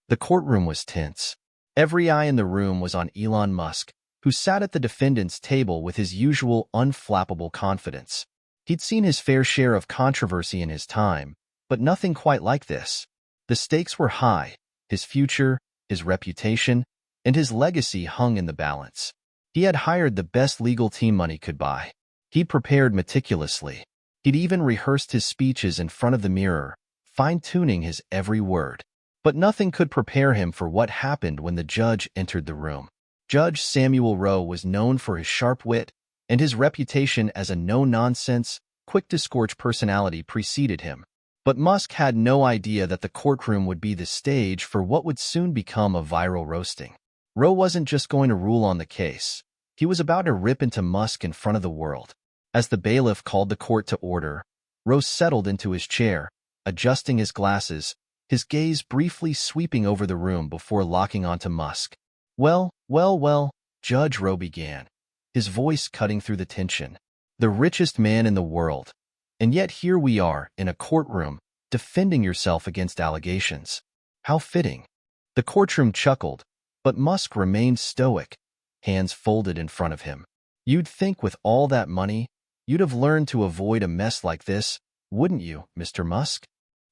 The courtroom was tense. Every eye in the room was on Elon Musk, who sat at the defendant's table with his usual unflappable confidence. He'd seen his fair share of controversy in his time, but nothing quite like this. The stakes were high. His future, his reputation, and his legacy hung in the balance. He had hired the best legal team money could buy. He'd prepared meticulously. He'd even rehearsed his speeches in front of the mirror, fine-tuning his every word. But nothing could prepare him for what happened when the judge entered the room. Judge Samuel Rowe was known for his sharp wit, and his reputation as a no-nonsense, quick-to-scorch personality preceded him. But Musk had no idea that the courtroom would be the stage for what would soon become a viral roasting. Rowe wasn't just going to rule on the case. He was about to rip into Musk in front of the world. As the bailiff called the court to order, Rowe settled into his chair, adjusting his glasses, his gaze briefly sweeping over the room before locking onto Musk. Well, Judge Rowe began, his voice cutting through the tension. The richest man in the world. And yet here we are, in a courtroom, defending yourself against allegations. How fitting. The courtroom chuckled, but Musk remained stoic, hands folded in front of him. You'd think with all that money, you'd have learned to avoid a mess like this, wouldn't you, Mr. Musk?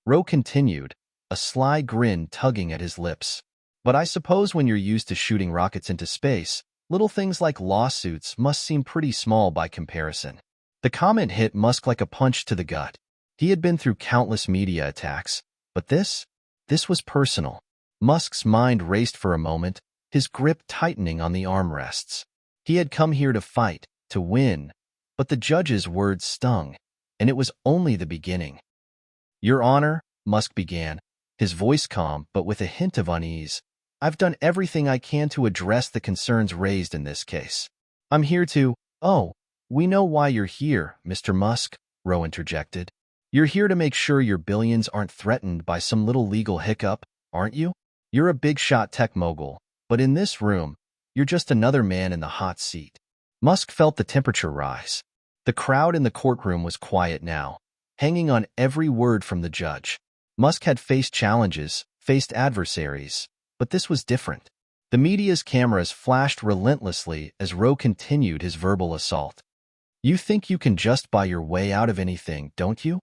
Rowe continued, a sly grin tugging at his lips. But I suppose when you're used to shooting rockets into space, little things like lawsuits must seem pretty small by comparison. The comment hit Musk like a punch to the gut. He had been through countless media attacks, but this was personal. Musk's mind raced for a moment, his grip tightening on the armrests. He had come here to fight, to win, but the judge's words stung, and it was only the beginning. Your Honor, Musk began, his voice calm but with a hint of unease. I've done everything I can to address the concerns raised in this case. I'm here to— Oh, we know why you're here, Mr. Musk, Rowe interjected. You're here to make sure your billions aren't threatened by some little legal hiccup, aren't you? You're a big-shot tech mogul, but in this room, you're just another man in the hot seat. Musk felt the temperature rise. The crowd in the courtroom was quiet now, hanging on every word from the judge. Musk had faced challenges, faced adversaries, but this was different. The media's cameras flashed relentlessly as Rowe continued his verbal assault. You think you can just buy your way out of anything, don't you?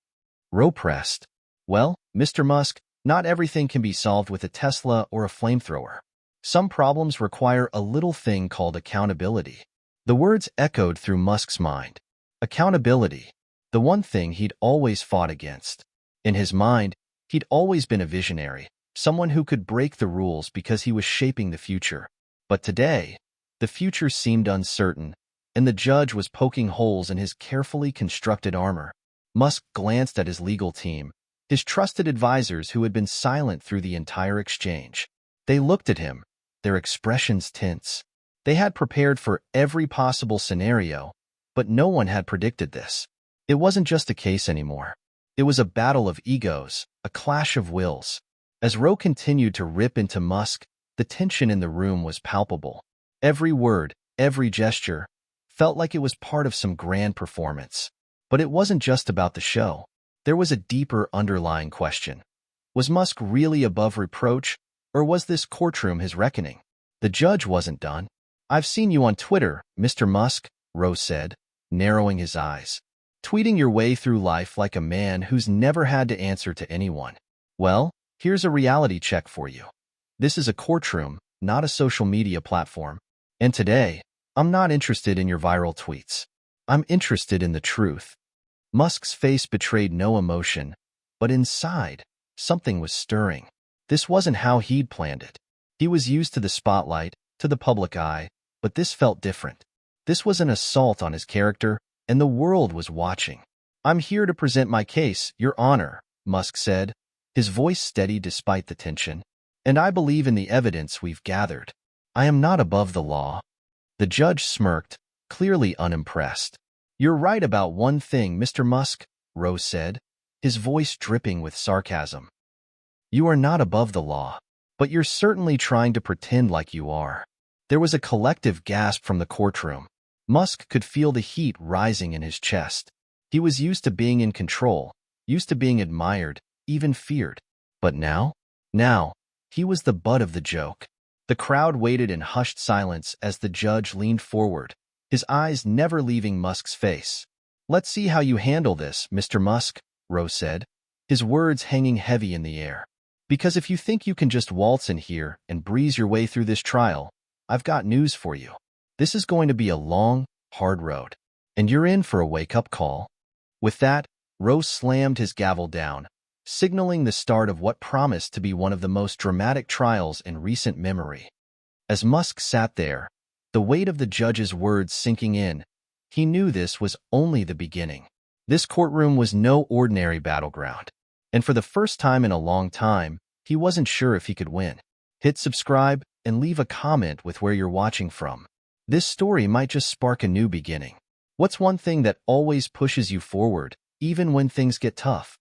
Rowe pressed. Well, Mr. Musk, not everything can be solved with a Tesla or a flamethrower. Some problems require a little thing called accountability. The words echoed through Musk's mind. Accountability, the one thing he'd always fought against. In his mind, he'd always been a visionary, someone who could break the rules because he was shaping the future. But today, the future seemed uncertain, and the judge was poking holes in his carefully constructed armor. Musk glanced at his legal team, his trusted advisors who had been silent through the entire exchange. They looked at him, their expressions tense. They had prepared for every possible scenario, but no one had predicted this. It wasn't just a case anymore. It was a battle of egos, a clash of wills. As Rowe continued to rip into Musk, the tension in the room was palpable. Every word, every gesture, felt like it was part of some grand performance. But it wasn't just about the show. There was a deeper underlying question. Was Musk really above reproach, or was this courtroom his reckoning? The judge wasn't done. I've seen you on Twitter, Mr. Musk, Rowe said, narrowing his eyes. Tweeting your way through life like a man who's never had to answer to anyone. Well, here's a reality check for you. This is a courtroom, not a social media platform. And today, I'm not interested in your viral tweets. I'm interested in the truth. Musk's face betrayed no emotion, but inside, something was stirring. This wasn't how he'd planned it. He was used to the spotlight, to the public eye, but this felt different. This was an assault on his character, and the world was watching. I'm here to present my case, Your Honor, Musk said, his voice steady despite the tension. And I believe in the evidence we've gathered. I am not above the law. The judge smirked, clearly unimpressed. You're right about one thing, Mr. Musk, Rowe said, his voice dripping with sarcasm. You are not above the law, but you're certainly trying to pretend like you are. There was a collective gasp from the courtroom. Musk could feel the heat rising in his chest. He was used to being in control, used to being admired, even feared. But now, He was the butt of the joke. The crowd waited in hushed silence as the judge leaned forward, his eyes never leaving Musk's face. "Let's see how you handle this, Mr. Musk," Rose said, his words hanging heavy in the air. "Because if you think you can just waltz in here and breeze your way through this trial, I've got news for you. This is going to be a long, hard road, and you're in for a wake-up call." With that, Rose slammed his gavel down, signaling the start of what promised to be one of the most dramatic trials in recent memory. As Musk sat there, the weight of the judge's words sinking in, he knew this was only the beginning. This courtroom was no ordinary battleground, and for the first time in a long time, he wasn't sure if he could win. Hit subscribe and leave a comment with where you're watching from. This story might just spark a new beginning. What's one thing that always pushes you forward, even when things get tough?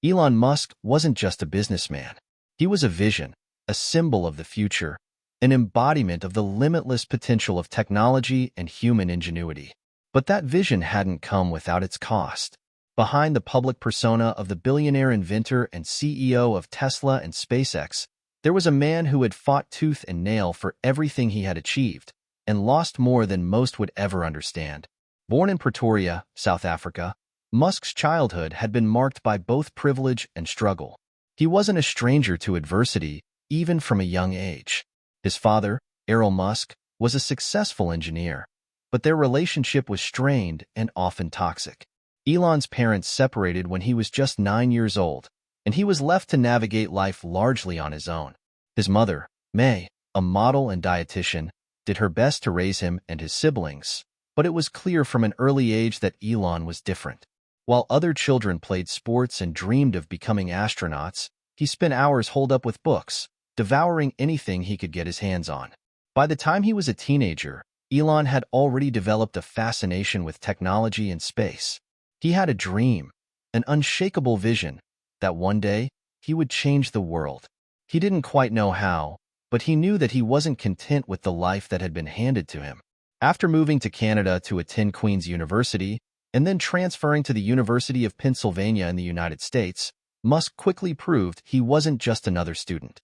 Elon Musk wasn't just a businessman. He was a vision, a symbol of the future, an embodiment of the limitless potential of technology and human ingenuity. But that vision hadn't come without its cost. Behind the public persona of the billionaire inventor and CEO of Tesla and SpaceX, there was a man who had fought tooth and nail for everything he had achieved, and lost more than most would ever understand. Born in Pretoria, South Africa, Musk's childhood had been marked by both privilege and struggle. He wasn't a stranger to adversity, even from a young age. His father, Elon Musk, was a successful engineer, but their relationship was strained and often toxic. Elon's parents separated when he was just 9 years old, and he was left to navigate life largely on his own. His mother, May, a model and dietitian, did her best to raise him and his siblings, but it was clear from an early age that Elon was different. While other children played sports and dreamed of becoming astronauts, he spent hours holed up with books, devouring anything he could get his hands on. By the time he was a teenager, Elon had already developed a fascination with technology and space. He had a dream, an unshakable vision, that one day he would change the world. He didn't quite know how, but he knew that he wasn't content with the life that had been handed to him. After moving to Canada to attend Queen's University, and then transferring to the University of Pennsylvania in the United States, Musk quickly proved he wasn't just another student.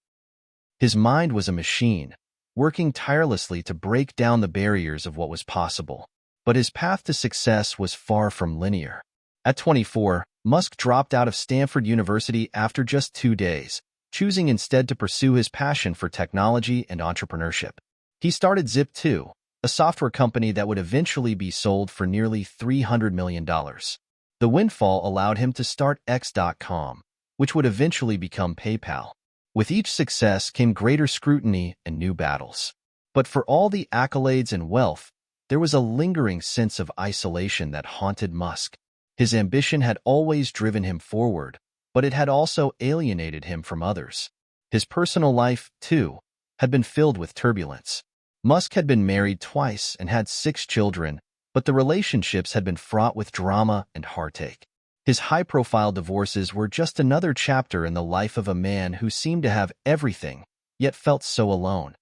His mind was a machine, working tirelessly to break down the barriers of what was possible. But his path to success was far from linear. At 24, Musk dropped out of Stanford University after just 2 days, choosing instead to pursue his passion for technology and entrepreneurship. He started Zip2, a software company that would eventually be sold for nearly $300 million. The windfall allowed him to start X.com, which would eventually become PayPal. With each success came greater scrutiny and new battles. But for all the accolades and wealth, there was a lingering sense of isolation that haunted Musk. His ambition had always driven him forward, but it had also alienated him from others. His personal life, too, had been filled with turbulence. Musk had been married twice and had 6 children, but the relationships had been fraught with drama and heartache. His high-profile divorces were just another chapter in the life of a man who seemed to have everything, yet felt so alone.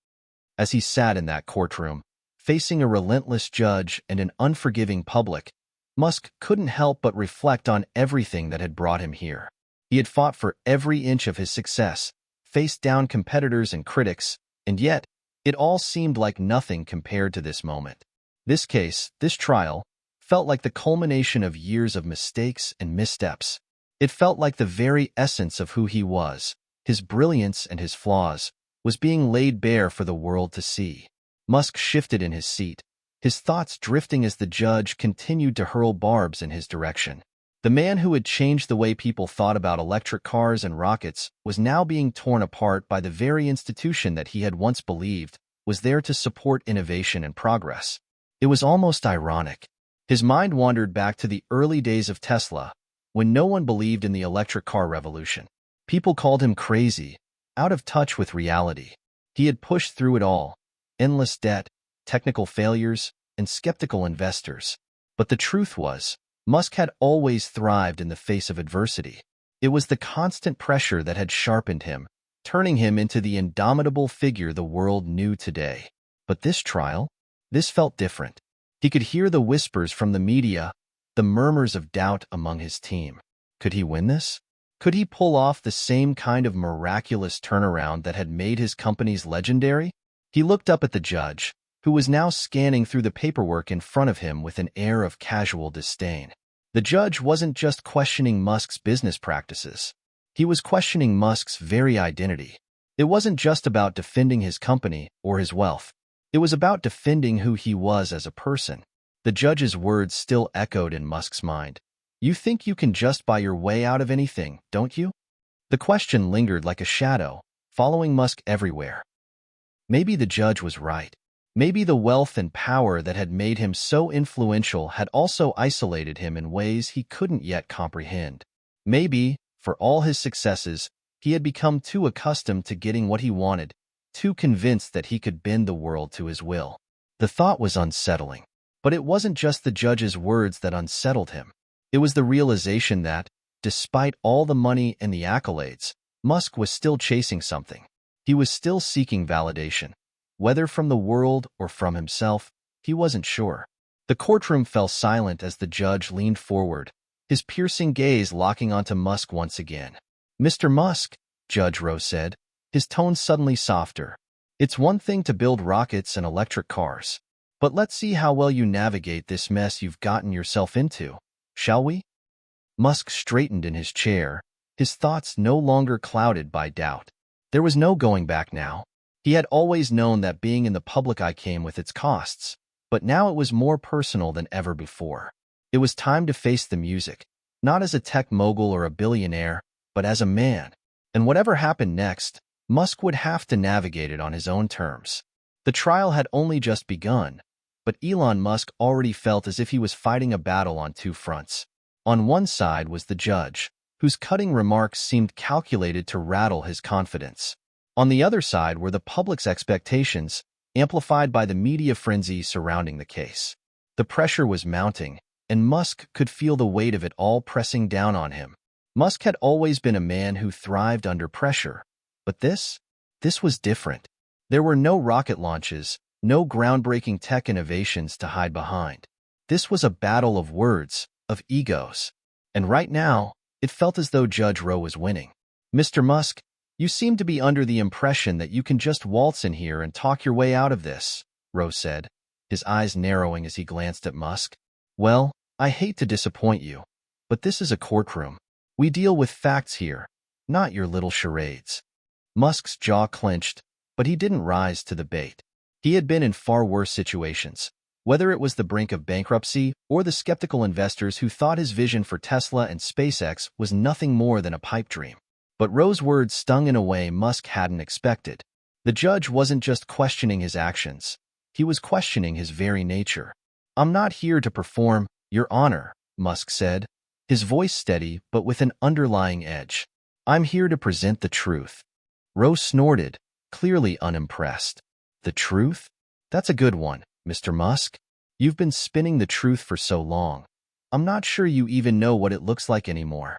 As he sat in that courtroom, facing a relentless judge and an unforgiving public, Musk couldn't help but reflect on everything that had brought him here. He had fought for every inch of his success, faced down competitors and critics, and yet, it all seemed like nothing compared to this moment. This case, this trial, felt like the culmination of years of mistakes and missteps. It felt like the very essence of who he was, his brilliance and his flaws, was being laid bare for the world to see. Musk shifted in his seat, his thoughts drifting as the judge continued to hurl barbs in his direction. The man who had changed the way people thought about electric cars and rockets was now being torn apart by the very institution that he had once believed was there to support innovation and progress. It was almost ironic. His mind wandered back to the early days of Tesla, when no one believed in the electric car revolution. People called him crazy, out of touch with reality. He had pushed through it all, endless debt, technical failures, and skeptical investors. But the truth was, Musk had always thrived in the face of adversity. It was the constant pressure that had sharpened him, turning him into the indomitable figure the world knew today. But this trial? This felt different. He could hear the whispers from the media, the murmurs of doubt among his team. Could he win this? Could he pull off the same kind of miraculous turnaround that had made his companies legendary? He looked up at the judge, who was now scanning through the paperwork in front of him with an air of casual disdain. The judge wasn't just questioning Musk's business practices. He was questioning Musk's very identity. It wasn't just about defending his company or his wealth. It was about defending who he was as a person. The judge's words still echoed in Musk's mind. You think you can just buy your way out of anything, don't you? The question lingered like a shadow, following Musk everywhere. Maybe the judge was right. Maybe the wealth and power that had made him so influential had also isolated him in ways he couldn't yet comprehend. Maybe, for all his successes, he had become too accustomed to getting what he wanted, too convinced that he could bend the world to his will. The thought was unsettling. But it wasn't just the judge's words that unsettled him. It was the realization that, despite all the money and the accolades, Musk was still chasing something. He was still seeking validation. Whether from the world or from himself, he wasn't sure. The courtroom fell silent as the judge leaned forward, his piercing gaze locking onto Musk once again. "Mr. Musk," Judge Rowe said, his tone suddenly softer. "It's one thing to build rockets and electric cars. But let's see how well you navigate this mess you've gotten yourself into, shall we?" Musk straightened in his chair, his thoughts no longer clouded by doubt. There was no going back now. He had always known that being in the public eye came with its costs, but now it was more personal than ever before. It was time to face the music, not as a tech mogul or a billionaire, but as a man. And whatever happened next, Musk would have to navigate it on his own terms. The trial had only just begun, but Elon Musk already felt as if he was fighting a battle on two fronts. On one side was the judge, whose cutting remarks seemed calculated to rattle his confidence. On the other side were the public's expectations, amplified by the media frenzy surrounding the case. The pressure was mounting, and Musk could feel the weight of it all pressing down on him. Musk had always been a man who thrived under pressure, but this was different. There were no rocket launches, no groundbreaking tech innovations to hide behind. This was a battle of words, of egos. And right now, it felt as though Judge Rowe was winning. "Mr. Musk, you seem to be under the impression that you can just waltz in here and talk your way out of this," Rowe said, his eyes narrowing as he glanced at Musk. "Well, I hate to disappoint you, but this is a courtroom. We deal with facts here, not your little charades." Musk's jaw clenched, but he didn't rise to the bait. He had been in far worse situations, whether it was the brink of bankruptcy or the skeptical investors who thought his vision for Tesla and SpaceX was nothing more than a pipe dream. But Rowe's words stung in a way Musk hadn't expected. The judge wasn't just questioning his actions. He was questioning his very nature. "I'm not here to perform, Your Honor," Musk said, his voice steady but with an underlying edge. "I'm here to present the truth." Rowe snorted, clearly unimpressed. "The truth? That's a good one, Mr. Musk. You've been spinning the truth for so long. I'm not sure you even know what it looks like anymore."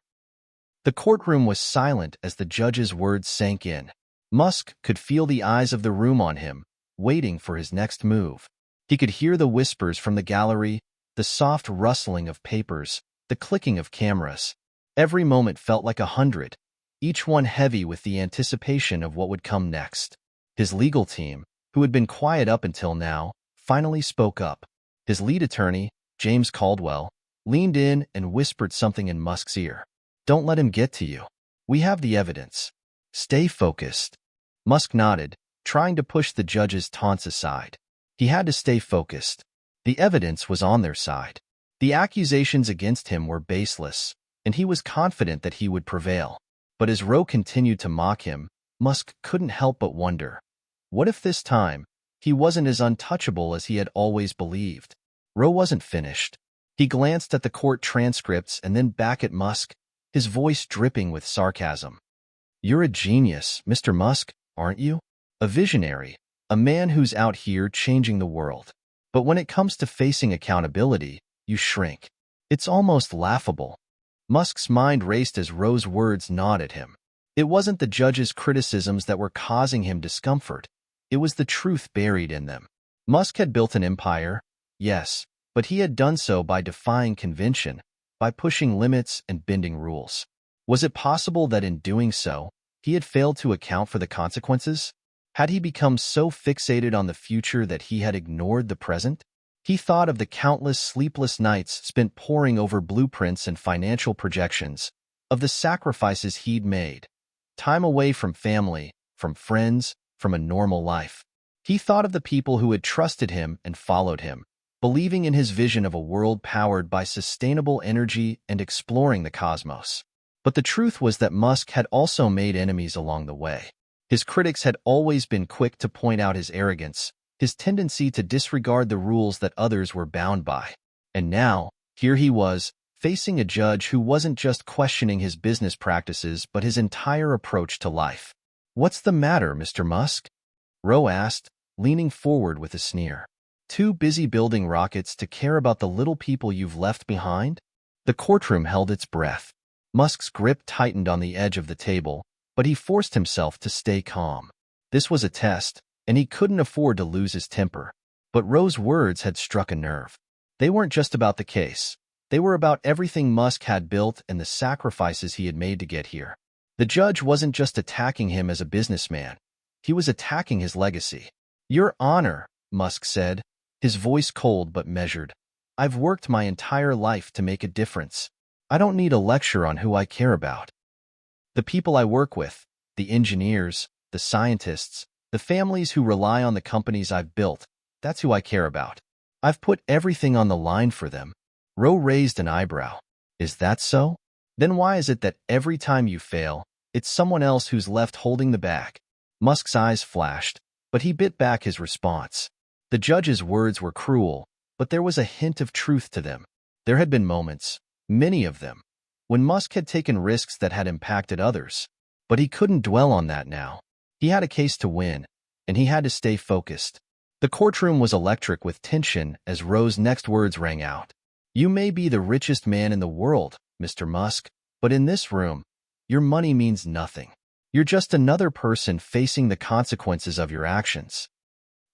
The courtroom was silent as the judge's words sank in. Musk could feel the eyes of the room on him, waiting for his next move. He could hear the whispers from the gallery, the soft rustling of papers, the clicking of cameras. Every moment felt like 100, each one heavy with the anticipation of what would come next. His legal team, who had been quiet up until now, finally spoke up. His lead attorney, James Caldwell, leaned in and whispered something in Musk's ear. "Don't let him get to you. We have the evidence. Stay focused." Musk nodded, trying to push the judge's taunts aside. He had to stay focused. The evidence was on their side. The accusations against him were baseless, and he was confident that he would prevail. But as Rowe continued to mock him, Musk couldn't help but wonder, what if this time, he wasn't as untouchable as he had always believed? Rowe wasn't finished. He glanced at the court transcripts and then back at Musk, his voice dripping with sarcasm. "You're a genius, Mr. Musk, aren't you? A visionary, a man who's out here changing the world. But when it comes to facing accountability, you shrink. It's almost laughable." Musk's mind raced as Rowe's words gnawed at him. It wasn't the judge's criticisms that were causing him discomfort. It was the truth buried in them. Musk had built an empire, yes, but he had done so by defying convention, by pushing limits and bending rules. Was it possible that in doing so, he had failed to account for the consequences? Had he become so fixated on the future that he had ignored the present? He thought of the countless sleepless nights spent poring over blueprints and financial projections, of the sacrifices he'd made, time away from family, from friends, from a normal life. He thought of the people who had trusted him and followed him, believing in his vision of a world powered by sustainable energy and exploring the cosmos. But the truth was that Musk had also made enemies along the way. His critics had always been quick to point out his arrogance, his tendency to disregard the rules that others were bound by. And now, here he was, facing a judge who wasn't just questioning his business practices but his entire approach to life. "What's the matter, Mr. Musk?" Rowe asked, leaning forward with a sneer. "Too busy building rockets to care about the little people you've left behind?" The courtroom held its breath. Musk's grip tightened on the edge of the table, but he forced himself to stay calm. This was a test, and he couldn't afford to lose his temper. But Rowe's words had struck a nerve. They weren't just about the case. They were about everything Musk had built and the sacrifices he had made to get here. The judge wasn't just attacking him as a businessman. He was attacking his legacy. "Your Honor," Musk said, his voice cold but measured, "I've worked my entire life to make a difference. I don't need a lecture on who I care about. The people I work with, the engineers, the scientists, the families who rely on the companies I've built, that's who I care about. I've put everything on the line for them." Rowe raised an eyebrow. "Is that so? Then why is it that every time you fail, it's someone else who's left holding the bag?" Musk's eyes flashed, but he bit back his response. The judge's words were cruel, but there was a hint of truth to them. There had been moments, many of them, when Musk had taken risks that had impacted others. But he couldn't dwell on that now. He had a case to win, and he had to stay focused. The courtroom was electric with tension as Rowe's next words rang out. "You may be the richest man in the world, Mr. Musk, but in this room, your money means nothing. You're just another person facing the consequences of your actions."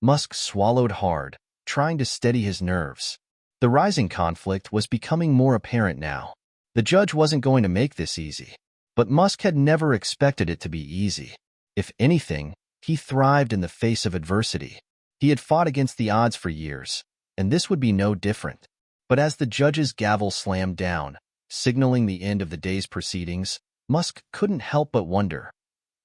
Musk swallowed hard, trying to steady his nerves. The rising conflict was becoming more apparent now. The judge wasn't going to make this easy. But Musk had never expected it to be easy. If anything, he thrived in the face of adversity. He had fought against the odds for years, and this would be no different. But as the judge's gavel slammed down, signaling the end of the day's proceedings, Musk couldn't help but wonder,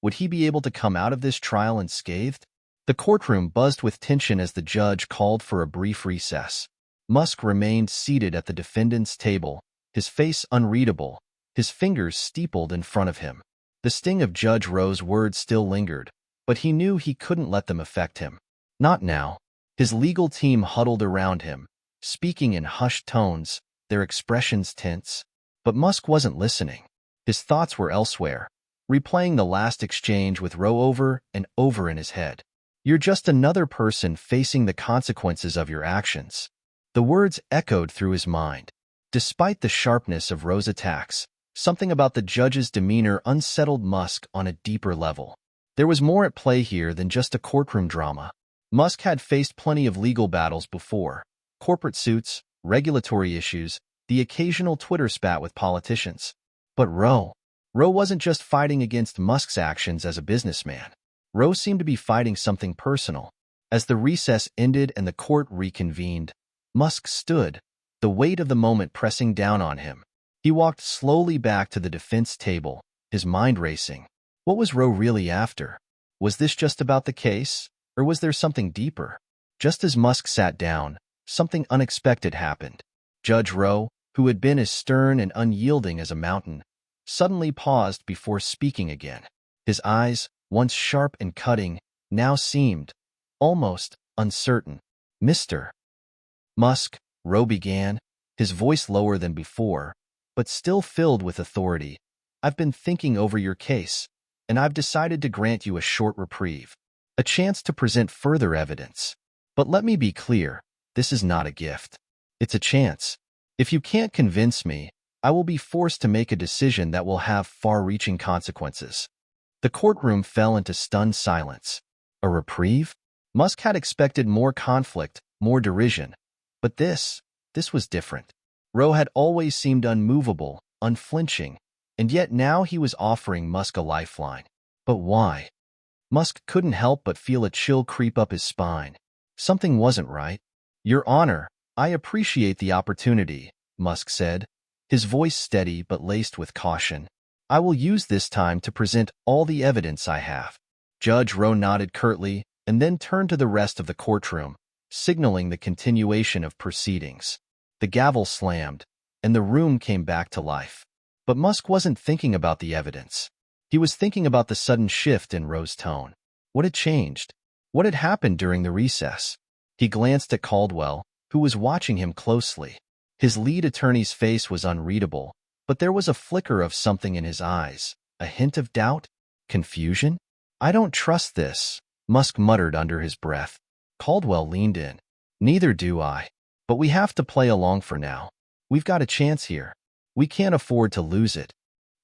would he be able to come out of this trial unscathed? The courtroom buzzed with tension as the judge called for a brief recess. Musk remained seated at the defendant's table, his face unreadable, his fingers steepled in front of him. The sting of Judge Rowe's words still lingered, but he knew he couldn't let them affect him. Not now. His legal team huddled around him, speaking in hushed tones, their expressions tense. But Musk wasn't listening. His thoughts were elsewhere, replaying the last exchange with Rowe over and over in his head. "You're just another person facing the consequences of your actions." The words echoed through his mind. Despite the sharpness of Rowe's attacks, something about the judge's demeanor unsettled Musk on a deeper level. There was more at play here than just a courtroom drama. Musk had faced plenty of legal battles before: corporate suits, regulatory issues, the occasional Twitter spat with politicians. But Rowe wasn't just fighting against Musk's actions as a businessman. Rowe seemed to be fighting something personal. As the recess ended and the court reconvened, Musk stood, the weight of the moment pressing down on him. He walked slowly back to the defense table, his mind racing. What was Rowe really after? Was this just about the case, or was there something deeper? Just as Musk sat down, something unexpected happened. Judge Rowe, who had been as stern and unyielding as a mountain, suddenly paused before speaking again. His eyes, once sharp and cutting, now seemed almost uncertain. "Mr. Musk," Rowe began, his voice lower than before, but still filled with authority, "I've been thinking over your case, and I've decided to grant you a short reprieve, a chance to present further evidence. But let me be clear, this is not a gift. It's a chance. If you can't convince me, I will be forced to make a decision that will have far-reaching consequences." The courtroom fell into stunned silence. A reprieve? Musk had expected more conflict, more derision. But this was different. Rowe had always seemed unmovable, unflinching, And yet now he was offering Musk a lifeline. But why? Musk couldn't help but feel a chill creep up his spine. Something wasn't right. Your Honor, I appreciate the opportunity, Musk said, his voice steady but laced with caution. I will use this time to present all the evidence I have. Judge Rowe nodded curtly and then turned to the rest of the courtroom, signaling the continuation of proceedings. The gavel slammed, and the room came back to life. But Musk wasn't thinking about the evidence. He was thinking about the sudden shift in Rowe's tone. What had changed? What had happened during the recess? He glanced at Caldwell, who was watching him closely. His lead attorney's face was unreadable, but there was a flicker of something in his eyes, a hint of doubt, confusion. I don't trust this, Musk muttered under his breath. Caldwell leaned in. Neither do I. But we have to play along for now. We've got a chance here. We can't afford to lose it.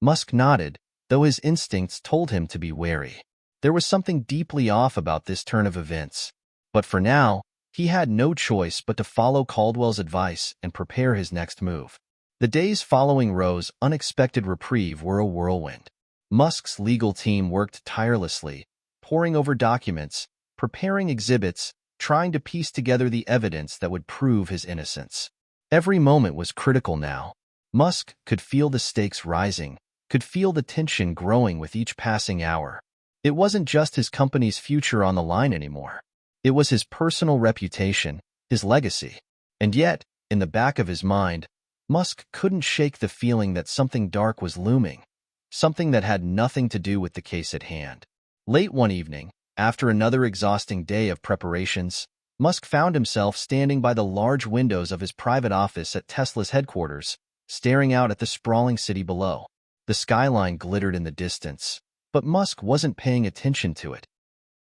Musk nodded, though his instincts told him to be wary. There was something deeply off about this turn of events. But for now, he had no choice but to follow Caldwell's advice and prepare his next move. The days following Rowe's unexpected reprieve were a whirlwind. Musk's legal team worked tirelessly, poring over documents, preparing exhibits, trying to piece together the evidence that would prove his innocence. Every moment was critical now. Musk could feel the stakes rising, could feel the tension growing with each passing hour. It wasn't just his company's future on the line anymore. It was his personal reputation, his legacy. And yet, in the back of his mind, Musk couldn't shake the feeling that something dark was looming, something that had nothing to do with the case at hand. Late one evening, after another exhausting day of preparations, Musk found himself standing by the large windows of his private office at Tesla's headquarters, staring out at the sprawling city below. The skyline glittered in the distance, but Musk wasn't paying attention to it.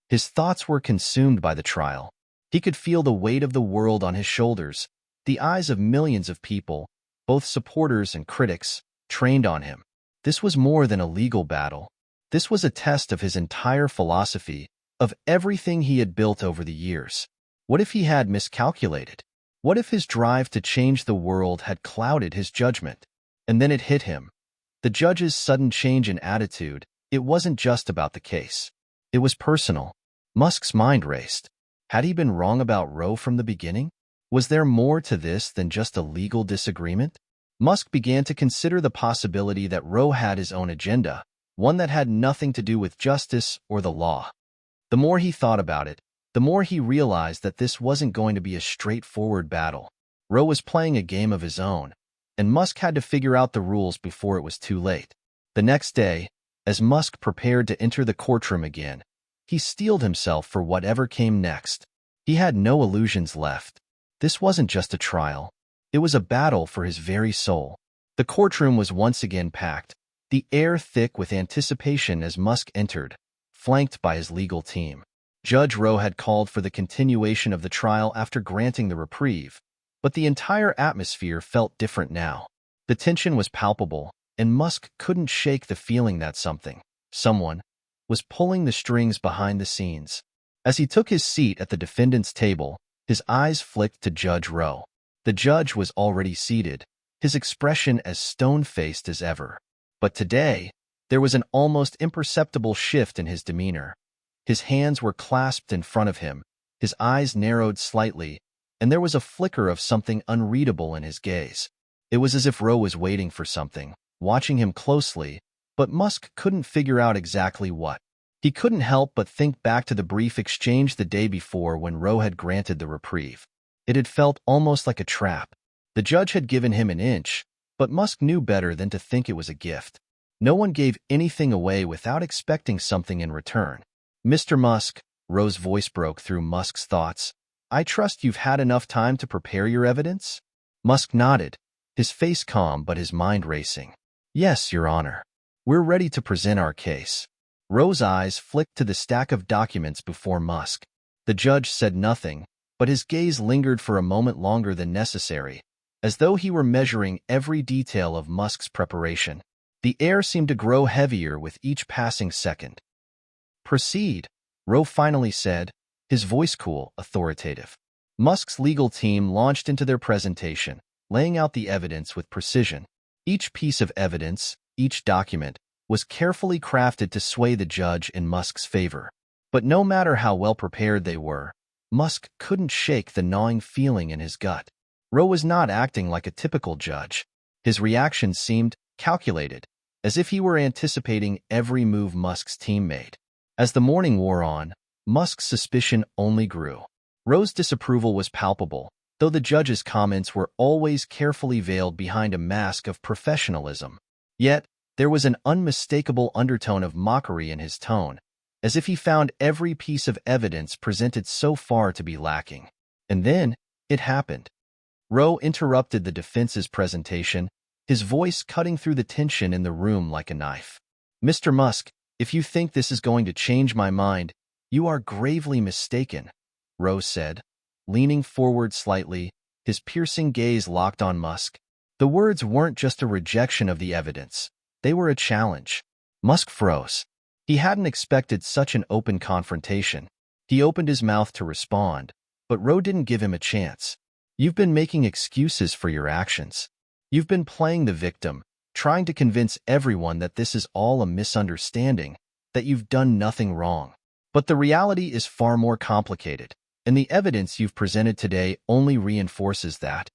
His thoughts were consumed by the trial. He could feel the weight of the world on his shoulders, the eyes of millions of people, both supporters and critics, trained on him. This was more than a legal battle. This was a test of his entire philosophy, of everything he had built over the years. What if he had miscalculated? What if his drive to change the world had clouded his judgment? And then it hit him. The judge's sudden change in attitude, it wasn't just about the case. It was personal. Musk's mind raced. Had he been wrong about Rowe from the beginning? Was there more to this than just a legal disagreement? Musk began to consider the possibility that Rowe had his own agenda, one that had nothing to do with justice or the law. The more he thought about it, the more he realized that this wasn't going to be a straightforward battle. Rowe was playing a game of his own, and Musk had to figure out the rules before it was too late. The next day, as Musk prepared to enter the courtroom again, he steeled himself for whatever came next. He had no illusions left. This wasn't just a trial. It was a battle for his very soul. The courtroom was once again packed, the air thick with anticipation as Musk entered, flanked by his legal team. Judge Rowe had called for the continuation of the trial after granting the reprieve, but the entire atmosphere felt different now. The tension was palpable, and Musk couldn't shake the feeling that someone, was pulling the strings behind the scenes. As he took his seat at the defendant's table, his eyes flicked to Judge Rowe. The judge was already seated, his expression as stone-faced as ever. But today, there was an almost imperceptible shift in his demeanor. His hands were clasped in front of him, his eyes narrowed slightly, and there was a flicker of something unreadable in his gaze. It was as if Rowe was waiting for something, watching him closely, but Musk couldn't figure out exactly what. He couldn't help but think back to the brief exchange the day before when Rowe had granted the reprieve. It had felt almost like a trap. The judge had given him an inch, but Musk knew better than to think it was a gift. No one gave anything away without expecting something in return. Mr. Musk, Rowe's voice broke through Musk's thoughts. I trust you've had enough time to prepare your evidence? Musk nodded, his face calm but his mind racing. Yes, Your Honor. We're ready to present our case. Rowe's eyes flicked to the stack of documents before Musk. The judge said nothing, but his gaze lingered for a moment longer than necessary, as though he were measuring every detail of Musk's preparation. The air seemed to grow heavier with each passing second. Proceed, Rowe finally said, his voice cool, authoritative. Musk's legal team launched into their presentation, laying out the evidence with precision. Each piece of evidence, each document, was carefully crafted to sway the judge in Musk's favor. But no matter how well prepared they were, Musk couldn't shake the gnawing feeling in his gut. Rowe was not acting like a typical judge. His reactions seemed calculated, as if he were anticipating every move Musk's team made. As the morning wore on, Musk's suspicion only grew. Rowe's disapproval was palpable, though the judge's comments were always carefully veiled behind a mask of professionalism. Yet, there was an unmistakable undertone of mockery in his tone, as if he found every piece of evidence presented so far to be lacking. And then, it happened. Rowe interrupted the defense's presentation, his voice cutting through the tension in the room like a knife. "Mr. Musk, if you think this is going to change my mind, you are gravely mistaken," Rowe said, leaning forward slightly, his piercing gaze locked on Musk. The words weren't just a rejection of the evidence. They were a challenge. Musk froze. He hadn't expected such an open confrontation. He opened his mouth to respond, but Rowe didn't give him a chance. "You've been making excuses for your actions. You've been playing the victim, trying to convince everyone that this is all a misunderstanding, that you've done nothing wrong. But the reality is far more complicated, and the evidence you've presented today only reinforces that."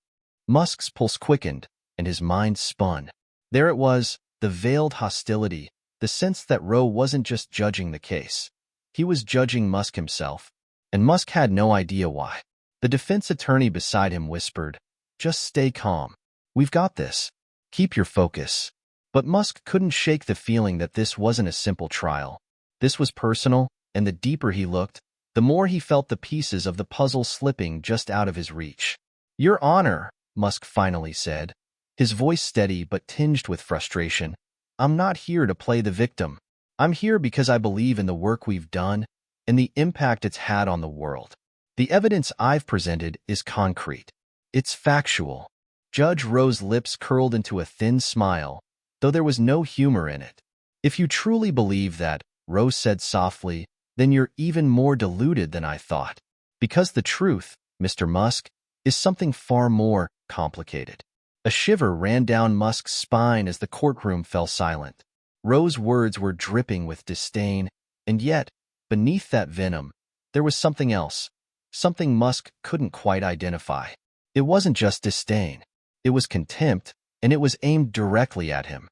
Musk's pulse quickened, and his mind spun. There it was, the veiled hostility, the sense that Rowe wasn't just judging the case. He was judging Musk himself, and Musk had no idea why. The defense attorney beside him whispered, "Just stay calm. We've got this. Keep your focus." But Musk couldn't shake the feeling that this wasn't a simple trial. This was personal, and the deeper he looked, the more he felt the pieces of the puzzle slipping just out of his reach. "Your Honor," Musk finally said, his voice steady but tinged with frustration, "I'm not here to play the victim. I'm here because I believe in the work we've done and the impact it's had on the world. The evidence I've presented is concrete. It's factual." Judge Rowe's lips curled into a thin smile, though there was no humor in it. "If you truly believe that," Rowe said softly, "then you're even more deluded than I thought. Because the truth, Mr. Musk, is something far more complicated." A shiver ran down Musk's spine as the courtroom fell silent. Rowe's words were dripping with disdain, and yet, beneath that venom, there was something else, something Musk couldn't quite identify. It wasn't just disdain. It was contempt, and it was aimed directly at him.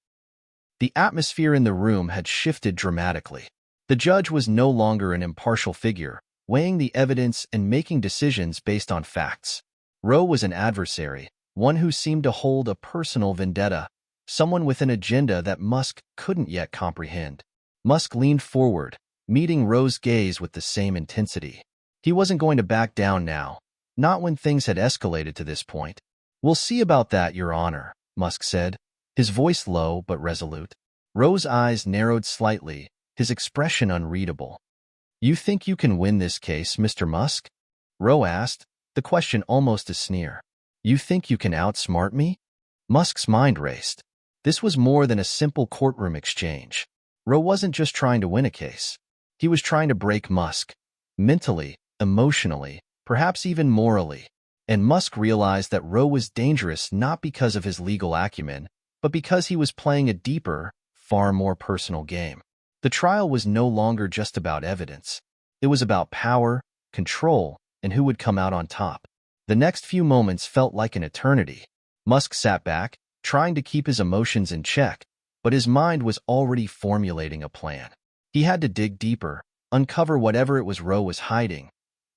The atmosphere in the room had shifted dramatically. The judge was no longer an impartial figure, weighing the evidence and making decisions based on facts. Rowe was an adversary, one who seemed to hold a personal vendetta, someone with an agenda that Musk couldn't yet comprehend. Musk leaned forward, meeting Rowe's gaze with the same intensity. He wasn't going to back down now, not when things had escalated to this point. "We'll see about that, Your Honor," Musk said, his voice low but resolute. Rowe's eyes narrowed slightly, his expression unreadable. "You think you can win this case, Mr. Musk?" Rowe asked, the question almost a sneer. "You think you can outsmart me?" Musk's mind raced. This was more than a simple courtroom exchange. Rowe wasn't just trying to win a case. He was trying to break Musk, mentally, emotionally, perhaps even morally. And Musk realized that Rowe was dangerous not because of his legal acumen, but because he was playing a deeper, far more personal game. The trial was no longer just about evidence. It was about power, control, and who would come out on top. The next few moments felt like an eternity. Musk sat back, trying to keep his emotions in check, but his mind was already formulating a plan. He had to dig deeper, uncover whatever it was Rowe was hiding,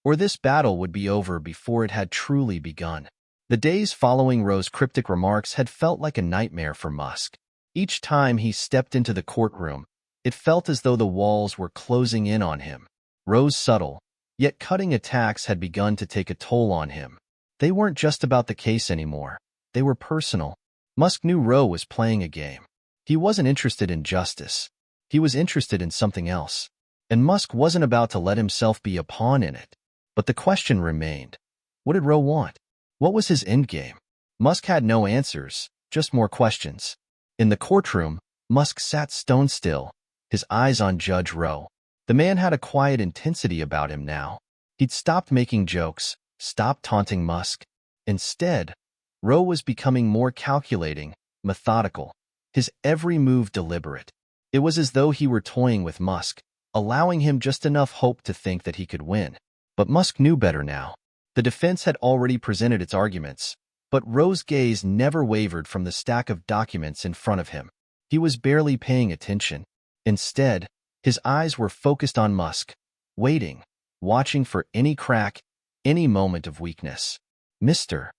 or this battle would be over before it had truly begun. The days following Rowe's cryptic remarks had felt like a nightmare for Musk. Each time he stepped into the courtroom, it felt as though the walls were closing in on him. Rowe's subtle, yet cutting attacks had begun to take a toll on him. They weren't just about the case anymore. They were personal. Musk knew Rowe was playing a game. He wasn't interested in justice. He was interested in something else. And Musk wasn't about to let himself be a pawn in it. But the question remained. What did Rowe want? What was his endgame? Musk had no answers, just more questions. In the courtroom, Musk sat stone still, his eyes on Judge Rowe. The man had a quiet intensity about him now. He'd stopped making jokes, stopped taunting Musk. Instead, Rowe was becoming more calculating, methodical. his every move deliberate. It was as though he were toying with Musk, allowing him just enough hope to think that he could win. But Musk knew better now. The defense had already presented its arguments, but Rowe's gaze never wavered from the stack of documents in front of him. He was barely paying attention. Instead, his eyes were focused on Musk, waiting, watching for any crack, any moment of weakness. "Mr.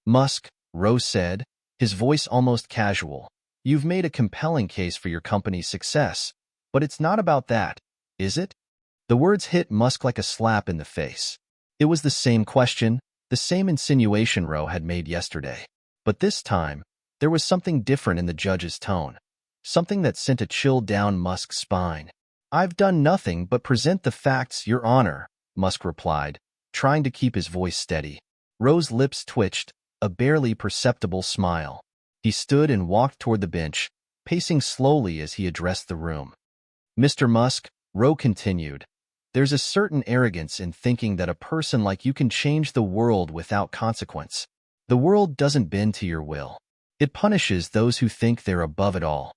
Musk," Rowe said, his voice almost casual, "you've made a compelling case for your company's success, but it's not about that, is it?" The words hit Musk like a slap in the face. It was the same question, the same insinuation Rowe had made yesterday. But this time, there was something different in the judge's tone, something that sent a chill down Musk's spine. "I've done nothing but present the facts, Your Honor," Musk replied, trying to keep his voice steady. Rowe's lips twitched, a barely perceptible smile. He stood and walked toward the bench, pacing slowly as he addressed the room. "Mr. Musk," Rowe continued, "there's a certain arrogance in thinking that a person like you can change the world without consequence. The world doesn't bend to your will. It punishes those who think they're above it all."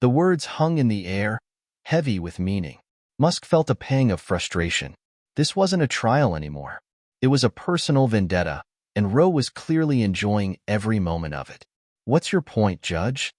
The words hung in the air, heavy with meaning. Musk felt a pang of frustration. This wasn't a trial anymore. It was a personal vendetta, and Rowe was clearly enjoying every moment of it. "What's your point, Judge?"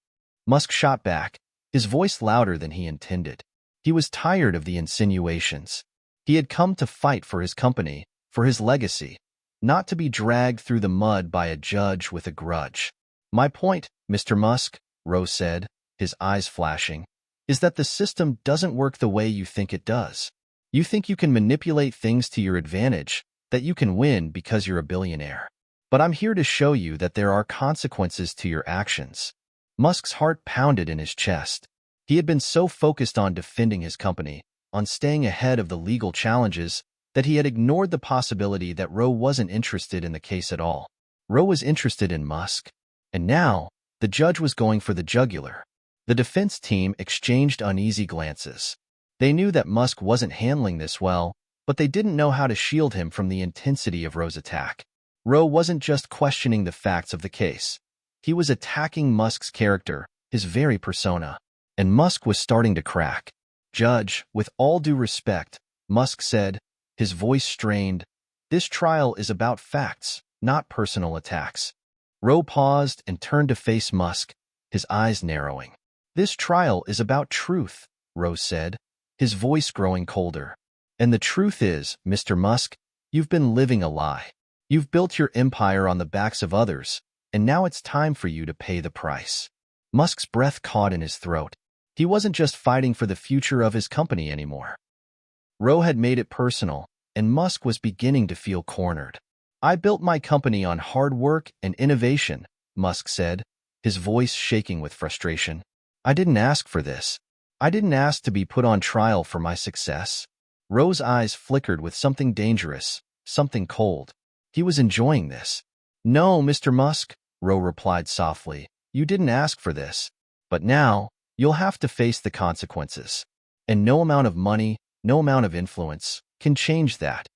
Musk shot back, his voice louder than he intended. He was tired of the insinuations. He had come to fight for his company, for his legacy, not to be dragged through the mud by a judge with a grudge. "My point, Mr. Musk," Rowe said, his eyes flashing, "is that the system doesn't work the way you think it does. You think you can manipulate things to your advantage, that you can win because you're a billionaire. But I'm here to show you that there are consequences to your actions." Musk's heart pounded in his chest. He had been so focused on defending his company, on staying ahead of the legal challenges, that he had ignored the possibility that Rowe wasn't interested in the case at all. Rowe was interested in Musk. And now, the judge was going for the jugular. The defense team exchanged uneasy glances. They knew that Musk wasn't handling this well, but they didn't know how to shield him from the intensity of Rowe's attack. Rowe wasn't just questioning the facts of the case. He was attacking Musk's character, his very persona. And Musk was starting to crack. "Judge, with all due respect," Musk said, his voice strained, "this trial is about facts, not personal attacks." Rowe paused and turned to face Musk, his eyes narrowing. "This trial is about truth," Rowe said, his voice growing colder. "And the truth is, Mr. Musk, you've been living a lie. You've built your empire on the backs of others, and now it's time for you to pay the price." Musk's breath caught in his throat. He wasn't just fighting for the future of his company anymore. Rowe had made it personal, and Musk was beginning to feel cornered. "I built my company on hard work and innovation," Musk said, his voice shaking with frustration. "I didn't ask for this. I didn't ask to be put on trial for my success." Rowe's eyes flickered with something dangerous, something cold. He was enjoying this. "No, Mr. Musk," Rowe replied softly, "you didn't ask for this. But now, you'll have to face the consequences. And no amount of money, no amount of influence, can change that."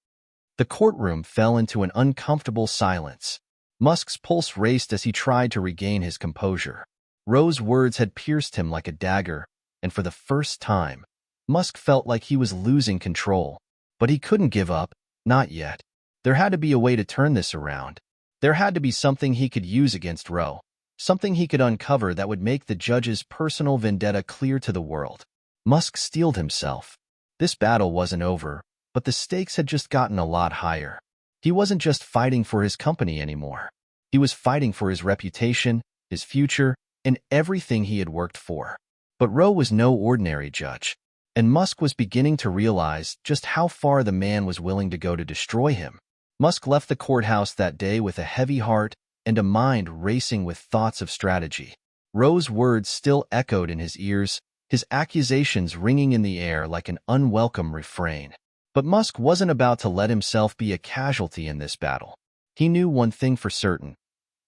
The courtroom fell into an uncomfortable silence. Musk's pulse raced as he tried to regain his composure. Rowe's words had pierced him like a dagger, and for the first time, Musk felt like he was losing control. But he couldn't give up, not yet. There had to be a way to turn this around. There had to be something he could use against Rowe, something he could uncover that would make the judge's personal vendetta clear to the world. Musk steeled himself. This battle wasn't over, but the stakes had just gotten a lot higher. He wasn't just fighting for his company anymore. He was fighting for his reputation, his future, and everything he had worked for. But Rowe was no ordinary judge, and Musk was beginning to realize just how far the man was willing to go to destroy him. Musk left the courthouse that day with a heavy heart and a mind racing with thoughts of strategy. Rowe's words still echoed in his ears, his accusations ringing in the air like an unwelcome refrain. But Musk wasn't about to let himself be a casualty in this battle. He knew one thing for certain.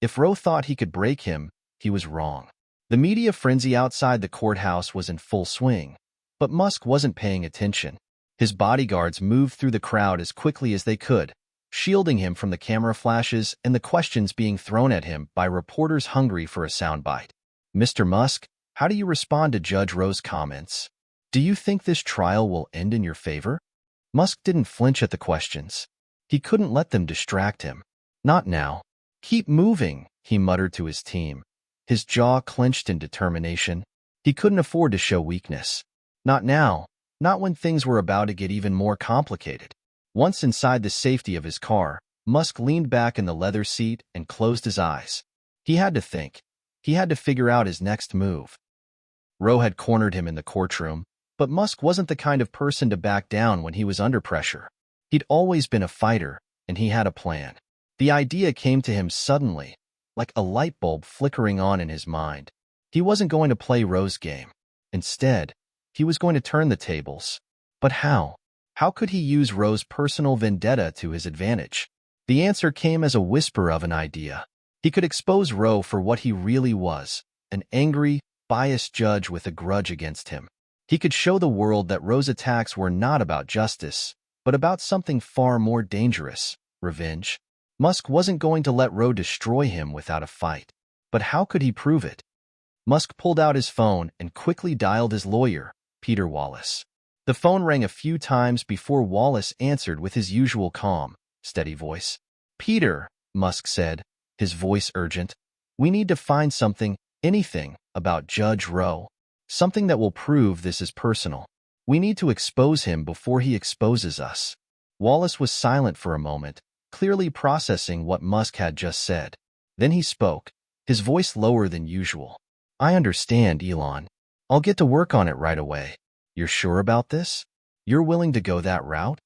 If Rowe thought he could break him, he was wrong. The media frenzy outside the courthouse was in full swing, but Musk wasn't paying attention. His bodyguards moved through the crowd as quickly as they could, shielding him from the camera flashes and the questions being thrown at him by reporters hungry for a soundbite. "Mr. Musk," How do you respond to Judge Rowe's comments? Do you think this trial will end in your favor? Musk didn't flinch at the questions. He couldn't let them distract him. Not now. Keep moving, he muttered to his team. His jaw clenched in determination. He couldn't afford to show weakness. Not now. Not when things were about to get even more complicated. Once inside the safety of his car, Musk leaned back in the leather seat and closed his eyes. He had to think. He had to figure out his next move. Rowe had cornered him in the courtroom, but Musk wasn't the kind of person to back down when he was under pressure. He'd always been a fighter, and he had a plan. The idea came to him suddenly, like a light bulb flickering on in his mind. He wasn't going to play Rowe's game. Instead, he was going to turn the tables. But how? How could he use Rowe's personal vendetta to his advantage? The answer came as a whisper of an idea. He could expose Rowe for what he really was, an angry, biased judge with a grudge against him. He could show the world that Rowe's attacks were not about justice, but about something far more dangerous, revenge. Musk wasn't going to let Rowe destroy him without a fight. But how could he prove it? Musk pulled out his phone and quickly dialed his lawyer, Peter Wallace. The phone rang a few times before Wallace answered with his usual calm, steady voice. "Peter," Musk said, his voice urgent, "we need to find something, anything, about Judge Rowe. Something that will prove this is personal. We need to expose him before he exposes us." Wallace was silent for a moment, clearly processing what Musk had just said. Then he spoke, his voice lower than usual. "I understand, Elon. I'll get to work on it right away. You're sure about this? You're willing to go that route?"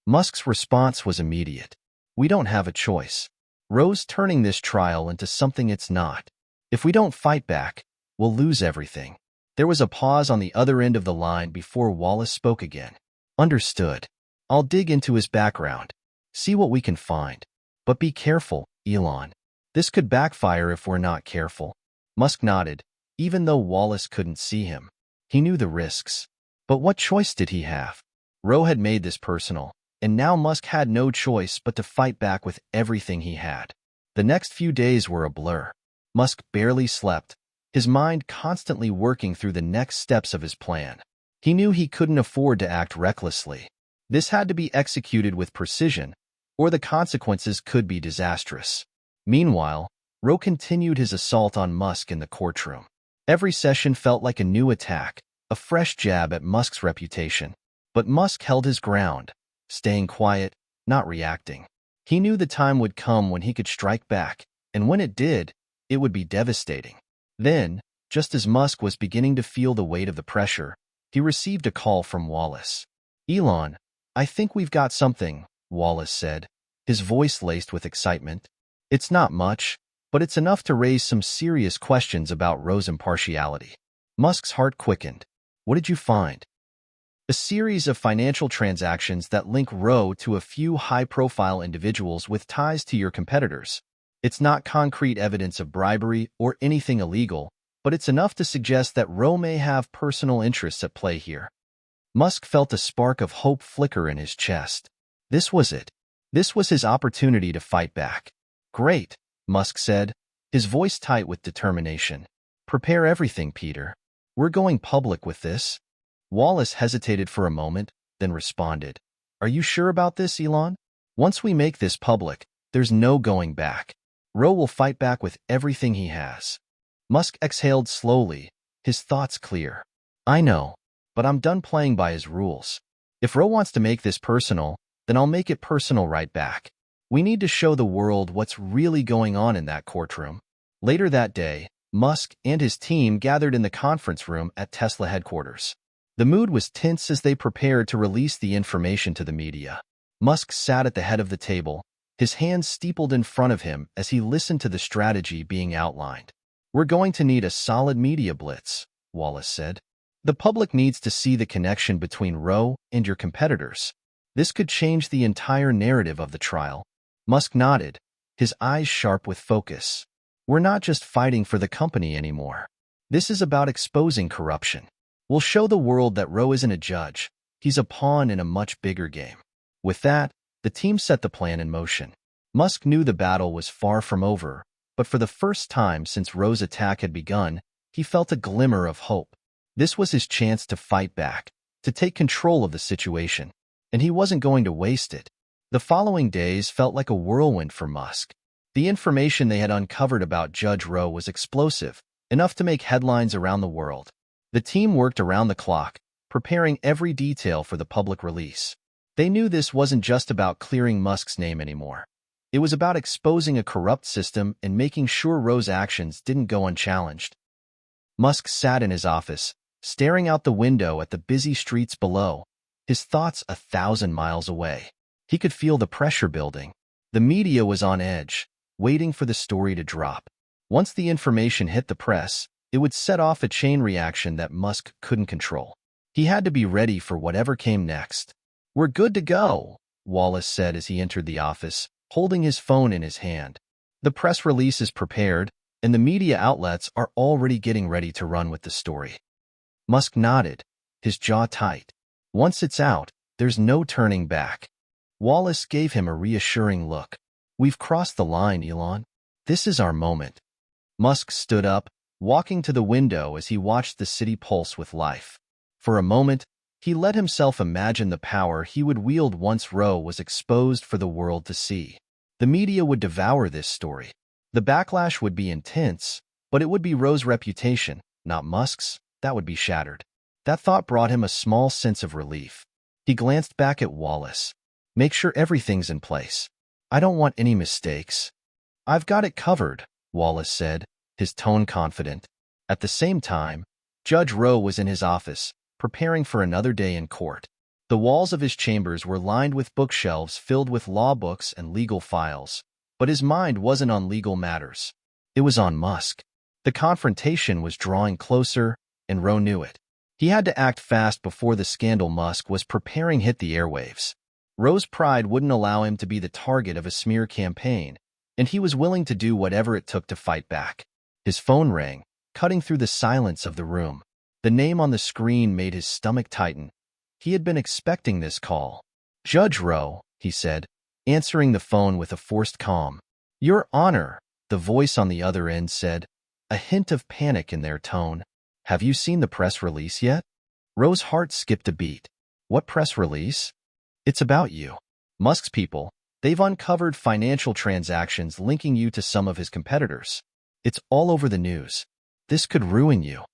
Musk's response was immediate. "We don't have a choice. Rowe's turning this trial into something it's not. If we don't fight back, we'll lose everything." There was a pause on the other end of the line before Wallace spoke again. "Understood. I'll dig into his background. See what we can find. But be careful, Elon. This could backfire if we're not careful." Musk nodded, even though Wallace couldn't see him. He knew the risks. But what choice did he have? Rowe had made this personal, and now Musk had no choice but to fight back with everything he had. The next few days were a blur. Musk barely slept, his mind constantly working through the next steps of his plan. He knew he couldn't afford to act recklessly. This had to be executed with precision, or the consequences could be disastrous. Meanwhile, Rowe continued his assault on Musk in the courtroom. Every session felt like a new attack, a fresh jab at Musk's reputation. But Musk held his ground, staying quiet, not reacting. He knew the time would come when he could strike back, and when it did, it would be devastating. Then, just as Musk was beginning to feel the weight of the pressure, he received a call from Wallace. "Elon, I think we've got something," Wallace said, his voice laced with excitement. "It's not much, but it's enough to raise some serious questions about Rowe's impartiality." Musk's heart quickened. "What did you find?" "A series of financial transactions that link Rowe to a few high-profile individuals with ties to your competitors. It's not concrete evidence of bribery or anything illegal, but it's enough to suggest that Rowe may have personal interests at play here." Musk felt a spark of hope flicker in his chest. This was it. This was his opportunity to fight back. "Great," Musk said, his voice tight with determination. "Prepare everything, Peter. We're going public with this." Wallace hesitated for a moment, then responded, "Are you sure about this, Elon? Once we make this public, there's no going back. Rowe will fight back with everything he has." Musk exhaled slowly, his thoughts clear. "I know, but I'm done playing by his rules. If Rowe wants to make this personal, then I'll make it personal right back. We need to show the world what's really going on in that courtroom." Later that day, Musk and his team gathered in the conference room at Tesla headquarters. The mood was tense as they prepared to release the information to the media. Musk sat at the head of the table, his hands steepled in front of him as he listened to the strategy being outlined. "We're going to need a solid media blitz," Wallace said. "The public needs to see the connection between Rowe and your competitors. This could change the entire narrative of the trial." Musk nodded, his eyes sharp with focus. "We're not just fighting for the company anymore. This is about exposing corruption. We'll show the world that Rowe isn't a judge, he's a pawn in a much bigger game." With that, the team set the plan in motion. Musk knew the battle was far from over, but for the first time since Rowe's attack had begun, he felt a glimmer of hope. This was his chance to fight back, to take control of the situation, and he wasn't going to waste it. The following days felt like a whirlwind for Musk. The information they had uncovered about Judge Roe was explosive, enough to make headlines around the world. The team worked around the clock, preparing every detail for the public release. They knew this wasn't just about clearing Musk's name anymore. It was about exposing a corrupt system and making sure Roe's actions didn't go unchallenged. Musk sat in his office, staring out the window at the busy streets below, his thoughts 1,000 miles away. He could feel the pressure building. The media was on edge, waiting for the story to drop. Once the information hit the press, it would set off a chain reaction that Musk couldn't control. He had to be ready for whatever came next. "We're good to go," Wallace said as he entered the office, holding his phone in his hand. "The press release is prepared, and the media outlets are already getting ready to run with the story." Musk nodded, his jaw tight. "Once it's out, there's no turning back." Wallace gave him a reassuring look. "We've crossed the line, Elon. This is our moment." Musk stood up, walking to the window as he watched the city pulse with life. For a moment, he let himself imagine the power he would wield once Roe was exposed for the world to see. The media would devour this story. The backlash would be intense, but it would be Roe's reputation, not Musk's, that would be shattered. That thought brought him a small sense of relief. He glanced back at Wallace. "Make sure everything's in place. I don't want any mistakes." "I've got it covered," Wallace said, his tone confident. At the same time, Judge Roe was in his office, preparing for another day in court. The walls of his chambers were lined with bookshelves filled with law books and legal files, but his mind wasn't on legal matters. It was on Musk. The confrontation was drawing closer, and Roe knew it. He had to act fast before the scandal Musk was preparing hit the airwaves. Roe's pride wouldn't allow him to be the target of a smear campaign, and he was willing to do whatever it took to fight back. His phone rang, cutting through the silence of the room. The name on the screen made his stomach tighten. He had been expecting this call. "Judge Roe," he said, answering the phone with a forced calm. "Your Honor," the voice on the other end said, a hint of panic in their tone. "Have you seen the press release yet?" Roe's heart skipped a beat. "What press release?" "It's about you. Musk's people, they've uncovered financial transactions linking you to some of his competitors. It's all over the news. This could ruin you."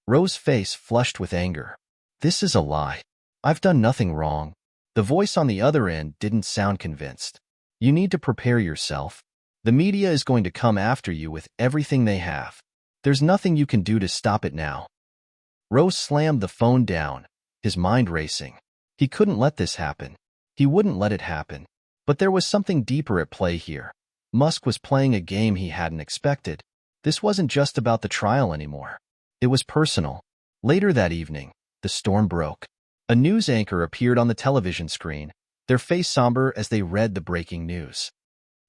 Roe's face flushed with anger. "This is a lie. I've done nothing wrong." The voice on the other end didn't sound convinced. "You need to prepare yourself. The media is going to come after you with everything they have. There's nothing you can do to stop it now." Roe slammed the phone down, his mind racing. He couldn't let this happen. He wouldn't let it happen. But there was something deeper at play here. Musk was playing a game he hadn't expected. This wasn't just about the trial anymore. It was personal. Later that evening, the storm broke. A news anchor appeared on the television screen, their face somber as they read the breaking news.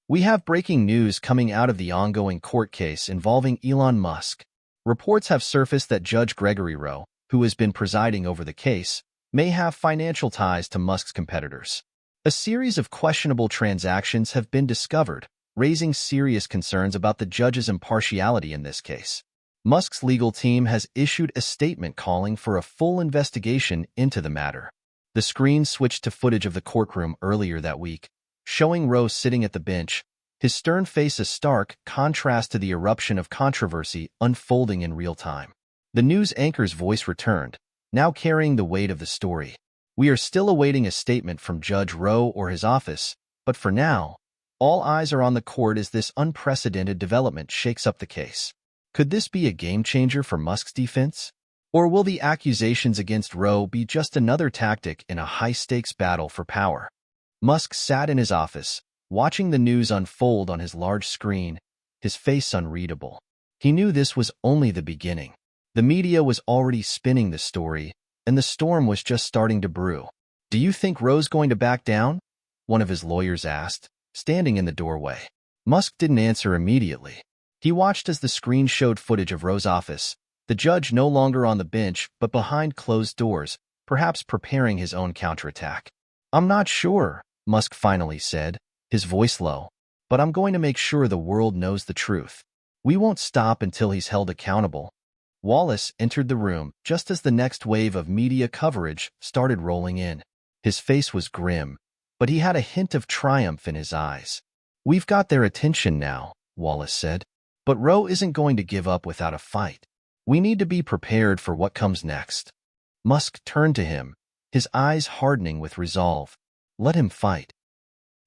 "We have breaking news coming out of the ongoing court case involving Elon Musk. Reports have surfaced that Judge Gregory Roe, who has been presiding over the case, may have financial ties to Musk's competitors. A series of questionable transactions have been discovered, raising serious concerns about the judge's impartiality in this case. Musk's legal team has issued a statement calling for a full investigation into the matter." The screen switched to footage of the courtroom earlier that week, showing Roe sitting at the bench, his stern face a stark contrast to the eruption of controversy unfolding in real time. The news anchor's voice returned, now carrying the weight of the story. "We are still awaiting a statement from Judge Roe or his office, but for now, all eyes are on the court as this unprecedented development shakes up the case. Could this be a game-changer for Musk's defense? Or will the accusations against Roe be just another tactic in a high-stakes battle for power?" Musk sat in his office, watching the news unfold on his large screen, his face unreadable. He knew this was only the beginning. The media was already spinning the story, and the storm was just starting to brew. "Do you think Roe's going to back down?" one of his lawyers asked, standing in the doorway. Musk didn't answer immediately. He watched as the screen showed footage of Roe's office, the judge no longer on the bench but behind closed doors, perhaps preparing his own counterattack. "I'm not sure," Musk finally said, his voice low, "but I'm going to make sure the world knows the truth. We won't stop until he's held accountable." Wallace entered the room just as the next wave of media coverage started rolling in. His face was grim, but he had a hint of triumph in his eyes. "We've got their attention now," Wallace said. "But Roe isn't going to give up without a fight. We need to be prepared for what comes next." Musk turned to him, his eyes hardening with resolve. "Let him fight.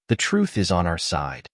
The truth is on our side."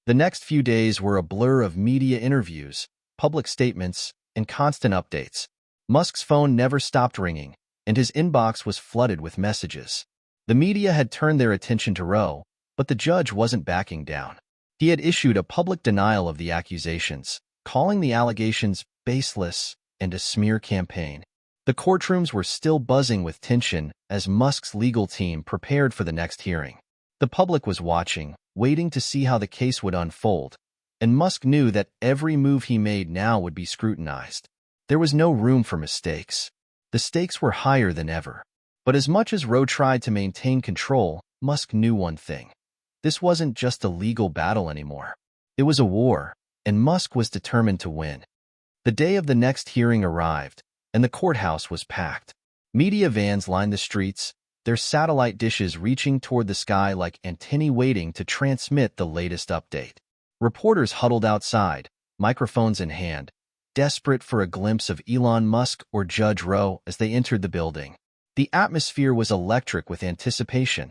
The next few days were a blur of media interviews, public statements, and constant updates. Musk's phone never stopped ringing, and his inbox was flooded with messages. The media had turned their attention to Roe, but the judge wasn't backing down. He had issued a public denial of the accusations, calling the allegations baseless and a smear campaign. The courtrooms were still buzzing with tension as Musk's legal team prepared for the next hearing. The public was watching, waiting to see how the case would unfold, and Musk knew that every move he made now would be scrutinized. There was no room for mistakes. The stakes were higher than ever. But as much as Roe tried to maintain control, Musk knew one thing. This wasn't just a legal battle anymore. It was a war, and Musk was determined to win. The day of the next hearing arrived, and the courthouse was packed. Media vans lined the streets, their satellite dishes reaching toward the sky like antennae waiting to transmit the latest update. Reporters huddled outside, microphones in hand, desperate for a glimpse of Elon Musk or Judge Roe as they entered the building. The atmosphere was electric with anticipation.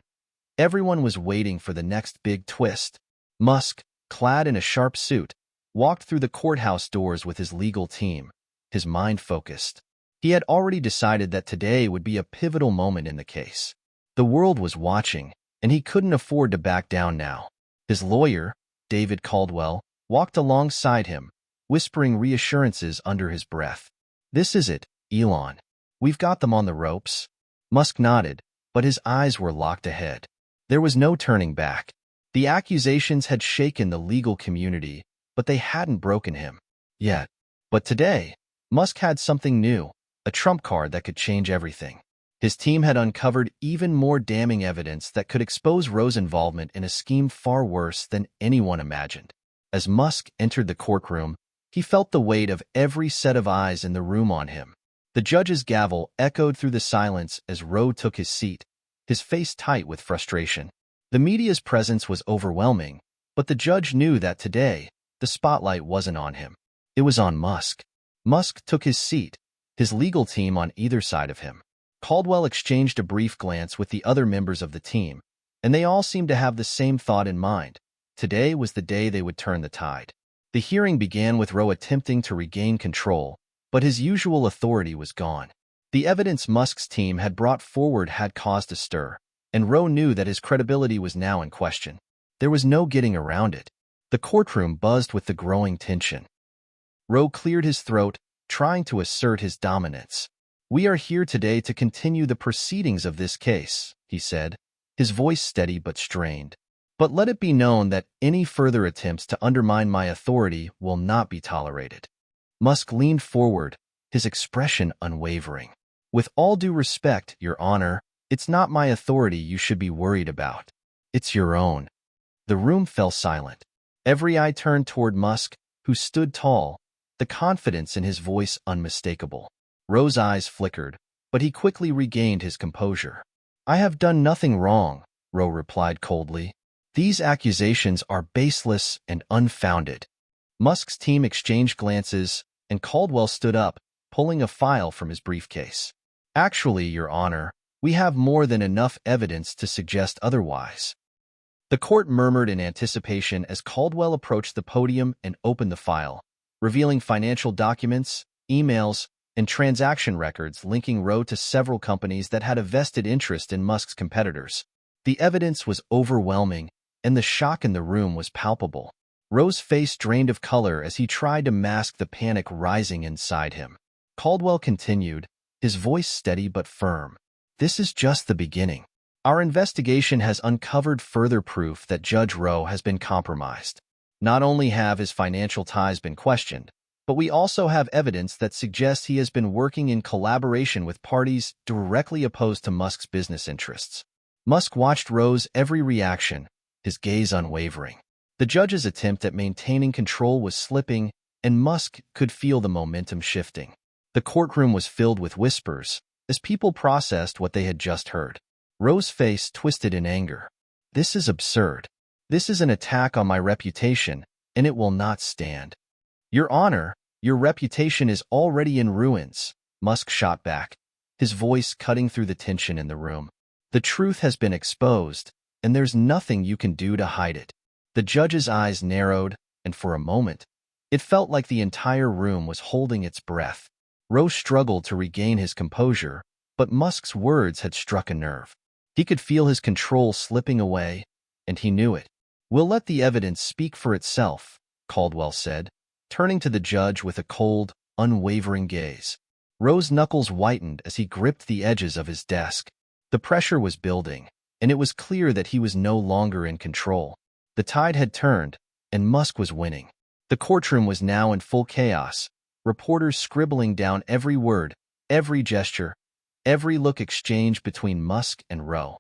Everyone was waiting for the next big twist. Musk, clad in a sharp suit, walked through the courthouse doors with his legal team, his mind focused. He had already decided that today would be a pivotal moment in the case. The world was watching, and he couldn't afford to back down now. His lawyer, David Caldwell, walked alongside him, whispering reassurances under his breath. "This is it, Elon. We've got them on the ropes." Musk nodded, but his eyes were locked ahead. There was no turning back. The accusations had shaken the legal community, but they hadn't broken him yet. But today, Musk had something new, a trump card that could change everything. His team had uncovered even more damning evidence that could expose Roe's involvement in a scheme far worse than anyone imagined. As Musk entered the courtroom, he felt the weight of every set of eyes in the room on him. The judge's gavel echoed through the silence as Roe took his seat, his face tight with frustration. The media's presence was overwhelming, but the judge knew that today, the spotlight wasn't on him. It was on Musk. Musk took his seat, his legal team on either side of him. Caldwell exchanged a brief glance with the other members of the team, and they all seemed to have the same thought in mind. Today was the day they would turn the tide. The hearing began with Roe attempting to regain control, but his usual authority was gone. The evidence Musk's team had brought forward had caused a stir, and Roe knew that his credibility was now in question. There was no getting around it. The courtroom buzzed with the growing tension. Roe cleared his throat, trying to assert his dominance. "We are here today to continue the proceedings of this case," he said, his voice steady but strained. "But let it be known that any further attempts to undermine my authority will not be tolerated." Musk leaned forward, his expression unwavering. "With all due respect, Your Honor, it's not my authority you should be worried about. It's your own." The room fell silent. Every eye turned toward Musk, who stood tall, the confidence in his voice unmistakable. Roe's eyes flickered, but he quickly regained his composure. "I have done nothing wrong," Roe replied coldly. "These accusations are baseless and unfounded." Musk's team exchanged glances, and Caldwell stood up, pulling a file from his briefcase. "Actually, Your Honor, we have more than enough evidence to suggest otherwise." The court murmured in anticipation as Caldwell approached the podium and opened the file, revealing financial documents, emails, and transaction records linking Roe to several companies that had a vested interest in Musk's competitors. The evidence was overwhelming, and the shock in the room was palpable. Roe's face drained of color as he tried to mask the panic rising inside him. Caldwell continued, his voice steady but firm. "This is just the beginning. Our investigation has uncovered further proof that Judge Roe has been compromised. Not only have his financial ties been questioned, but we also have evidence that suggests he has been working in collaboration with parties directly opposed to Musk's business interests." Musk watched Roe's every reaction, his gaze unwavering. The judge's attempt at maintaining control was slipping, and Musk could feel the momentum shifting. The courtroom was filled with whispers as people processed what they had just heard. Roe's face twisted in anger. This is absurd. This is an attack on my reputation, and it will not stand. Your Honor, your reputation is already in ruins, Musk shot back, his voice cutting through the tension in the room. The truth has been exposed, and there's nothing you can do to hide it. The judge's eyes narrowed, and for a moment, it felt like the entire room was holding its breath. Roe struggled to regain his composure, but Musk's words had struck a nerve. He could feel his control slipping away, and he knew it. We'll let the evidence speak for itself, Caldwell said, turning to the judge with a cold, unwavering gaze. Roe's knuckles whitened as he gripped the edges of his desk. The pressure was building, and it was clear that he was no longer in control. The tide had turned, and Musk was winning. The courtroom was now in full chaos, reporters scribbling down every word, every gesture, every look exchanged between Musk and Roe.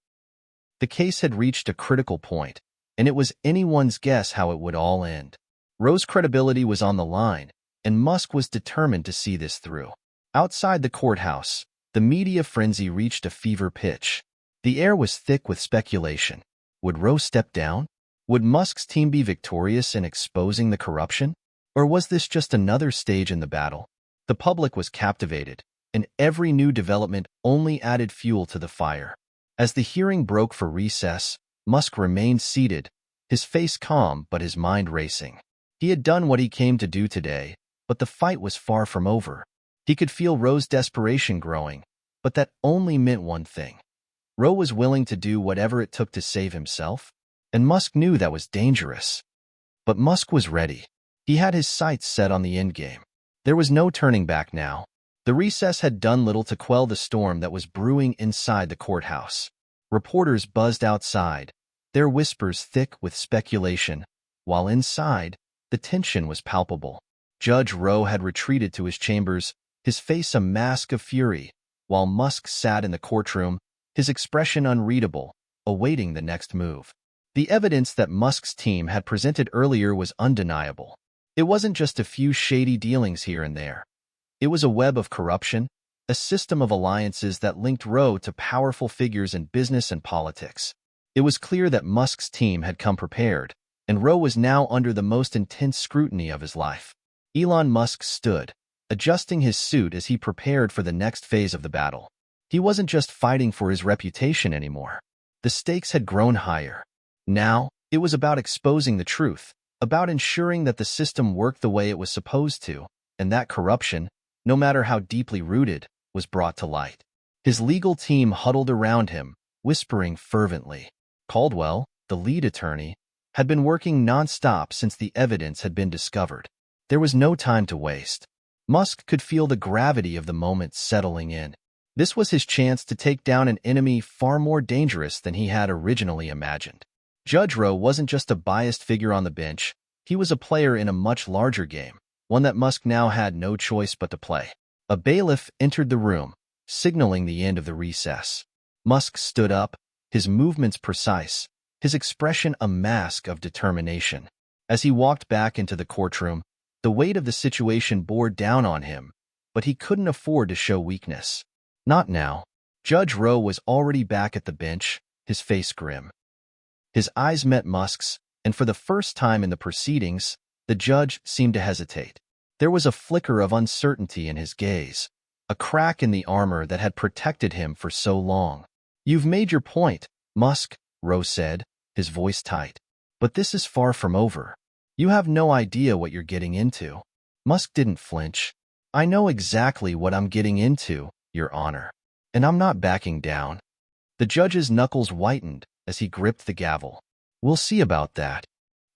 The case had reached a critical point, and it was anyone's guess how it would all end. Roe's credibility was on the line, and Musk was determined to see this through. Outside the courthouse, the media frenzy reached a fever pitch. The air was thick with speculation. Would Roe step down? Would Musk's team be victorious in exposing the corruption? Or was this just another stage in the battle? The public was captivated, and every new development only added fuel to the fire. As the hearing broke for recess, Musk remained seated, his face calm but his mind racing. He had done what he came to do today, but the fight was far from over. He could feel Roe's desperation growing, but that only meant one thing. Roe was willing to do whatever it took to save himself, and Musk knew that was dangerous. But Musk was ready. He had his sights set on the endgame. There was no turning back now. The recess had done little to quell the storm that was brewing inside the courthouse. Reporters buzzed outside, their whispers thick with speculation, while inside, the tension was palpable. Judge Roe had retreated to his chambers, his face a mask of fury, while Musk sat in the courtroom, his expression unreadable, awaiting the next move. The evidence that Musk's team had presented earlier was undeniable. It wasn't just a few shady dealings here and there. It was a web of corruption, a system of alliances that linked Roe to powerful figures in business and politics. It was clear that Musk's team had come prepared, and Roe was now under the most intense scrutiny of his life. Elon Musk stood, adjusting his suit as he prepared for the next phase of the battle. He wasn't just fighting for his reputation anymore. The stakes had grown higher. Now, it was about exposing the truth, about ensuring that the system worked the way it was supposed to, and that corruption, no matter how deeply rooted, was brought to light. His legal team huddled around him, whispering fervently. Caldwell, the lead attorney, had been working non-stop since the evidence had been discovered. There was no time to waste. Musk could feel the gravity of the moment settling in. This was his chance to take down an enemy far more dangerous than he had originally imagined. Judge Roe wasn't just a biased figure on the bench, he was a player in a much larger game, one that Musk now had no choice but to play. A bailiff entered the room, signaling the end of the recess. Musk stood up, his movements precise, his expression a mask of determination. As he walked back into the courtroom, the weight of the situation bore down on him, but he couldn't afford to show weakness. Not now. Judge Roe was already back at the bench, his face grim. His eyes met Musk's, and for the first time in the proceedings, the judge seemed to hesitate. There was a flicker of uncertainty in his gaze, a crack in the armor that had protected him for so long. "You've made your point, Musk," Roe said, his voice tight. "But this is far from over. You have no idea what you're getting into." Musk didn't flinch. "I know exactly what I'm getting into, Your Honor, and I'm not backing down." The judge's knuckles whitened as he gripped the gavel. "We'll see about that."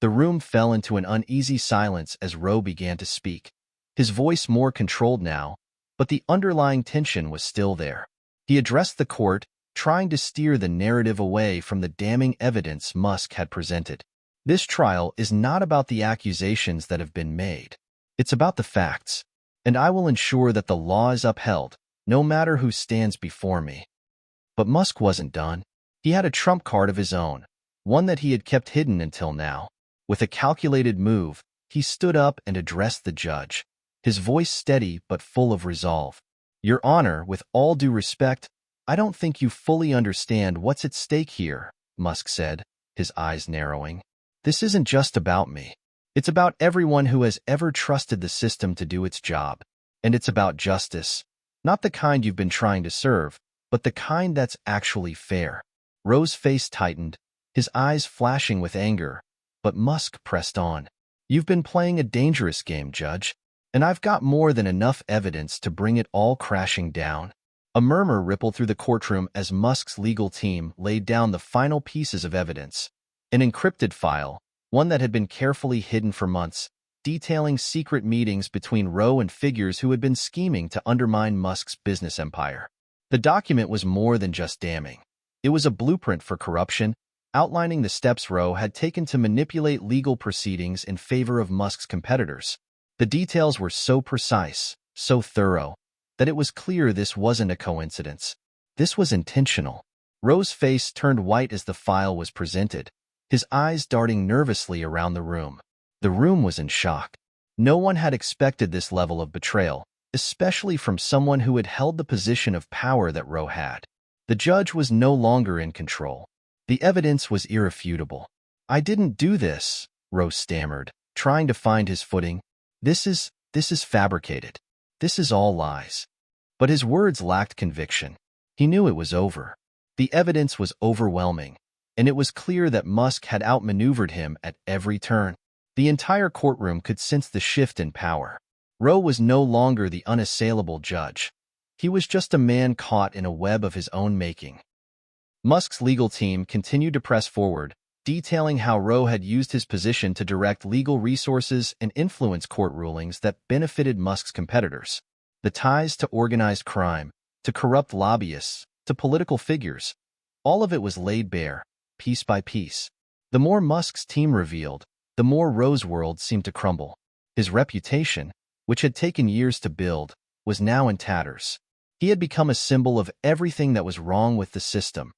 The room fell into an uneasy silence as Roe began to speak, his voice more controlled now, but the underlying tension was still there. He addressed the court, trying to steer the narrative away from the damning evidence Musk had presented. This trial is not about the accusations that have been made. It's about the facts, and I will ensure that the law is upheld, no matter who stands before me. But Musk wasn't done. He had a trump card of his own, one that he had kept hidden until now. With a calculated move, he stood up and addressed the judge, his voice steady but full of resolve. "Your Honor, with all due respect, I don't think you fully understand what's at stake here," Musk said, his eyes narrowing. "This isn't just about me. It's about everyone who has ever trusted the system to do its job. And it's about justice. Not the kind you've been trying to serve, but the kind that's actually fair." Rowe's face tightened, his eyes flashing with anger, but Musk pressed on. "You've been playing a dangerous game, Judge, and I've got more than enough evidence to bring it all crashing down." A murmur rippled through the courtroom as Musk's legal team laid down the final pieces of evidence. An encrypted file, one that had been carefully hidden for months, detailing secret meetings between Rowe and figures who had been scheming to undermine Musk's business empire. The document was more than just damning. It was a blueprint for corruption, outlining the steps Rowe had taken to manipulate legal proceedings in favor of Musk's competitors. The details were so precise, so thorough, that it was clear this wasn't a coincidence. This was intentional. Rowe's face turned white as the file was presented, his eyes darting nervously around the room. The room was in shock. No one had expected this level of betrayal, especially from someone who had held the position of power that Rowe had. The judge was no longer in control. The evidence was irrefutable. "I didn't do this," Rowe stammered, trying to find his footing. This is fabricated. This is all lies." But his words lacked conviction. He knew it was over. The evidence was overwhelming, and it was clear that Musk had outmaneuvered him at every turn. The entire courtroom could sense the shift in power. Rowe was no longer the unassailable judge. He was just a man caught in a web of his own making. Musk's legal team continued to press forward, detailing how Rowe had used his position to direct legal resources and influence court rulings that benefited Musk's competitors. The ties to organized crime, to corrupt lobbyists, to political figures, all of it was laid bare, piece by piece. The more Musk's team revealed, the more Rowe's world seemed to crumble. His reputation, which had taken years to build, was now in tatters. He had become a symbol of everything that was wrong with the system,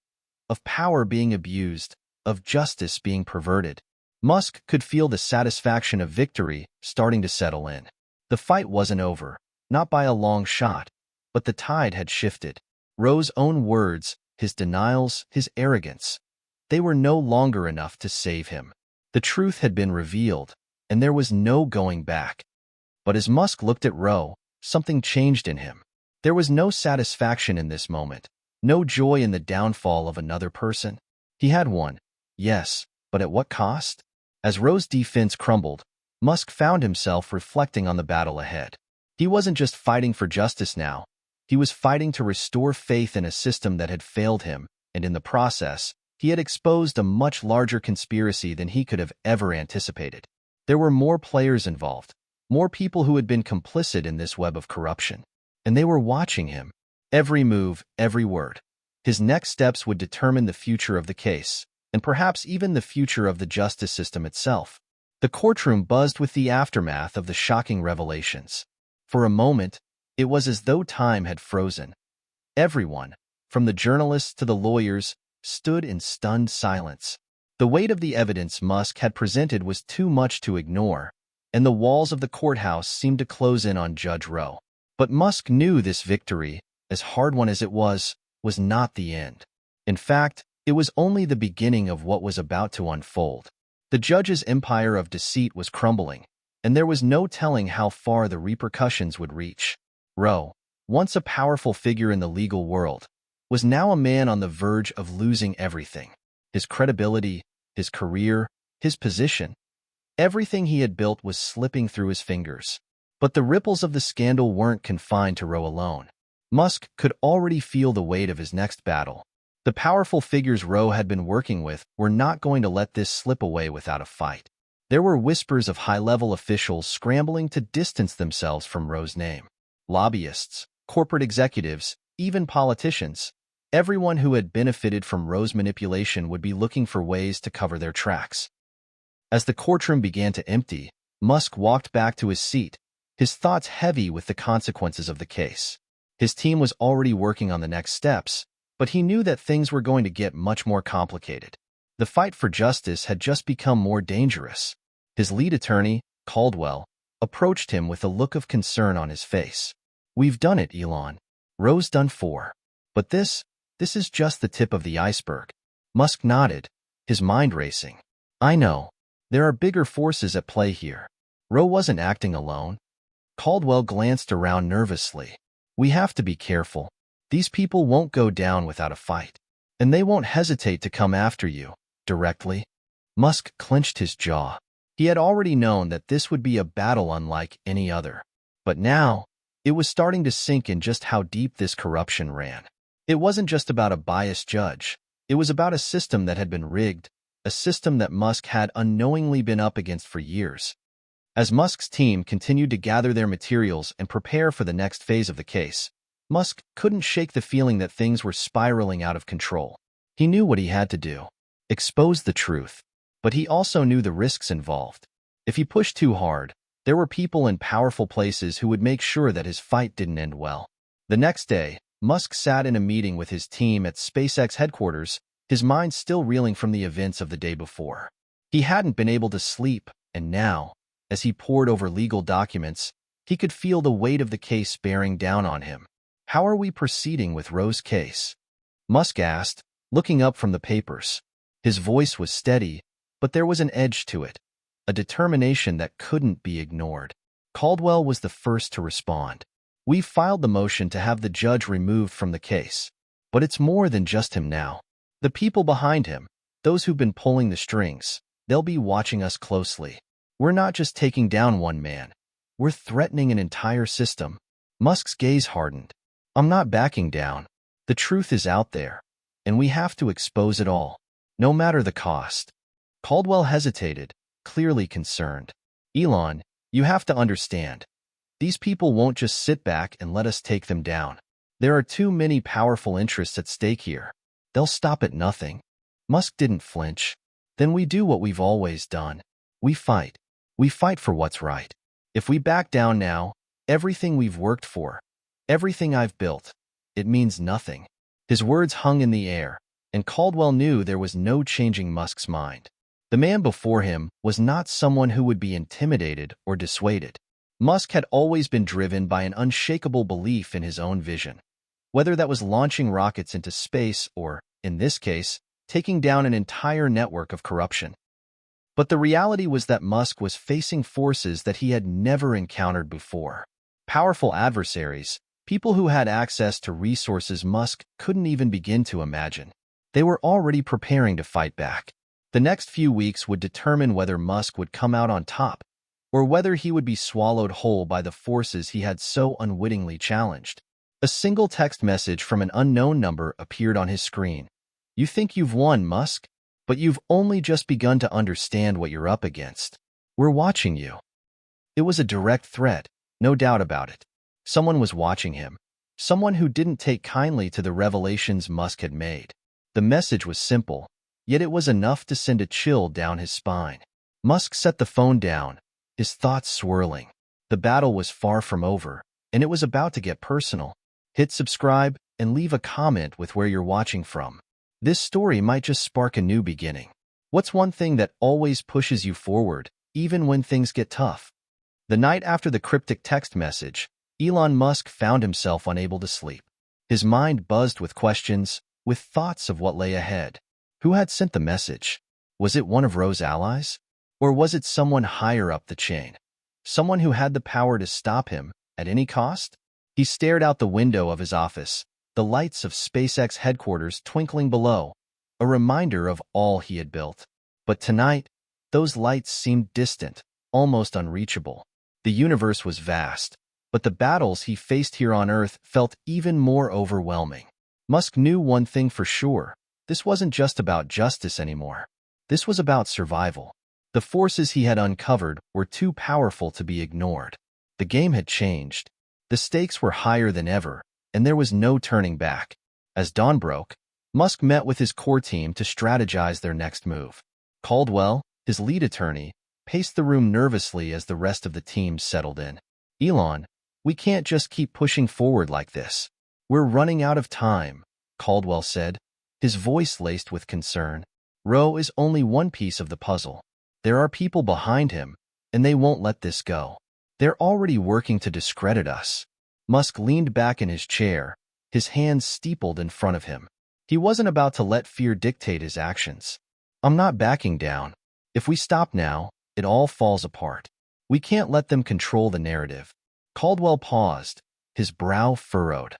of power being abused, of justice being perverted. Musk could feel the satisfaction of victory starting to settle in. The fight wasn't over, not by a long shot, but the tide had shifted. Rowe's own words, his denials, his arrogance, they were no longer enough to save him. The truth had been revealed, and there was no going back. But as Musk looked at Rowe, something changed in him. There was no satisfaction in this moment, no joy in the downfall of another person. He had one, yes, but at what cost? As Rowe's defense crumbled, Musk found himself reflecting on the battle ahead. He wasn't just fighting for justice now. He was fighting to restore faith in a system that had failed him, and in the process, he had exposed a much larger conspiracy than he could have ever anticipated. There were more players involved, more people who had been complicit in this web of corruption, and they were watching him. Every move, every word. His next steps would determine the future of the case, and perhaps even the future of the justice system itself. The courtroom buzzed with the aftermath of the shocking revelations. For a moment, it was as though time had frozen. Everyone, from the journalists to the lawyers, stood in stunned silence. The weight of the evidence Musk had presented was too much to ignore, and the walls of the courthouse seemed to close in on Judge Rowe. But Musk knew this victory, as hard won as it was not the end. In fact, it was only the beginning of what was about to unfold. The judge's empire of deceit was crumbling, and there was no telling how far the repercussions would reach. Rowe, once a powerful figure in the legal world, was now a man on the verge of losing everything. His credibility, his career, his position. Everything he had built was slipping through his fingers. But the ripples of the scandal weren't confined to Rowe alone. Musk could already feel the weight of his next battle. The powerful figures Rowe had been working with were not going to let this slip away without a fight. There were whispers of high-level officials scrambling to distance themselves from Rowe's name. Lobbyists, corporate executives, even politicians. Everyone who had benefited from Rowe's manipulation would be looking for ways to cover their tracks. As the courtroom began to empty, Musk walked back to his seat, his thoughts heavy with the consequences of the case. His team was already working on the next steps, but he knew that things were going to get much more complicated. The fight for justice had just become more dangerous. His lead attorney, Caldwell, approached him with a look of concern on his face. "We've done it, Elon. Ro's done for. But this is just the tip of the iceberg." Musk nodded, his mind racing. "I know. There are bigger forces at play here. Ro wasn't acting alone." Caldwell glanced around nervously. "We have to be careful. These people won't go down without a fight. And they won't hesitate to come after you, directly." Musk clenched his jaw. He had already known that this would be a battle unlike any other. But now, it was starting to sink in just how deep this corruption ran. It wasn't just about a biased judge. It was about a system that had been rigged, a system that Musk had unknowingly been up against for years. As Musk's team continued to gather their materials and prepare for the next phase of the case, Musk couldn't shake the feeling that things were spiraling out of control. He knew what he had to do: expose the truth. But he also knew the risks involved. If he pushed too hard, there were people in powerful places who would make sure that his fight didn't end well. The next day, Musk sat in a meeting with his team at SpaceX headquarters, his mind still reeling from the events of the day before. He hadn't been able to sleep, and now, as he pored over legal documents, he could feel the weight of the case bearing down on him. "How are we proceeding with Ro's case?" Musk asked, looking up from the papers. His voice was steady, but there was an edge to it, a determination that couldn't be ignored. Caldwell was the first to respond. "We've filed the motion to have the judge removed from the case. But it's more than just him now. The people behind him, those who've been pulling the strings, they'll be watching us closely. We're not just taking down one man. We're threatening an entire system." Musk's gaze hardened. "I'm not backing down. The truth is out there, and we have to expose it all, no matter the cost." Caldwell hesitated, clearly concerned. "Elon, you have to understand. These people won't just sit back and let us take them down. There are too many powerful interests at stake here. They'll stop at nothing." Musk didn't flinch. "Then we do what we've always done. We fight. We fight for what's right. If we back down now, everything we've worked for, everything I've built, it means nothing." His words hung in the air, and Caldwell knew there was no changing Musk's mind. The man before him was not someone who would be intimidated or dissuaded. Musk had always been driven by an unshakable belief in his own vision, whether that was launching rockets into space or, in this case, taking down an entire network of corruption. But the reality was that Musk was facing forces that he had never encountered before. Powerful adversaries, people who had access to resources Musk couldn't even begin to imagine. They were already preparing to fight back. The next few weeks would determine whether Musk would come out on top, or whether he would be swallowed whole by the forces he had so unwittingly challenged. A single text message from an unknown number appeared on his screen. "You think you've won, Musk, but you've only just begun to understand what you're up against. We're watching you." It was a direct threat, no doubt about it. Someone was watching him, someone who didn't take kindly to the revelations Musk had made. The message was simple, yet it was enough to send a chill down his spine. Musk set the phone down, his thoughts swirling. The battle was far from over, and it was about to get personal. Hit subscribe and leave a comment with where you're watching from. This story might just spark a new beginning. What's one thing that always pushes you forward, even when things get tough? The night after the cryptic text message, Elon Musk found himself unable to sleep. His mind buzzed with questions, with thoughts of what lay ahead. Who had sent the message? Was it one of Ro's allies? Or was it someone higher up the chain? Someone who had the power to stop him at any cost? He stared out the window of his office, the lights of SpaceX headquarters twinkling below, a reminder of all he had built. But tonight, those lights seemed distant, almost unreachable. The universe was vast, but the battles he faced here on Earth felt even more overwhelming. Musk knew one thing for sure. This wasn't just about justice anymore. This was about survival. The forces he had uncovered were too powerful to be ignored. The game had changed. The stakes were higher than ever, and there was no turning back. As dawn broke, Musk met with his core team to strategize their next move. Caldwell, his lead attorney, paced the room nervously as the rest of the team settled in. "Elon, we can't just keep pushing forward like this. We're running out of time," Caldwell said, his voice laced with concern. "Ro is only one piece of the puzzle. There are people behind him, and they won't let this go." They're already working to discredit us. Musk leaned back in his chair, his hands steepled in front of him. He wasn't about to let fear dictate his actions. I'm not backing down. If we stop now, it all falls apart. We can't let them control the narrative. Caldwell paused, his brow furrowed.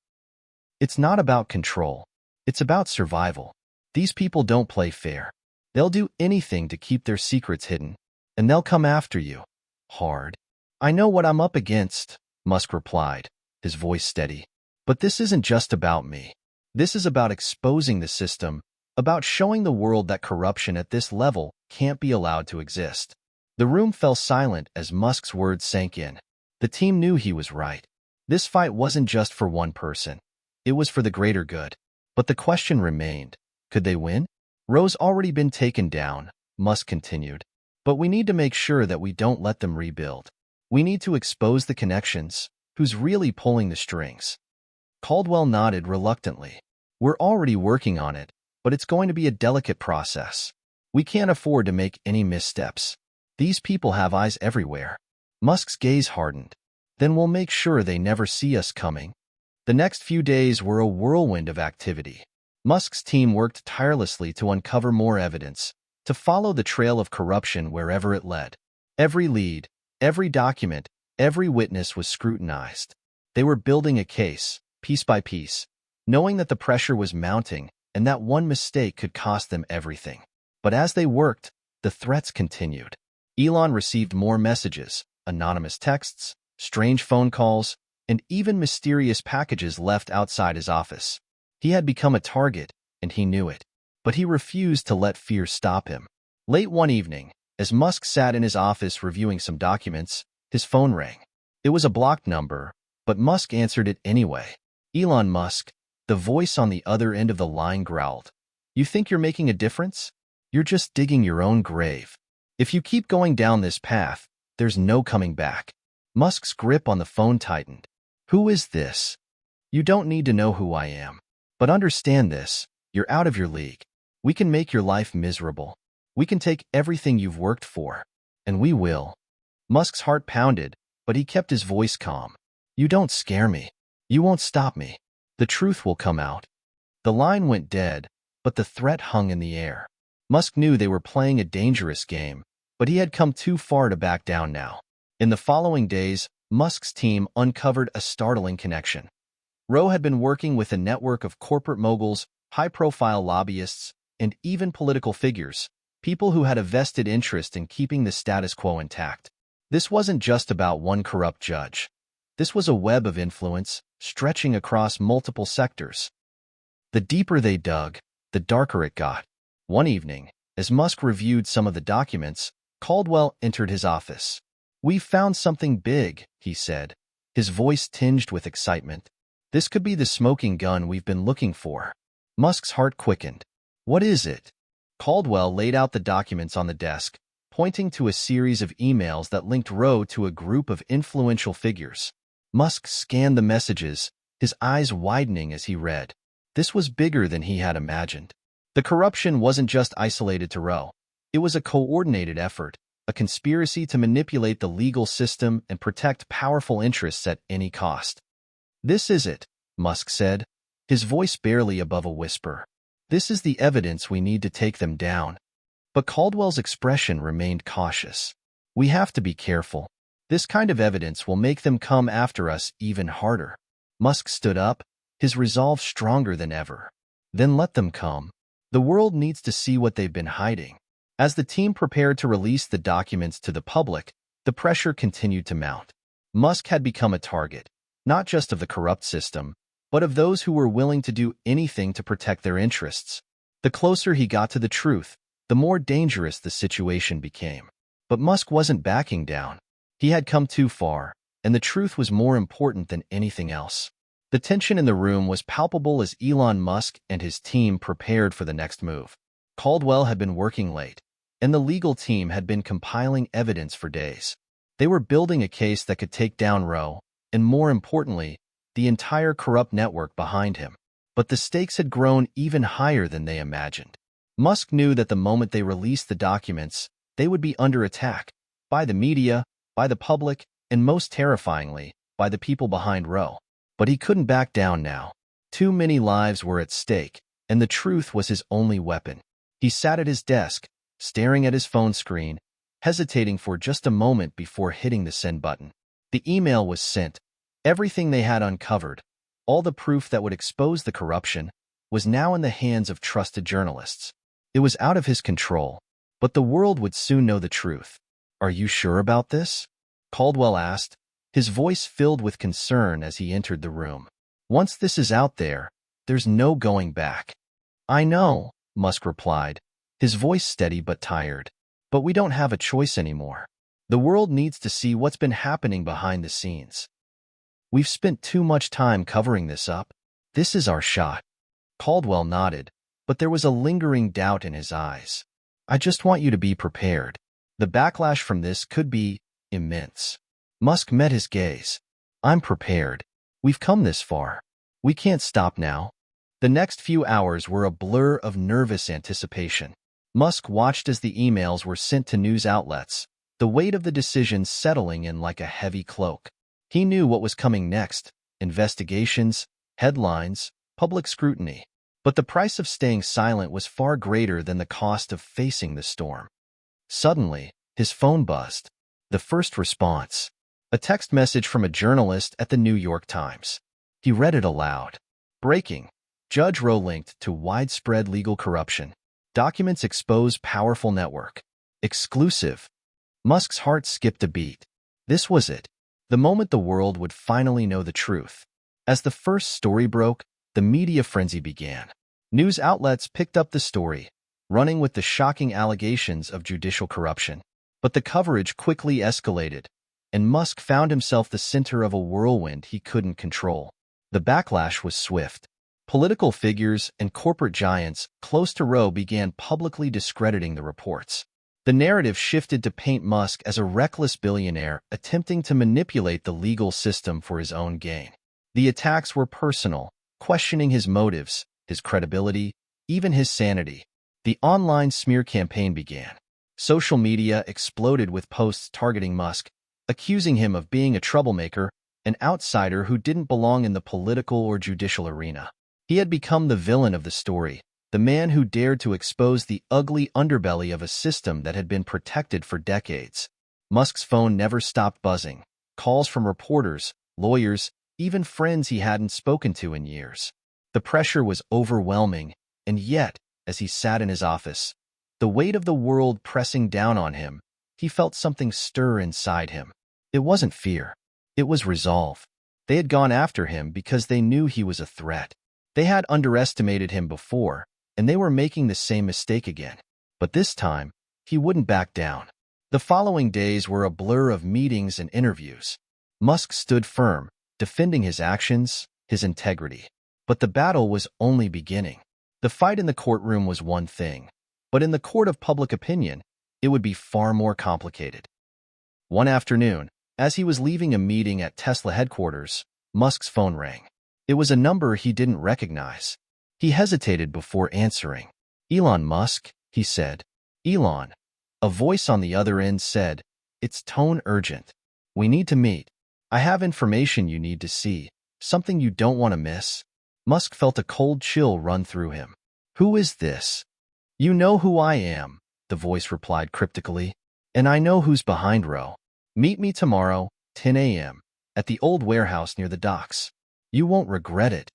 It's not about control. It's about survival. These people don't play fair. They'll do anything to keep their secrets hidden, and they'll come after you. Hard. I know what I'm up against, Musk replied, his voice steady. But this isn't just about me. This is about exposing the system, about showing the world that corruption at this level can't be allowed to exist. The room fell silent as Musk's words sank in. The team knew he was right. This fight wasn't just for one person. It was for the greater good. But the question remained, could they win? Roe's already been taken down, Musk continued. But we need to make sure that we don't let them rebuild. We need to expose the connections, who's really pulling the strings. Caldwell nodded reluctantly. We're already working on it, but it's going to be a delicate process. We can't afford to make any missteps. These people have eyes everywhere. Musk's gaze hardened. Then we'll make sure they never see us coming. The next few days were a whirlwind of activity. Musk's team worked tirelessly to uncover more evidence, to follow the trail of corruption wherever it led. Every lead, every document, every witness was scrutinized. They were building a case, piece by piece, knowing that the pressure was mounting and that one mistake could cost them everything. But as they worked, the threats continued. Elon received more messages, anonymous texts, strange phone calls, and even mysterious packages left outside his office. He had become a target, and he knew it. But he refused to let fear stop him. Late one evening, as Musk sat in his office reviewing some documents, his phone rang. It was a blocked number, but Musk answered it anyway. Elon Musk, the voice on the other end of the line growled. You think you're making a difference? You're just digging your own grave. If you keep going down this path, there's no coming back. Musk's grip on the phone tightened. Who is this? You don't need to know who I am. But understand this, you're out of your league. We can make your life miserable. We can take everything you've worked for. And we will. Musk's heart pounded, but he kept his voice calm. You don't scare me. You won't stop me. The truth will come out. The line went dead, but the threat hung in the air. Musk knew they were playing a dangerous game, but he had come too far to back down now. In the following days, Musk's team uncovered a startling connection. Roe had been working with a network of corporate moguls, high-profile lobbyists, and even political figures, people who had a vested interest in keeping the status quo intact. This wasn't just about one corrupt judge. This was a web of influence, stretching across multiple sectors. The deeper they dug, the darker it got. One evening, as Musk reviewed some of the documents, Caldwell entered his office. We've found something big, he said, his voice tinged with excitement. This could be the smoking gun we've been looking for. Musk's heart quickened. What is it? Caldwell laid out the documents on the desk, pointing to a series of emails that linked Roe to a group of influential figures. Musk scanned the messages, his eyes widening as he read. This was bigger than he had imagined. The corruption wasn't just isolated to Roe. It was a coordinated effort, a conspiracy to manipulate the legal system and protect powerful interests at any cost. This is it, Musk said, his voice barely above a whisper. This is the evidence we need to take them down. But Caldwell's expression remained cautious. We have to be careful. This kind of evidence will make them come after us even harder. Musk stood up, his resolve stronger than ever. Then let them come. The world needs to see what they've been hiding. As the team prepared to release the documents to the public, the pressure continued to mount. Musk had become a target, not just of the corrupt system, but of those who were willing to do anything to protect their interests. The closer he got to the truth, the more dangerous the situation became. But Musk wasn't backing down. He had come too far, and the truth was more important than anything else. The tension in the room was palpable as Elon Musk and his team prepared for the next move. Caldwell had been working late, and the legal team had been compiling evidence for days. They were building a case that could take down Roe, and more importantly, the entire corrupt network behind him. But the stakes had grown even higher than they imagined. Musk knew that the moment they released the documents, they would be under attack, by the media, by the public, and most terrifyingly, by the people behind Roe. But he couldn't back down now. Too many lives were at stake, and the truth was his only weapon. He sat at his desk, staring at his phone screen, hesitating for just a moment before hitting the send button. The email was sent. Everything they had uncovered, all the proof that would expose the corruption, was now in the hands of trusted journalists. It was out of his control, but the world would soon know the truth. "Are you sure about this?" Caldwell asked, his voice filled with concern as he entered the room. "Once this is out there, there's no going back." "I know," Musk replied, his voice steady but tired. "But we don't have a choice anymore. The world needs to see what's been happening behind the scenes. We've spent too much time covering this up. This is our shot." Caldwell nodded, but there was a lingering doubt in his eyes. "I just want you to be prepared. The backlash from this could be immense." Musk met his gaze. "I'm prepared. We've come this far. We can't stop now." The next few hours were a blur of nervous anticipation. Musk watched as the emails were sent to news outlets, the weight of the decision settling in like a heavy cloak. He knew what was coming next: investigations, headlines, public scrutiny. But the price of staying silent was far greater than the cost of facing the storm. Suddenly, his phone buzzed. The first response. A text message from a journalist at the New York Times. He read it aloud. "Breaking. Judge Roe linked to widespread legal corruption. Documents expose powerful network. Exclusive." Musk's heart skipped a beat. This was it. The moment the world would finally know the truth. As the first story broke, the media frenzy began. News outlets picked up the story, running with the shocking allegations of judicial corruption. But the coverage quickly escalated, and Musk found himself the center of a whirlwind he couldn't control. The backlash was swift. Political figures and corporate giants close to Roe began publicly discrediting the reports. The narrative shifted to paint Musk as a reckless billionaire attempting to manipulate the legal system for his own gain. The attacks were personal, questioning his motives, his credibility, even his sanity. The online smear campaign began. Social media exploded with posts targeting Musk, accusing him of being a troublemaker, an outsider who didn't belong in the political or judicial arena. He had become the villain of the story, the man who dared to expose the ugly underbelly of a system that had been protected for decades. Musk's phone never stopped buzzing. Calls from reporters, lawyers, even friends he hadn't spoken to in years. The pressure was overwhelming, and yet, as he sat in his office, the weight of the world pressing down on him, he felt something stir inside him. It wasn't fear. It was resolve. They had gone after him because they knew he was a threat. They had underestimated him before, and they were making the same mistake again. But this time, he wouldn't back down. The following days were a blur of meetings and interviews. Musk stood firm, defending his actions, his integrity. But the battle was only beginning. The fight in the courtroom was one thing, but in the court of public opinion, it would be far more complicated. One afternoon, as he was leaving a meeting at Tesla headquarters, Musk's phone rang. It was a number he didn't recognize. He hesitated before answering. "Elon Musk," he said. "Elon." A voice on the other end said, its tone urgent. "We need to meet. I have information you need to see, something you don't want to miss." Musk felt a cold chill run through him. "Who is this?" "You know who I am," the voice replied cryptically. "And I know who's behind Roe. Meet me tomorrow, 10 a.m., at the old warehouse near the docks. You won't regret it."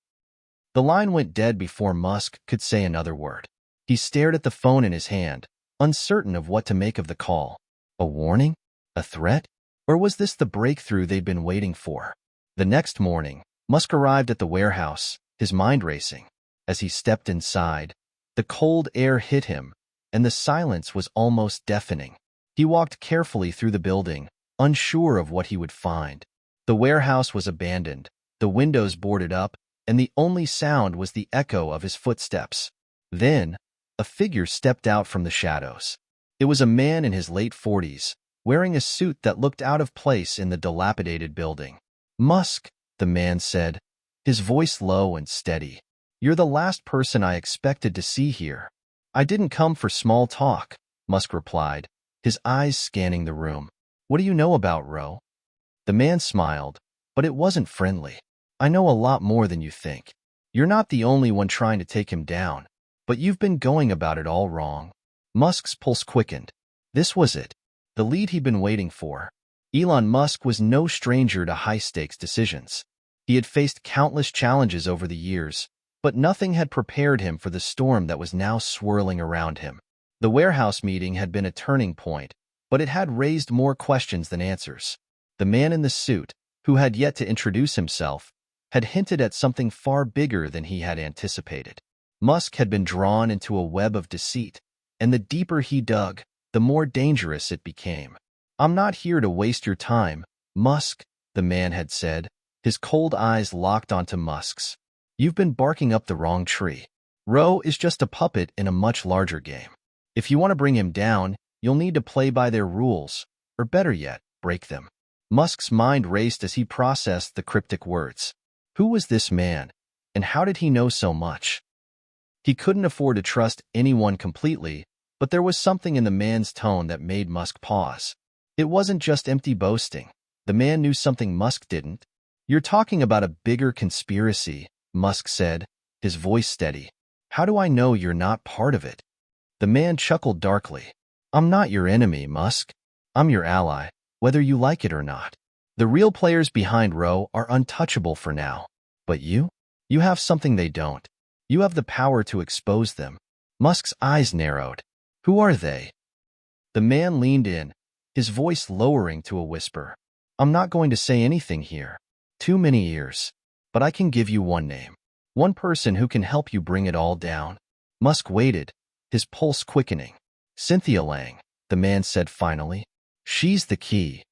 The line went dead before Musk could say another word. He stared at the phone in his hand, uncertain of what to make of the call. A warning? A threat? Or was this the breakthrough they'd been waiting for? The next morning, Musk arrived at the warehouse, his mind racing. As he stepped inside, the cold air hit him, and the silence was almost deafening. He walked carefully through the building, unsure of what he would find. The warehouse was abandoned, the windows boarded up, and the only sound was the echo of his footsteps. Then, a figure stepped out from the shadows. It was a man in his late 40s, wearing a suit that looked out of place in the dilapidated building. "Musk," the man said, his voice low and steady. "You're the last person I expected to see here." "I didn't come for small talk," Musk replied, his eyes scanning the room. "What do you know about Roe?" The man smiled, but it wasn't friendly. I know a lot more than you think. You're not the only one trying to take him down, but you've been going about it all wrong. Musk's pulse quickened. This was it. The lead he'd been waiting for. Elon Musk was no stranger to high-stakes decisions. He had faced countless challenges over the years, but nothing had prepared him for the storm that was now swirling around him. The warehouse meeting had been a turning point, but it had raised more questions than answers. The man in the suit, who had yet to introduce himself, had hinted at something far bigger than he had anticipated. Musk had been drawn into a web of deceit, and the deeper he dug, the more dangerous it became. I'm not here to waste your time, Musk, the man had said, his cold eyes locked onto Musk's. You've been barking up the wrong tree. Ro is just a puppet in a much larger game. If you want to bring him down, you'll need to play by their rules, or better yet, break them. Musk's mind raced as he processed the cryptic words. Who was this man, and how did he know so much? He couldn't afford to trust anyone completely, but there was something in the man's tone that made Musk pause. It wasn't just empty boasting. The man knew something Musk didn't. You're talking about a bigger conspiracy, Musk said, his voice steady. How do I know you're not part of it? The man chuckled darkly. I'm not your enemy, Musk. I'm your ally, whether you like it or not. The real players behind Ro are untouchable for now. But you? You have something they don't. You have the power to expose them. Musk's eyes narrowed. Who are they? The man leaned in, his voice lowering to a whisper. I'm not going to say anything here. Too many ears. But I can give you one name. One person who can help you bring it all down. Musk waited, his pulse quickening. Cynthia Lang, the man said finally. She's the key.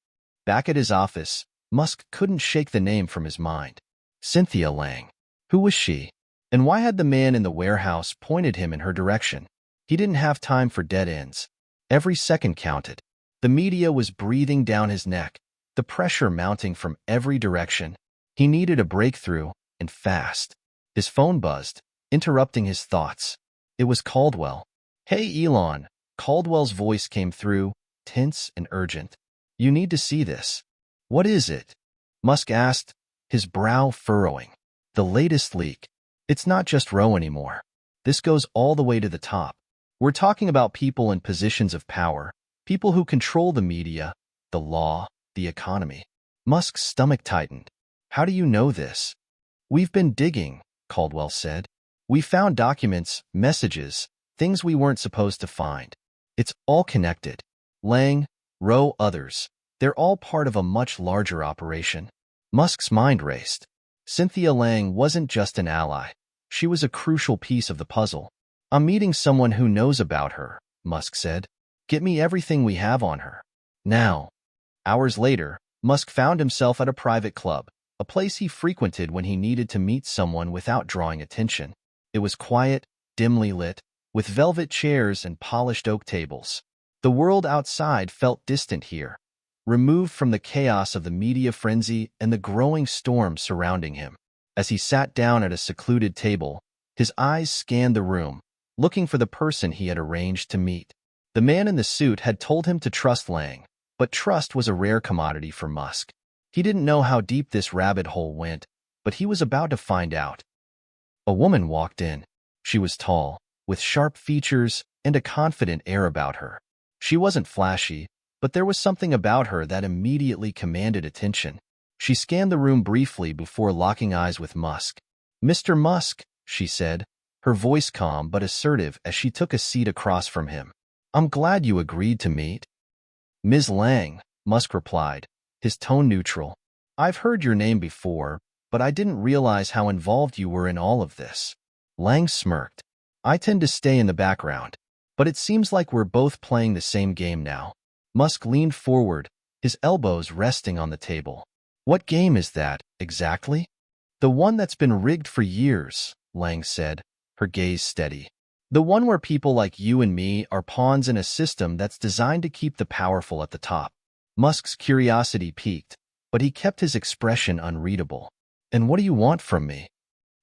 Back at his office, Musk couldn't shake the name from his mind. Cynthia Lang. Who was she? And why had the man in the warehouse pointed him in her direction? He didn't have time for dead ends. Every second counted. The media was breathing down his neck, the pressure mounting from every direction. He needed a breakthrough, and fast. His phone buzzed, interrupting his thoughts. It was Caldwell. Hey, Elon. Caldwell's voice came through, tense and urgent. You need to see this. What is it? Musk asked, his brow furrowing. The latest leak. It's not just Ro anymore. This goes all the way to the top. We're talking about people in positions of power, people who control the media, the law, the economy. Musk's stomach tightened. How do you know this? We've been digging, Caldwell said. We found documents, messages, things we weren't supposed to find. It's all connected. Lang, Ro, others. They're all part of a much larger operation. Musk's mind raced. Cynthia Lang wasn't just an ally. She was a crucial piece of the puzzle. I'm meeting someone who knows about her, Musk said. Get me everything we have on her. Now. Hours later, Musk found himself at a private club, a place he frequented when he needed to meet someone without drawing attention. It was quiet, dimly lit, with velvet chairs and polished oak tables. The world outside felt distant here, removed from the chaos of the media frenzy and the growing storm surrounding him. As he sat down at a secluded table, his eyes scanned the room, looking for the person he had arranged to meet. The man in the suit had told him to trust Lang, but trust was a rare commodity for Musk. He didn't know how deep this rabbit hole went, but he was about to find out. A woman walked in. She was tall, with sharp features and a confident air about her. She wasn't flashy, but there was something about her that immediately commanded attention. She scanned the room briefly before locking eyes with Musk. Mr. Musk, she said, her voice calm but assertive as she took a seat across from him. I'm glad you agreed to meet. Ms. Lang, Musk replied, his tone neutral. I've heard your name before, but I didn't realize how involved you were in all of this. Lang smirked. I tend to stay in the background, but it seems like we're both playing the same game now. Musk leaned forward, his elbows resting on the table. What game is that, exactly? The one that's been rigged for years, Lang said, her gaze steady. The one where people like you and me are pawns in a system that's designed to keep the powerful at the top. Musk's curiosity piqued, but he kept his expression unreadable. And what do you want from me?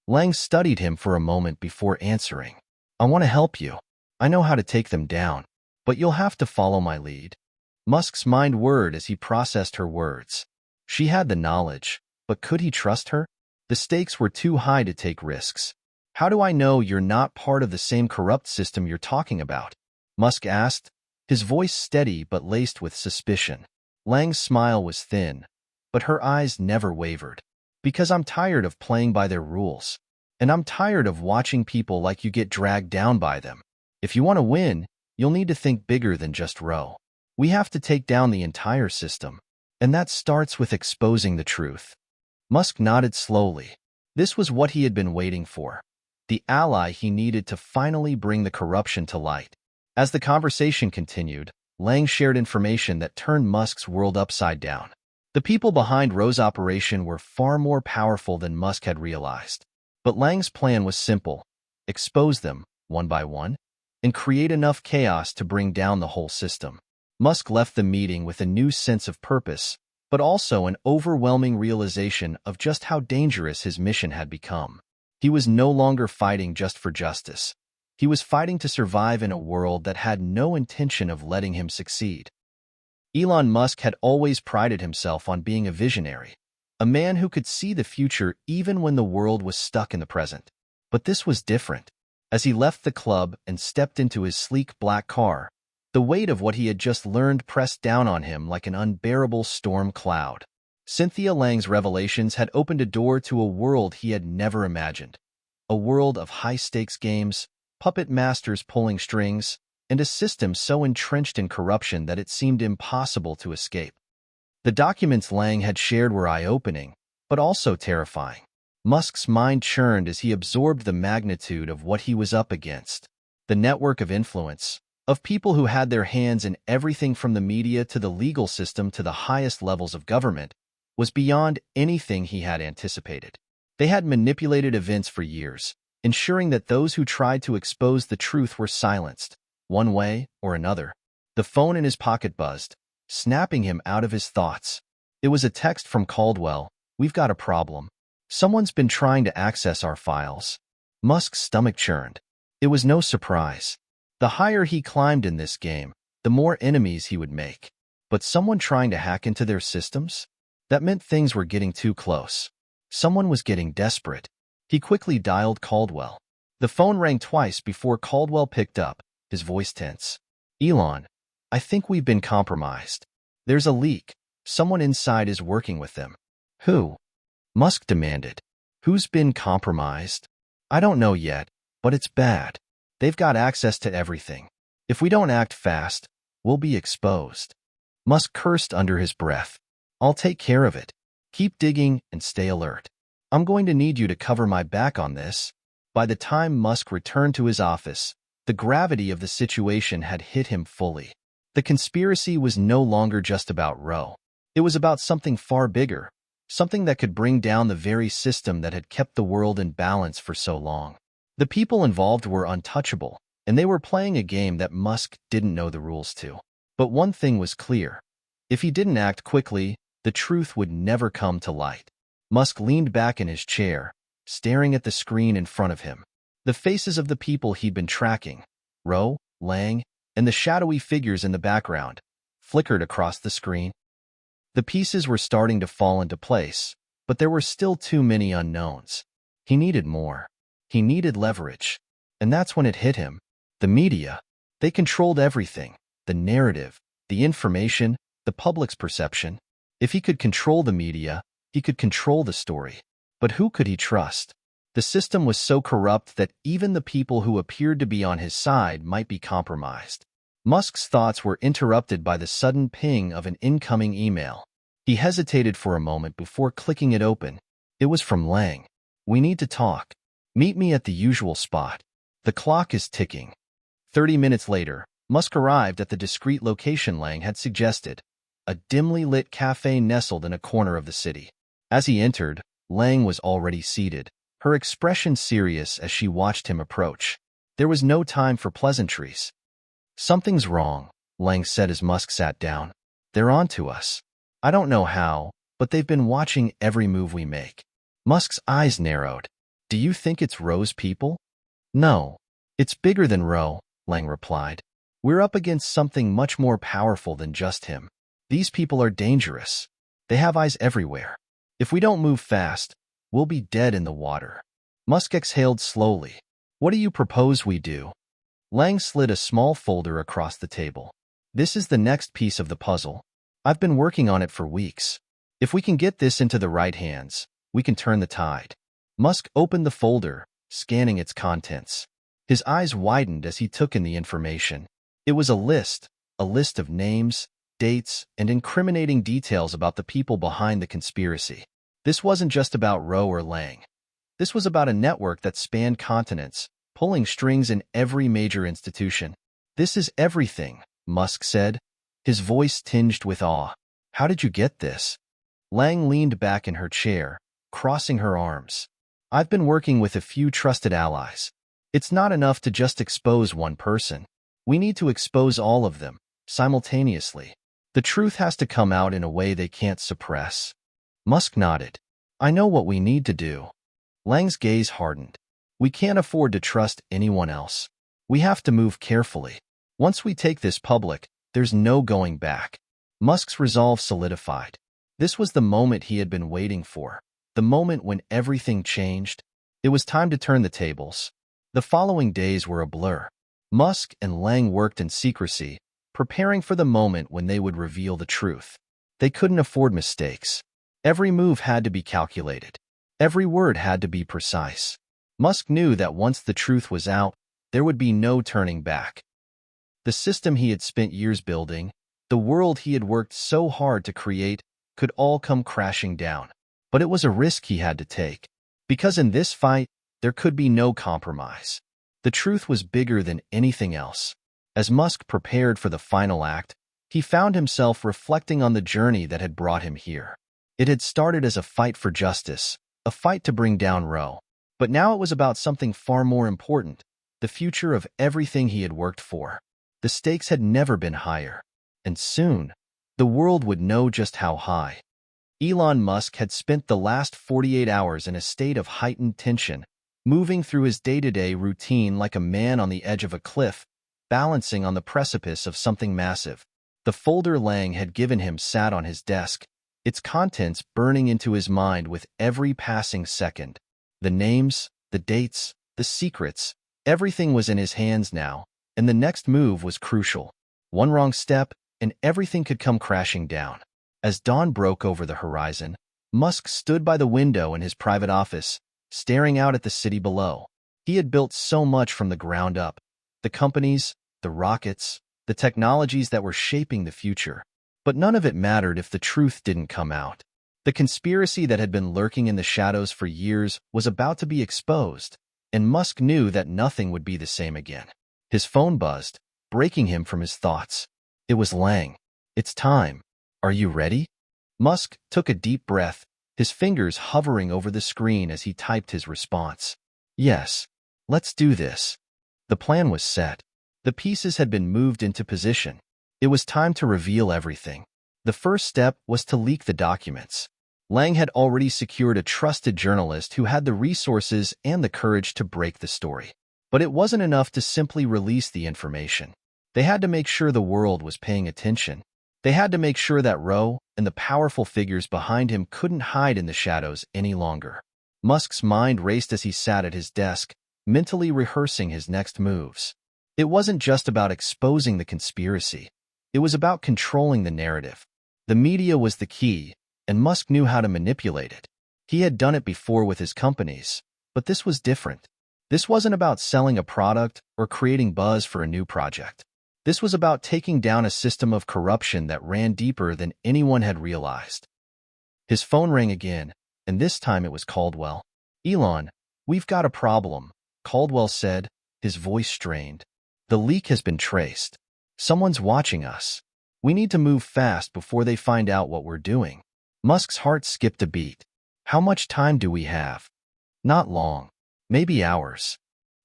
Lang studied him for a moment before answering. I want to help you. I know how to take them down, but you'll have to follow my lead. Musk's mind whirred as he processed her words. She had the knowledge, but could he trust her? The stakes were too high to take risks. How do I know you're not part of the same corrupt system you're talking about? Musk asked, his voice steady but laced with suspicion. Lang's smile was thin, but her eyes never wavered. Because I'm tired of playing by their rules. And I'm tired of watching people like you get dragged down by them. If you want to win, you'll need to think bigger than just Roe. We have to take down the entire system. And that starts with exposing the truth. Musk nodded slowly. This was what he had been waiting for. The ally he needed to finally bring the corruption to light. As the conversation continued, Lang shared information that turned Musk's world upside down. The people behind Roe's operation were far more powerful than Musk had realized. But Lang's plan was simple: expose them, one by one, and create enough chaos to bring down the whole system. Musk left the meeting with a new sense of purpose, but also an overwhelming realization of just how dangerous his mission had become. He was no longer fighting just for justice. He was fighting to survive in a world that had no intention of letting him succeed. Elon Musk had always prided himself on being a visionary, a man who could see the future even when the world was stuck in the present. But this was different. As he left the club and stepped into his sleek black car, the weight of what he had just learned pressed down on him like an unbearable storm cloud. Cynthia Lang's revelations had opened a door to a world he had never imagined. A world of high-stakes games, puppet masters pulling strings, and a system so entrenched in corruption that it seemed impossible to escape. The documents Lang had shared were eye-opening, but also terrifying. Musk's mind churned as he absorbed the magnitude of what he was up against. The network of influence, of people who had their hands in everything from the media to the legal system to the highest levels of government, was beyond anything he had anticipated. They had manipulated events for years, ensuring that those who tried to expose the truth were silenced, one way or another. The phone in his pocket buzzed, snapping him out of his thoughts. It was a text from Caldwell. "We've got a problem. Someone's been trying to access our files." Musk's stomach churned. It was no surprise. The higher he climbed in this game, the more enemies he would make. But someone trying to hack into their systems? That meant things were getting too close. Someone was getting desperate. He quickly dialed Caldwell. The phone rang twice before Caldwell picked up, his voice tense. "Elon, I think we've been compromised. There's a leak. Someone inside is working with them." "Who?" Musk demanded. "Who's been compromised?" "I don't know yet, but it's bad. They've got access to everything. If we don't act fast, we'll be exposed." Musk cursed under his breath. "I'll take care of it. Keep digging and stay alert. I'm going to need you to cover my back on this." By the time Musk returned to his office, the gravity of the situation had hit him fully. The conspiracy was no longer just about Roe. It was about something far bigger, something that could bring down the very system that had kept the world in balance for so long. The people involved were untouchable, and they were playing a game that Musk didn't know the rules to. But one thing was clear. If he didn't act quickly, the truth would never come to light. Musk leaned back in his chair, staring at the screen in front of him. The faces of the people he'd been tracking, Roe, Lang, and the shadowy figures in the background, flickered across the screen. The pieces were starting to fall into place, but there were still too many unknowns. He needed more. He needed leverage. And that's when it hit him. The media. They controlled everything. The narrative, the information, the public's perception. If he could control the media, he could control the story. But who could he trust? The system was so corrupt that even the people who appeared to be on his side might be compromised. Musk's thoughts were interrupted by the sudden ping of an incoming email. He hesitated for a moment before clicking it open. It was from Lang. "We need to talk. Meet me at the usual spot. The clock is ticking." 30 minutes later, Musk arrived at the discreet location Lang had suggested, a dimly lit cafe nestled in a corner of the city. As he entered, Lang was already seated, her expression serious as she watched him approach. There was no time for pleasantries. "Something's wrong," Lang said as Musk sat down. "They're on to us. I don't know how, but they've been watching every move we make." Musk's eyes narrowed. "Do you think it's Roe's people?" "No. It's bigger than Roe," Lang replied. "We're up against something much more powerful than just him. These people are dangerous. They have eyes everywhere. If we don't move fast, we'll be dead in the water. Musk exhaled slowly. What do you propose we do? Lang slid a small folder across the table. This is the next piece of the puzzle. I've been working on it for weeks. If we can get this into the right hands, we can turn the tide. Musk opened the folder, scanning its contents. His eyes widened as he took in the information. It was a list of names, dates, and incriminating details about the people behind the conspiracy. This wasn't just about Rowe or Lang. This was about a network that spanned continents, pulling strings in every major institution. This is everything, Musk said, his voice tinged with awe. How did you get this? Lang leaned back in her chair, crossing her arms. I've been working with a few trusted allies. It's not enough to just expose one person. We need to expose all of them, simultaneously. The truth has to come out in a way they can't suppress. Musk nodded. I know what we need to do. Lang's gaze hardened. We can't afford to trust anyone else. We have to move carefully. Once we take this public, there's no going back. Musk's resolve solidified. This was the moment he had been waiting for, the moment when everything changed. It was time to turn the tables. The following days were a blur. Musk and Lang worked in secrecy, preparing for the moment when they would reveal the truth. They couldn't afford mistakes. Every move had to be calculated. Every word had to be precise. Musk knew that once the truth was out, there would be no turning back. The system he had spent years building, the world he had worked so hard to create, could all come crashing down. But it was a risk he had to take. Because in this fight, there could be no compromise. The truth was bigger than anything else. As Musk prepared for the final act, he found himself reflecting on the journey that had brought him here. It had started as a fight for justice, a fight to bring down Rowe. But now it was about something far more important, the future of everything he had worked for. The stakes had never been higher. And soon, the world would know just how high. Elon Musk had spent the last 48 hours in a state of heightened tension, moving through his day-to-day routine like a man on the edge of a cliff, balancing on the precipice of something massive. The folder Lang had given him sat on his desk, its contents burning into his mind with every passing second. The names, the dates, the secrets, everything was in his hands now, and the next move was crucial. One wrong step, and everything could come crashing down. As dawn broke over the horizon, Musk stood by the window in his private office, staring out at the city below. He had built so much from the ground up. The companies, the rockets, the technologies that were shaping the future. But none of it mattered if the truth didn't come out. The conspiracy that had been lurking in the shadows for years was about to be exposed, and Musk knew that nothing would be the same again. His phone buzzed, breaking him from his thoughts. It was Lang. It's time. Are you ready? Musk took a deep breath, his fingers hovering over the screen as he typed his response. Yes, let's do this. The plan was set. The pieces had been moved into position. It was time to reveal everything. The first step was to leak the documents. Lang had already secured a trusted journalist who had the resources and the courage to break the story. But it wasn't enough to simply release the information. They had to make sure the world was paying attention. They had to make sure that Rowe and the powerful figures behind him couldn't hide in the shadows any longer. Musk's mind raced as he sat at his desk, mentally rehearsing his next moves. It wasn't just about exposing the conspiracy. It was about controlling the narrative. The media was the key, and Musk knew how to manipulate it. He had done it before with his companies, but this was different. This wasn't about selling a product or creating buzz for a new project. This was about taking down a system of corruption that ran deeper than anyone had realized. His phone rang again, and this time it was Caldwell. Elon, we've got a problem, Caldwell said, his voice strained. The leak has been traced. Someone's watching us. We need to move fast before they find out what we're doing. Musk's heart skipped a beat. How much time do we have? Not long. Maybe hours.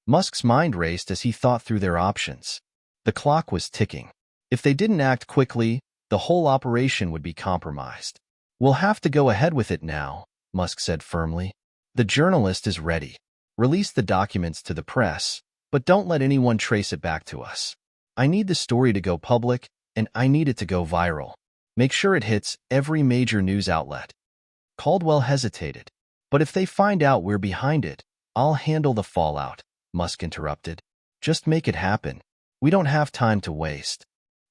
Musk's mind raced as he thought through their options. The clock was ticking. If they didn't act quickly, the whole operation would be compromised. We'll have to go ahead with it now, Musk said firmly. The journalist is ready. Release the documents to the press, but don't let anyone trace it back to us. I need the story to go public, and I need it to go viral. Make sure it hits every major news outlet. Caldwell hesitated. But if they find out we're behind it, I'll handle the fallout, Musk interrupted. Just make it happen. We don't have time to waste.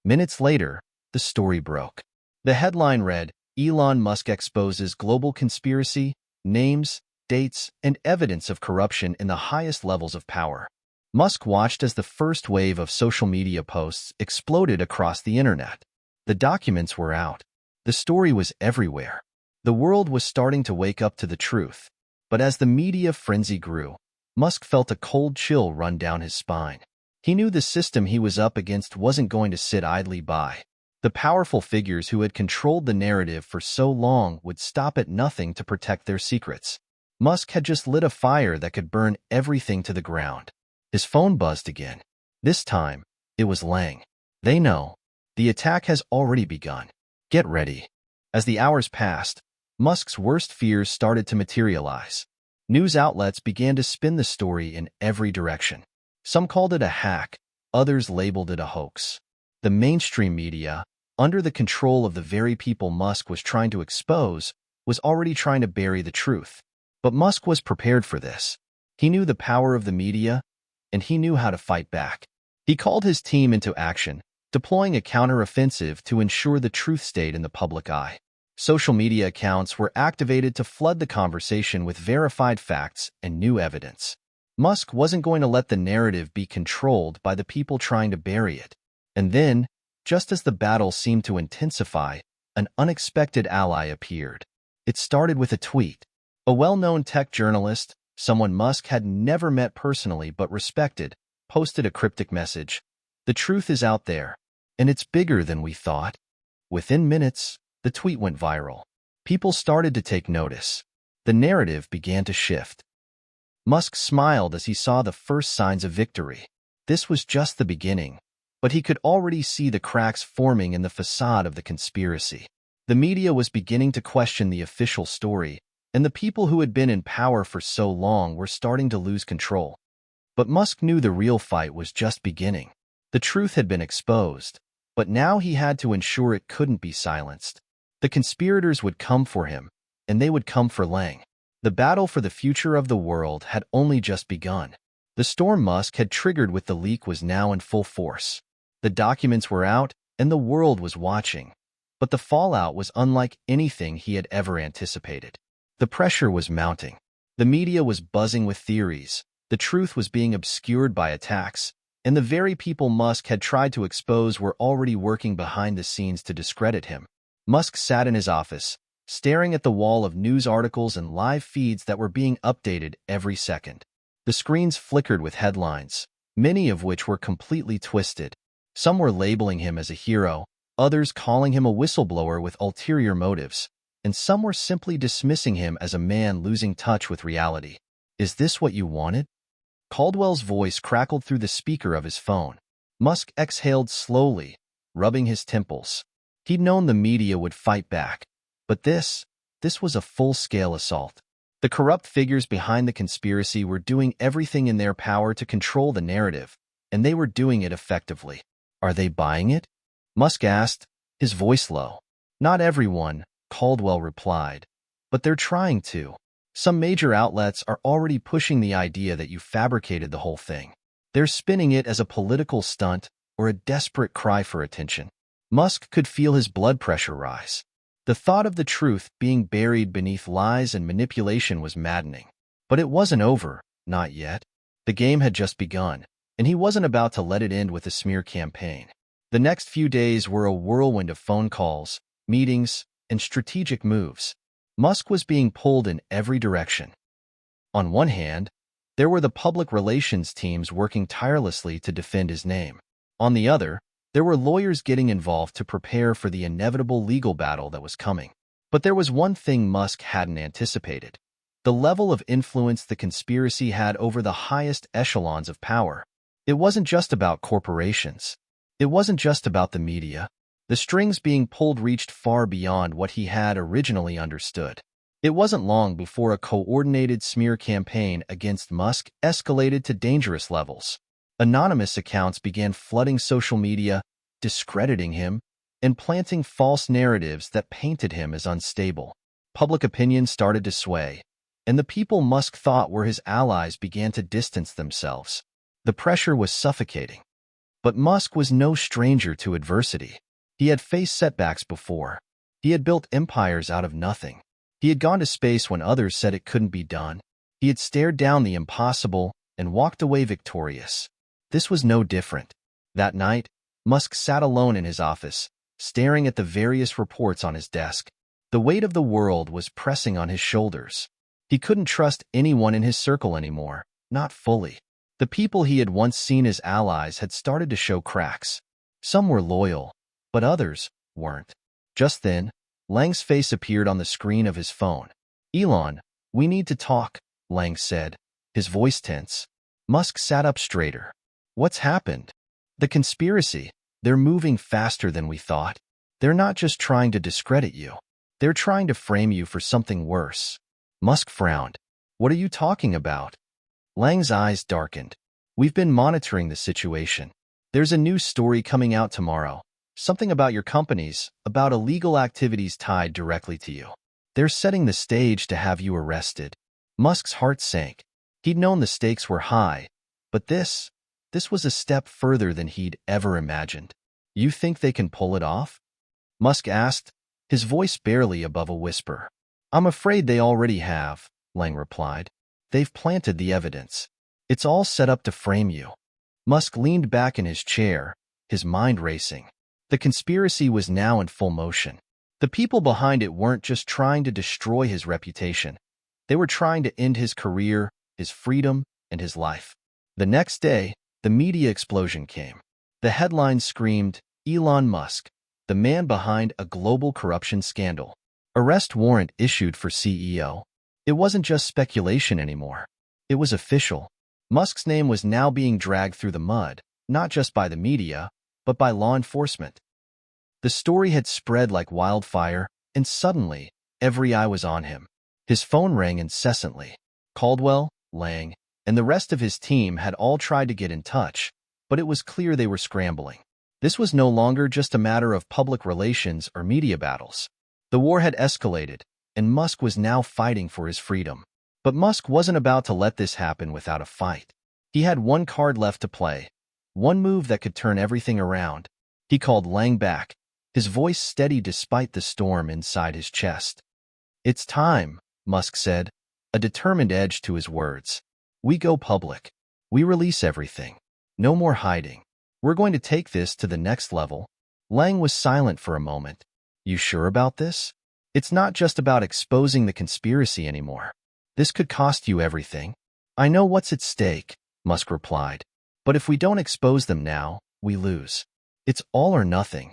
Minutes later, the story broke. The headline read, Elon Musk exposes global conspiracy, names, dates, and evidence of corruption in the highest levels of power. Musk watched as the first wave of social media posts exploded across the internet. The documents were out. The story was everywhere. The world was starting to wake up to the truth. But as the media frenzy grew, Musk felt a cold chill run down his spine. He knew the system he was up against wasn't going to sit idly by. The powerful figures who had controlled the narrative for so long would stop at nothing to protect their secrets. Musk had just lit a fire that could burn everything to the ground. His phone buzzed again. This time, it was Lang. They know. The attack has already begun. Get ready. As the hours passed, Musk's worst fears started to materialize. News outlets began to spin the story in every direction. Some called it a hack, others labeled it a hoax. The mainstream media, under the control of the very people Musk was trying to expose, was already trying to bury the truth. But Musk was prepared for this. He knew the power of the media, and he knew how to fight back. He called his team into action, deploying a counter-offensive to ensure the truth stayed in the public eye. Social media accounts were activated to flood the conversation with verified facts and new evidence. Musk wasn't going to let the narrative be controlled by the people trying to bury it. And then, just as the battle seemed to intensify, an unexpected ally appeared. It started with a tweet. A well-known tech journalist, someone Musk had never met personally but respected, posted a cryptic message. The truth is out there, and it's bigger than we thought. Within minutes, the tweet went viral. People started to take notice. The narrative began to shift. Musk smiled as he saw the first signs of victory. This was just the beginning, but he could already see the cracks forming in the facade of the conspiracy. The media was beginning to question the official story, and the people who had been in power for so long were starting to lose control. But Musk knew the real fight was just beginning. The truth had been exposed, but now he had to ensure it couldn't be silenced. The conspirators would come for him, and they would come for Lang. The battle for the future of the world had only just begun. The storm Musk had triggered with the leak was now in full force. The documents were out, and the world was watching. But the fallout was unlike anything he had ever anticipated. The pressure was mounting. The media was buzzing with theories. The truth was being obscured by attacks, and the very people Musk had tried to expose were already working behind the scenes to discredit him. Musk sat in his office, staring at the wall of news articles and live feeds that were being updated every second. The screens flickered with headlines, many of which were completely twisted. Some were labeling him as a hero, others calling him a whistleblower with ulterior motives, and some were simply dismissing him as a man losing touch with reality. Is this what you wanted? Caldwell's voice crackled through the speaker of his phone. Musk exhaled slowly, rubbing his temples. He'd known the media would fight back, but this was a full-scale assault. The corrupt figures behind the conspiracy were doing everything in their power to control the narrative, and they were doing it effectively. Are they buying it? Musk asked, his voice low. Not everyone, Caldwell replied, but they're trying to. Some major outlets are already pushing the idea that you fabricated the whole thing. They're spinning it as a political stunt or a desperate cry for attention. Musk could feel his blood pressure rise. The thought of the truth being buried beneath lies and manipulation was maddening. But it wasn't over, not yet. The game had just begun, and he wasn't about to let it end with a smear campaign. The next few days were a whirlwind of phone calls, meetings, and strategic moves. Musk was being pulled in every direction. On one hand, there were the public relations teams working tirelessly to defend his name. On the other, there were lawyers getting involved to prepare for the inevitable legal battle that was coming. But there was one thing Musk hadn't anticipated: the level of influence the conspiracy had over the highest echelons of power. It wasn't just about corporations. It wasn't just about the media. The strings being pulled reached far beyond what he had originally understood. It wasn't long before a coordinated smear campaign against Musk escalated to dangerous levels. Anonymous accounts began flooding social media, discrediting him, and planting false narratives that painted him as unstable. Public opinion started to sway, and the people Musk thought were his allies began to distance themselves. The pressure was suffocating. But Musk was no stranger to adversity. He had faced setbacks before. He had built empires out of nothing. He had gone to space when others said it couldn't be done. He had stared down the impossible and walked away victorious. This was no different. That night, Musk sat alone in his office, staring at the various reports on his desk. The weight of the world was pressing on his shoulders. He couldn't trust anyone in his circle anymore, not fully. The people he had once seen as allies had started to show cracks. Some were loyal, but others weren't. Just then, Lang's face appeared on the screen of his phone. "Elon, we need to talk," Lang said, his voice tense. Musk sat up straighter. "What's happened?" "The conspiracy. They're moving faster than we thought. They're not just trying to discredit you. They're trying to frame you for something worse." Musk frowned. "What are you talking about?" Lang's eyes darkened. "We've been monitoring the situation. There's a new story coming out tomorrow. Something about your companies, about illegal activities tied directly to you. They're setting the stage to have you arrested." Musk's heart sank. He'd known the stakes were high, but this was a step further than he'd ever imagined. "You think they can pull it off?" Musk asked, his voice barely above a whisper. "I'm afraid they already have," Lang replied. "They've planted the evidence. It's all set up to frame you." Musk leaned back in his chair, his mind racing. The conspiracy was now in full motion. The people behind it weren't just trying to destroy his reputation. They were trying to end his career, his freedom, and his life. The next day, the media explosion came. The headlines screamed, "Elon Musk, the man behind a global corruption scandal. Arrest warrant issued for CEO." It wasn't just speculation anymore. It was official. Musk's name was now being dragged through the mud, not just by the media, but by law enforcement. The story had spread like wildfire, and suddenly, every eye was on him. His phone rang incessantly. Caldwell, Lang, and the rest of his team had all tried to get in touch, but it was clear they were scrambling. This was no longer just a matter of public relations or media battles. The war had escalated, and Musk was now fighting for his freedom. But Musk wasn't about to let this happen without a fight. He had one card left to play, one move that could turn everything around. He called Lang back, his voice steady despite the storm inside his chest. "It's time," Musk said, a determined edge to his words. "We go public. We release everything. No more hiding. We're going to take this to the next level." Lang was silent for a moment. "You sure about this? It's not just about exposing the conspiracy anymore. This could cost you everything." "I know what's at stake," Musk replied. "But if we don't expose them now, we lose. It's all or nothing."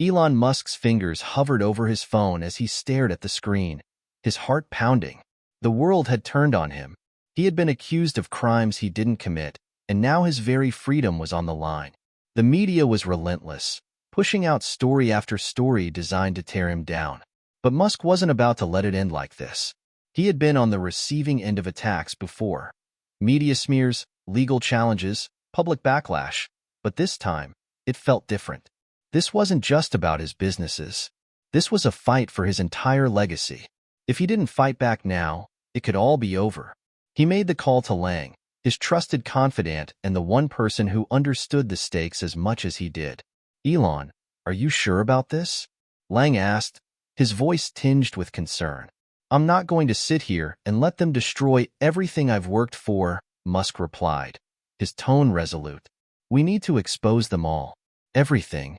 Elon Musk's fingers hovered over his phone as he stared at the screen, his heart pounding. The world had turned on him. He had been accused of crimes he didn't commit, and now his very freedom was on the line. The media was relentless, pushing out story after story designed to tear him down. But Musk wasn't about to let it end like this. He had been on the receiving end of attacks before. Media smears, legal challenges, public backlash. But this time, it felt different. This wasn't just about his businesses. This was a fight for his entire legacy. If he didn't fight back now, it could all be over. He made the call to Lang, his trusted confidant and the one person who understood the stakes as much as he did. "Elon, are you sure about this?" Lang asked, his voice tinged with concern. "I'm not going to sit here and let them destroy everything I've worked for," Musk replied, his tone resolute. "We need to expose them all. Everything."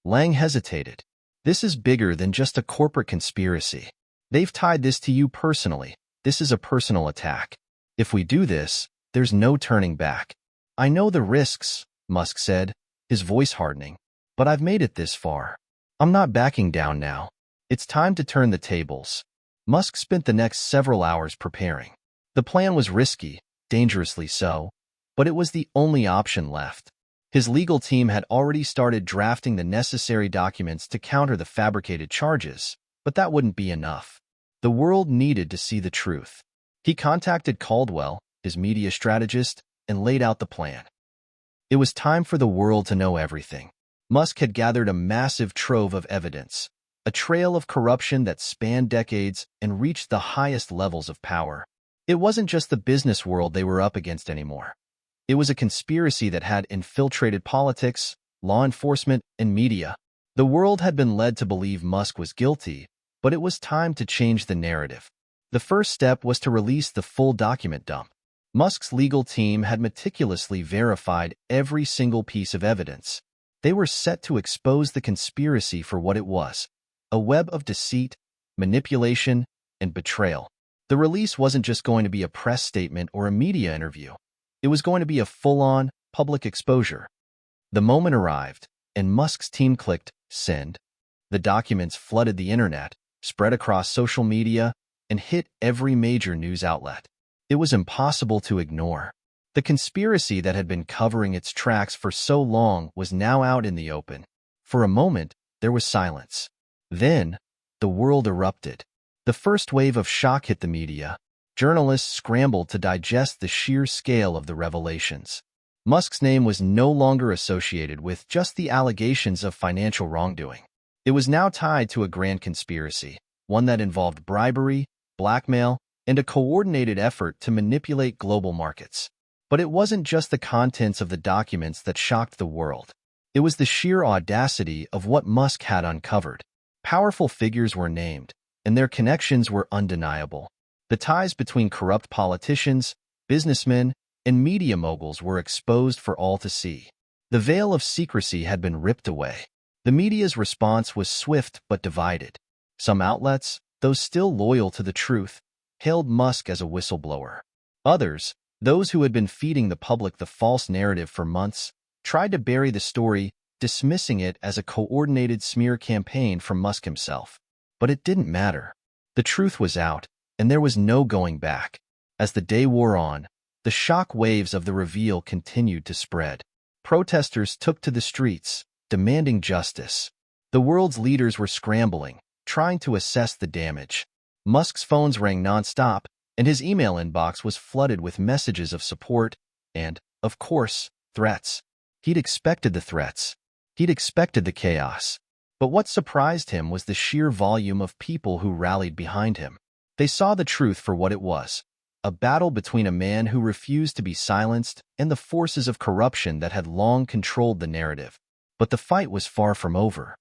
Lang hesitated. "This is bigger than just a corporate conspiracy. They've tied this to you personally. This is a personal attack. If we do this, there's no turning back." "I know the risks," Musk said, his voice hardening, "but I've made it this far. I'm not backing down now. It's time to turn the tables." Musk spent the next several hours preparing. The plan was risky, dangerously so, but it was the only option left. His legal team had already started drafting the necessary documents to counter the fabricated charges, but that wouldn't be enough. The world needed to see the truth. He contacted Caldwell, his media strategist, and laid out the plan. It was time for the world to know everything. Musk had gathered a massive trove of evidence, a trail of corruption that spanned decades and reached the highest levels of power. It wasn't just the business world they were up against anymore. It was a conspiracy that had infiltrated politics, law enforcement, and media. The world had been led to believe Musk was guilty, but it was time to change the narrative. The first step was to release the full document dump. Musk's legal team had meticulously verified every single piece of evidence. They were set to expose the conspiracy for what it was: a web of deceit, manipulation, and betrayal. The release wasn't just going to be a press statement or a media interview. It was going to be a full-on, public exposure. The moment arrived, and Musk's team clicked send. The documents flooded the internet, spread across social media, and hit every major news outlet. It was impossible to ignore. The conspiracy that had been covering its tracks for so long was now out in the open. For a moment, there was silence. Then, the world erupted. The first wave of shock hit the media. Journalists scrambled to digest the sheer scale of the revelations. Musk's name was no longer associated with just the allegations of financial wrongdoing. It was now tied to a grand conspiracy, one that involved bribery, blackmail, and a coordinated effort to manipulate global markets. But it wasn't just the contents of the documents that shocked the world. It was the sheer audacity of what Musk had uncovered. Powerful figures were named, and their connections were undeniable. The ties between corrupt politicians, businessmen, and media moguls were exposed for all to see. The veil of secrecy had been ripped away. The media's response was swift but divided. Some outlets, those still loyal to the truth, hailed Musk as a whistleblower. Others, those who had been feeding the public the false narrative for months, tried to bury the story, dismissing it as a coordinated smear campaign from Musk himself. But it didn't matter. The truth was out, and there was no going back. As the day wore on, the shock waves of the reveal continued to spread. Protesters took to the streets, demanding justice. The world's leaders were scrambling, trying to assess the damage. Musk's phones rang nonstop, and his email inbox was flooded with messages of support and, of course, threats. He'd expected the threats. He'd expected the chaos. But what surprised him was the sheer volume of people who rallied behind him. They saw the truth for what it was: a battle between a man who refused to be silenced and the forces of corruption that had long controlled the narrative. But the fight was far from over.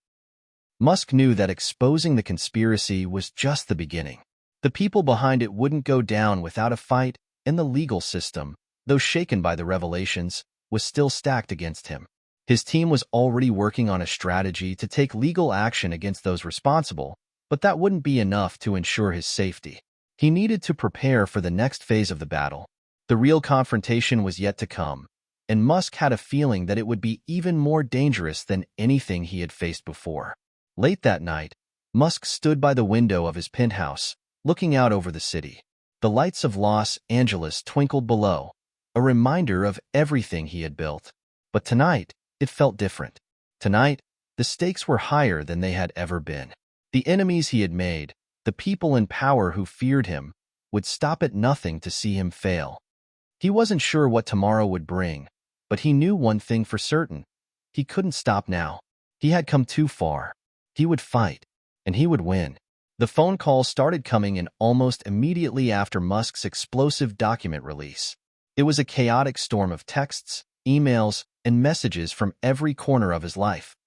Musk knew that exposing the conspiracy was just the beginning. The people behind it wouldn't go down without a fight, and the legal system, though shaken by the revelations, was still stacked against him. His team was already working on a strategy to take legal action against those responsible, but that wouldn't be enough to ensure his safety. He needed to prepare for the next phase of the battle. The real confrontation was yet to come, and Musk had a feeling that it would be even more dangerous than anything he had faced before. Late that night, Musk stood by the window of his penthouse, looking out over the city. The lights of Los Angeles twinkled below, a reminder of everything he had built. But tonight, it felt different. Tonight, the stakes were higher than they had ever been. The enemies he had made, the people in power who feared him, would stop at nothing to see him fail. He wasn't sure what tomorrow would bring, but he knew one thing for certain: he couldn't stop now. He had come too far. He would fight, and he would win. The phone calls started coming in almost immediately after Musk's explosive document release. It was a chaotic storm of texts, emails, and messages from every corner of his life.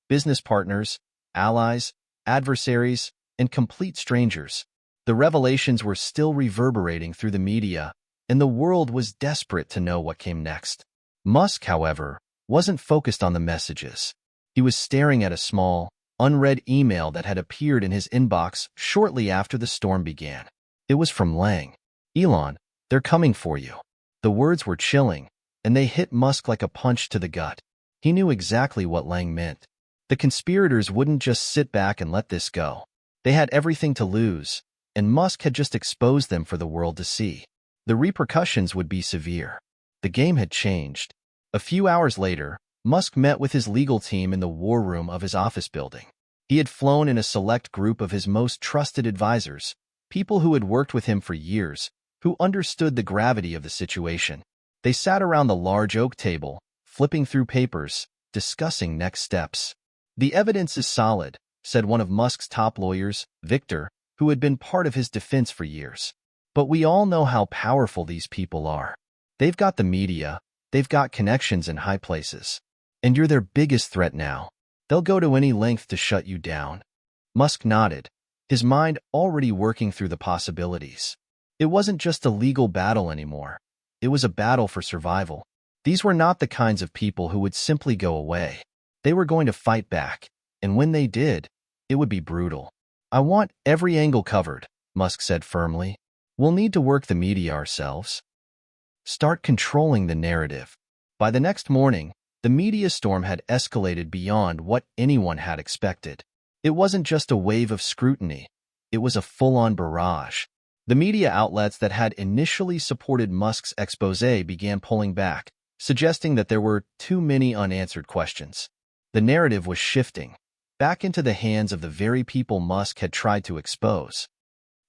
Business partners, allies, adversaries, and complete strangers. The revelations were still reverberating through the media, and the world was desperate to know what came next. Musk, however, wasn't focused on the messages. He was staring at a small, unread email that had appeared in his inbox shortly after the storm began. It was from Lang. "Elon, they're coming for you." The words were chilling, and they hit Musk like a punch to the gut. He knew exactly what Lang meant. The conspirators wouldn't just sit back and let this go. They had everything to lose, and Musk had just exposed them for the world to see. The repercussions would be severe. The game had changed. A few hours later, Musk met with his legal team in the war room of his office building. He had flown in a select group of his most trusted advisors, people who had worked with him for years, who understood the gravity of the situation. They sat around the large oak table, flipping through papers, discussing next steps. "The evidence is solid," said one of Musk's top lawyers, Victor, who had been part of his defense for years. "But we all know how powerful these people are. They've got the media, they've got connections in high places. And you're their biggest threat now. They'll go to any length to shut you down." Musk nodded, his mind already working through the possibilities. It wasn't just a legal battle anymore. It was a battle for survival. These were not the kinds of people who would simply go away. They were going to fight back, and when they did, it would be brutal. "I want every angle covered," Musk said firmly. "We'll need to work the media ourselves. Start controlling the narrative." By the next morning, the media storm had escalated beyond what anyone had expected. It wasn't just a wave of scrutiny. It was a full-on barrage. The media outlets that had initially supported Musk's exposé began pulling back, suggesting that there were too many unanswered questions. The narrative was shifting, back into the hands of the very people Musk had tried to expose.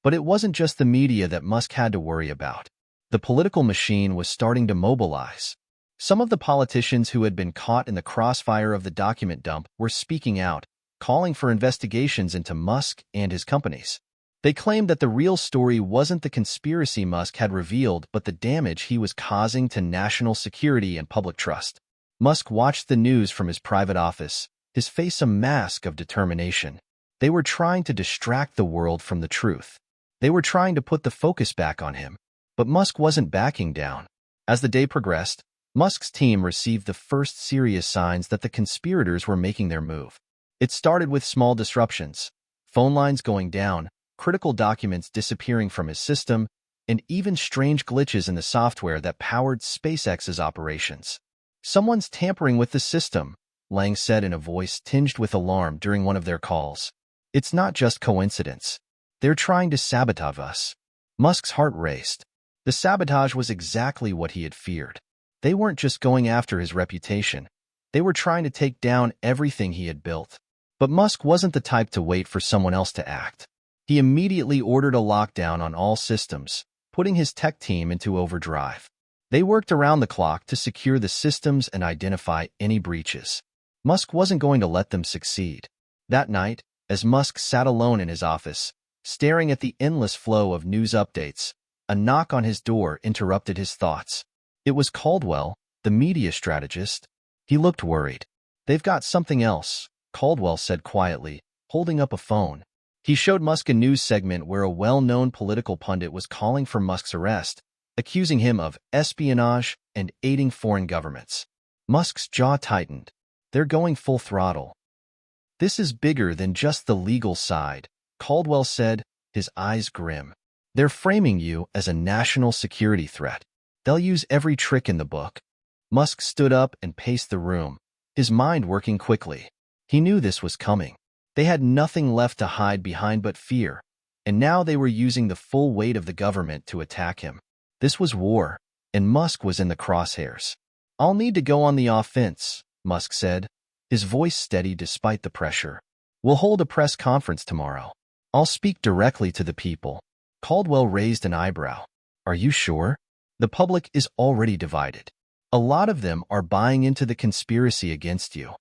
But it wasn't just the media that Musk had to worry about. The political machine was starting to mobilize. Some of the politicians who had been caught in the crossfire of the document dump were speaking out, calling for investigations into Musk and his companies. They claimed that the real story wasn't the conspiracy Musk had revealed, but the damage he was causing to national security and public trust. Musk watched the news from his private office, his face a mask of determination. They were trying to distract the world from the truth. They were trying to put the focus back on him. But Musk wasn't backing down. As the day progressed, Musk's team received the first serious signs that the conspirators were making their move. It started with small disruptions, phone lines going down, critical documents disappearing from his system, and even strange glitches in the software that powered SpaceX's operations. "Someone's tampering with the system," Lang said in a voice tinged with alarm during one of their calls. "It's not just coincidence. They're trying to sabotage us." Musk's heart raced. The sabotage was exactly what he had feared. They weren't just going after his reputation. They were trying to take down everything he had built. But Musk wasn't the type to wait for someone else to act. He immediately ordered a lockdown on all systems, putting his tech team into overdrive. They worked around the clock to secure the systems and identify any breaches. Musk wasn't going to let them succeed. That night, as Musk sat alone in his office, staring at the endless flow of news updates, a knock on his door interrupted his thoughts. It was Caldwell, the media strategist. He looked worried. "They've got something else," Caldwell said quietly, holding up a phone. He showed Musk a news segment where a well-known political pundit was calling for Musk's arrest, accusing him of espionage and aiding foreign governments. Musk's jaw tightened. "They're going full throttle." "This is bigger than just the legal side," Caldwell said, his eyes grim. "They're framing you as a national security threat. They'll use every trick in the book." Musk stood up and paced the room, his mind working quickly. He knew this was coming. They had nothing left to hide behind but fear, and now they were using the full weight of the government to attack him. This was war, and Musk was in the crosshairs. "I'll need to go on the offense," Musk said, his voice steady despite the pressure. "We'll hold a press conference tomorrow. I'll speak directly to the people." Caldwell raised an eyebrow. "Are you sure? The public is already divided. A lot of them are buying into the conspiracy against you."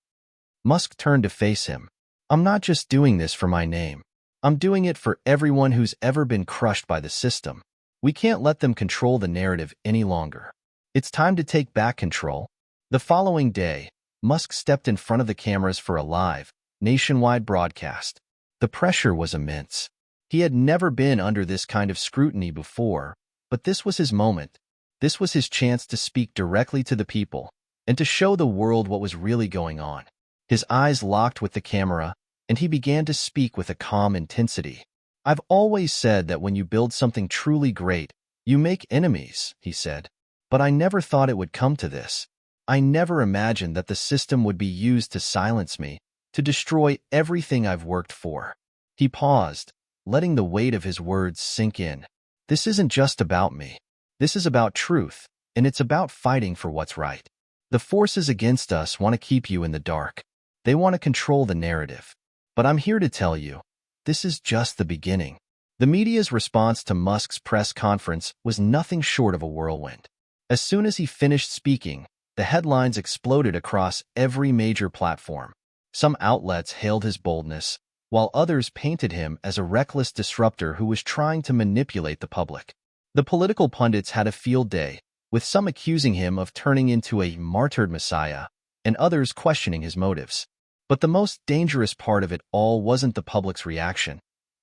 Musk turned to face him. "I'm not just doing this for my name. I'm doing it for everyone who's ever been crushed by the system. We can't let them control the narrative any longer. It's time to take back control." The following day, Musk stepped in front of the cameras for a live, nationwide broadcast. The pressure was immense. He had never been under this kind of scrutiny before, but this was his moment. This was his chance to speak directly to the people and to show the world what was really going on. His eyes locked with the camera, and he began to speak with a calm intensity. "I've always said that when you build something truly great, you make enemies," he said. "But I never thought it would come to this. I never imagined that the system would be used to silence me, to destroy everything I've worked for." He paused, letting the weight of his words sink in. "This isn't just about me. This is about truth, and it's about fighting for what's right. The forces against us want to keep you in the dark. They want to control the narrative. But I'm here to tell you, this is just the beginning." The media's response to Musk's press conference was nothing short of a whirlwind. As soon as he finished speaking, The headlines exploded across every major platform. Some outlets hailed his boldness, while others painted him as a reckless disruptor who was trying to manipulate the public. The political pundits had a field day, with some accusing him of turning into a martyred messiah, and others questioning his motives. But the most dangerous part of it all wasn't the public's reaction.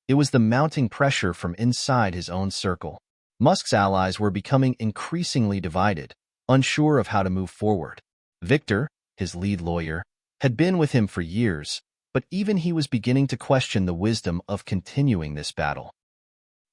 It was the mounting pressure from inside his own circle. Musk's allies were becoming increasingly divided, unsure of how to move forward. Victor, his lead lawyer, had been with him for years, but even he was beginning to question the wisdom of continuing this battle.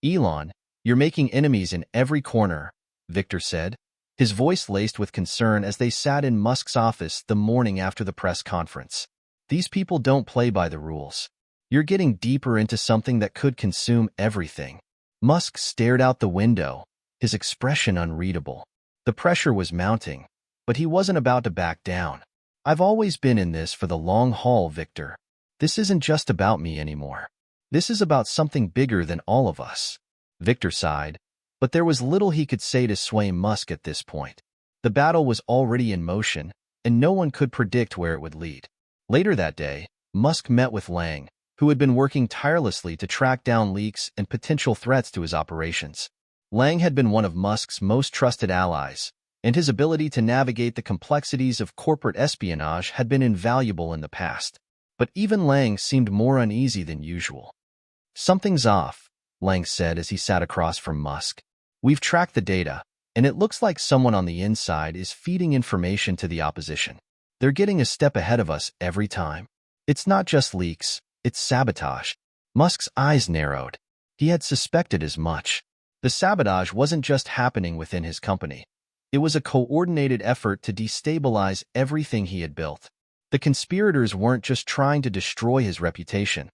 "Elon, you're making enemies in every corner," Victor said, his voice laced with concern as they sat in Musk's office the morning after the press conference. "These people don't play by the rules. You're getting deeper into something that could consume everything." Musk stared out the window, his expression unreadable. The pressure was mounting, but he wasn't about to back down. "I've always been in this for the long haul, Victor. This isn't just about me anymore. This is about something bigger than all of us." Victor sighed, but there was little he could say to sway Musk at this point. The battle was already in motion, and no one could predict where it would lead. Later that day, Musk met with Lang, who had been working tirelessly to track down leaks and potential threats to his operations. Lang had been one of Musk's most trusted allies, and his ability to navigate the complexities of corporate espionage had been invaluable in the past. But even Lang seemed more uneasy than usual. "Something's off," Lang said as he sat across from Musk. "We've tracked the data, and it looks like someone on the inside is feeding information to the opposition. They're getting a step ahead of us every time. It's not just leaks, it's sabotage." Musk's eyes narrowed. He had suspected as much. The sabotage wasn't just happening within his company. It was a coordinated effort to destabilize everything he had built. The conspirators weren't just trying to destroy his reputation.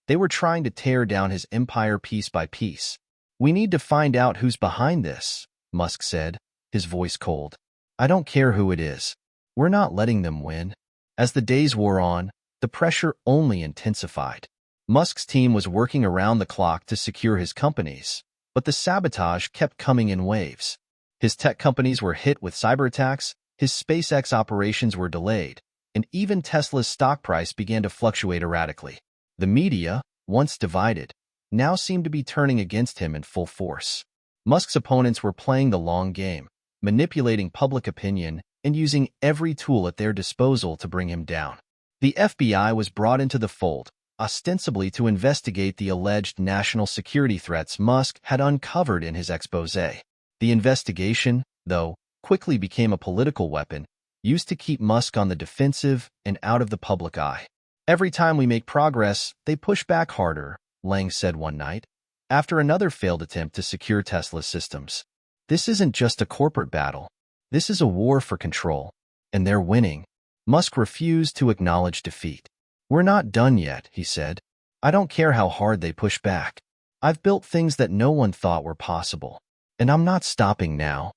They were trying to tear down his empire piece by piece. "We need to find out who's behind this," Musk said, his voice cold. "I don't care who it is. We're not letting them win." As the days wore on, the pressure only intensified. Musk's team was working around the clock to secure his companies, but the sabotage kept coming in waves. His tech companies were hit with cyber attacks, his SpaceX operations were delayed, and even Tesla's stock price began to fluctuate erratically. The media, once divided, now seemed to be turning against him in full force. Musk's opponents were playing the long game, manipulating public opinion and using every tool at their disposal to bring him down. The FBI was brought into the fold, ostensibly to investigate the alleged national security threats Musk had uncovered in his exposé. The investigation, though, quickly became a political weapon, used to keep Musk on the defensive and out of the public eye. "Every time we make progress, they push back harder," Lang said one night, after another failed attempt to secure Tesla's systems. "This isn't just a corporate battle. This is a war for control, and they're winning." Musk refused to acknowledge defeat. "We're not done yet," he said. "I don't care how hard they push back. I've built things that no one thought were possible, and I'm not stopping now."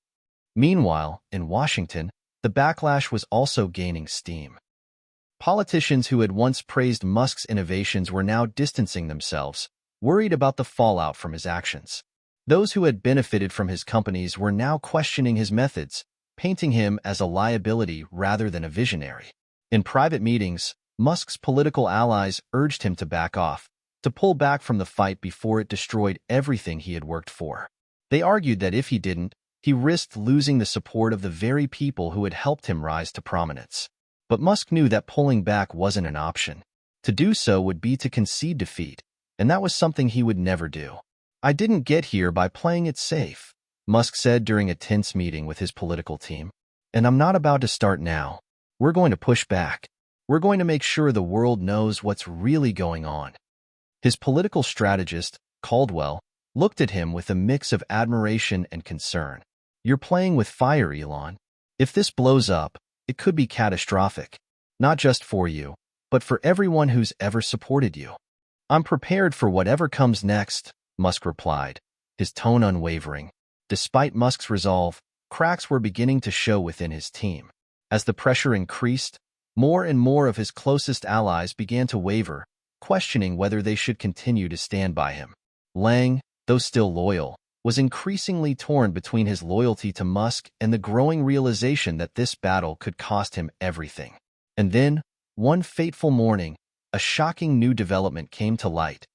Meanwhile, in Washington, the backlash was also gaining steam. Politicians who had once praised Musk's innovations were now distancing themselves, worried about the fallout from his actions. Those who had benefited from his companies were now questioning his methods, painting him as a liability rather than a visionary. In private meetings, Musk's political allies urged him to back off, to pull back from the fight before it destroyed everything he had worked for. They argued that if he didn't, he risked losing the support of the very people who had helped him rise to prominence. But Musk knew that pulling back wasn't an option. To do so would be to concede defeat, and that was something he would never do. "I didn't get here by playing it safe," Musk said during a tense meeting with his political team. "And I'm not about to start now. We're going to push back. We're going to make sure the world knows what's really going on." His political strategist, Caldwell, looked at him with a mix of admiration and concern. "You're playing with fire, Elon. If this blows up, it could be catastrophic, not just for you, but for everyone who's ever supported you." "I'm prepared for whatever comes next," Musk replied, his tone unwavering. Despite Musk's resolve, cracks were beginning to show within his team. As the pressure increased, more and more of his closest allies began to waver, questioning whether they should continue to stand by him. Lang, though still loyal, was increasingly torn between his loyalty to Musk and the growing realization that this battle could cost him everything. And then, one fateful morning, a shocking new development came to light,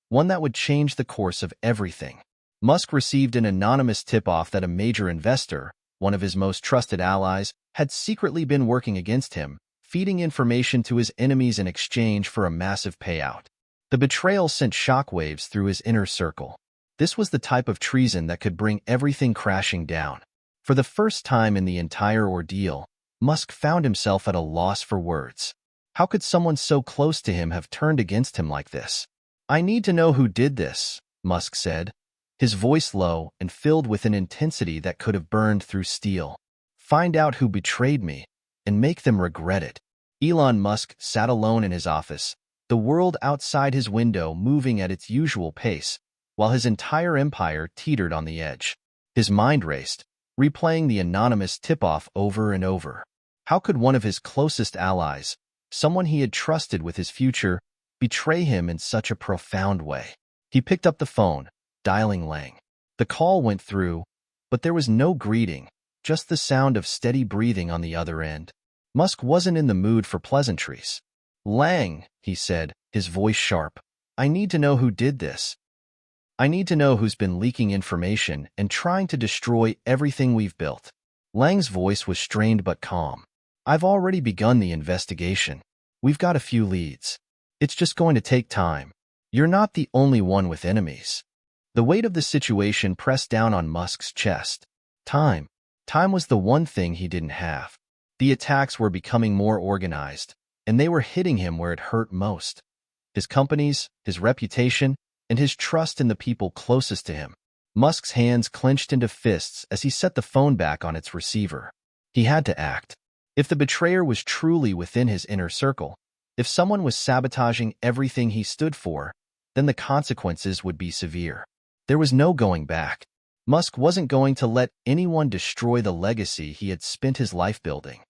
one that would change the course of everything. Musk received an anonymous tip-off that a major investor, one of his most trusted allies, had secretly been working against him, feeding information to his enemies in exchange for a massive payout. The betrayal sent shockwaves through his inner circle. This was the type of treason that could bring everything crashing down. For the first time in the entire ordeal, Musk found himself at a loss for words. How could someone so close to him have turned against him like this? "I need to know who did this," Musk said, his voice low and filled with an intensity that could have burned through steel. "Find out who betrayed me, and make them regret it." Elon Musk sat alone in his office, the world outside his window moving at its usual pace, while his entire empire teetered on the edge. His mind raced, replaying the anonymous tip-off over and over. How could one of his closest allies, someone he had trusted with his future, betray him in such a profound way? He picked up the phone, dialing Lang. The call went through, but there was no greeting, just the sound of steady breathing on the other end. Musk wasn't in the mood for pleasantries. "Lang," he said, his voice sharp, "I need to know who did this. I need to know who's been leaking information and trying to destroy everything we've built." Lang's voice was strained but calm. "I've already begun the investigation. We've got a few leads. It's just going to take time. You're not the only one with enemies." The weight of the situation pressed down on Musk's chest. Time. Time was the one thing he didn't have. The attacks were becoming more organized, and they were hitting him where it hurt most. His companies, his reputation, and his trust in the people closest to him. Musk's hands clenched into fists as he set the phone back on its receiver. He had to act. If the betrayer was truly within his inner circle, if someone was sabotaging everything he stood for, then the consequences would be severe. There was no going back. Musk wasn't going to let anyone destroy the legacy he had spent his life building.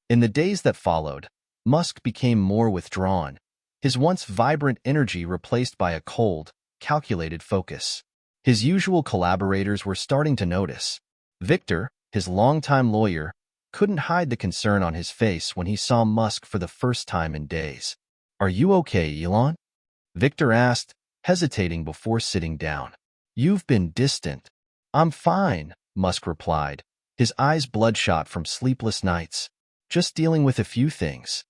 In the days that followed, Musk became more withdrawn, his once vibrant energy replaced by a cold, calculated focus. His usual collaborators were starting to notice. Victor, his longtime lawyer, couldn't hide the concern on his face when he saw Musk for the first time in days. "Are you okay, Elon?" Victor asked, hesitating before sitting down. "You've been distant." "I'm fine," Musk replied, his eyes bloodshot from sleepless nights. "Just dealing with a few things."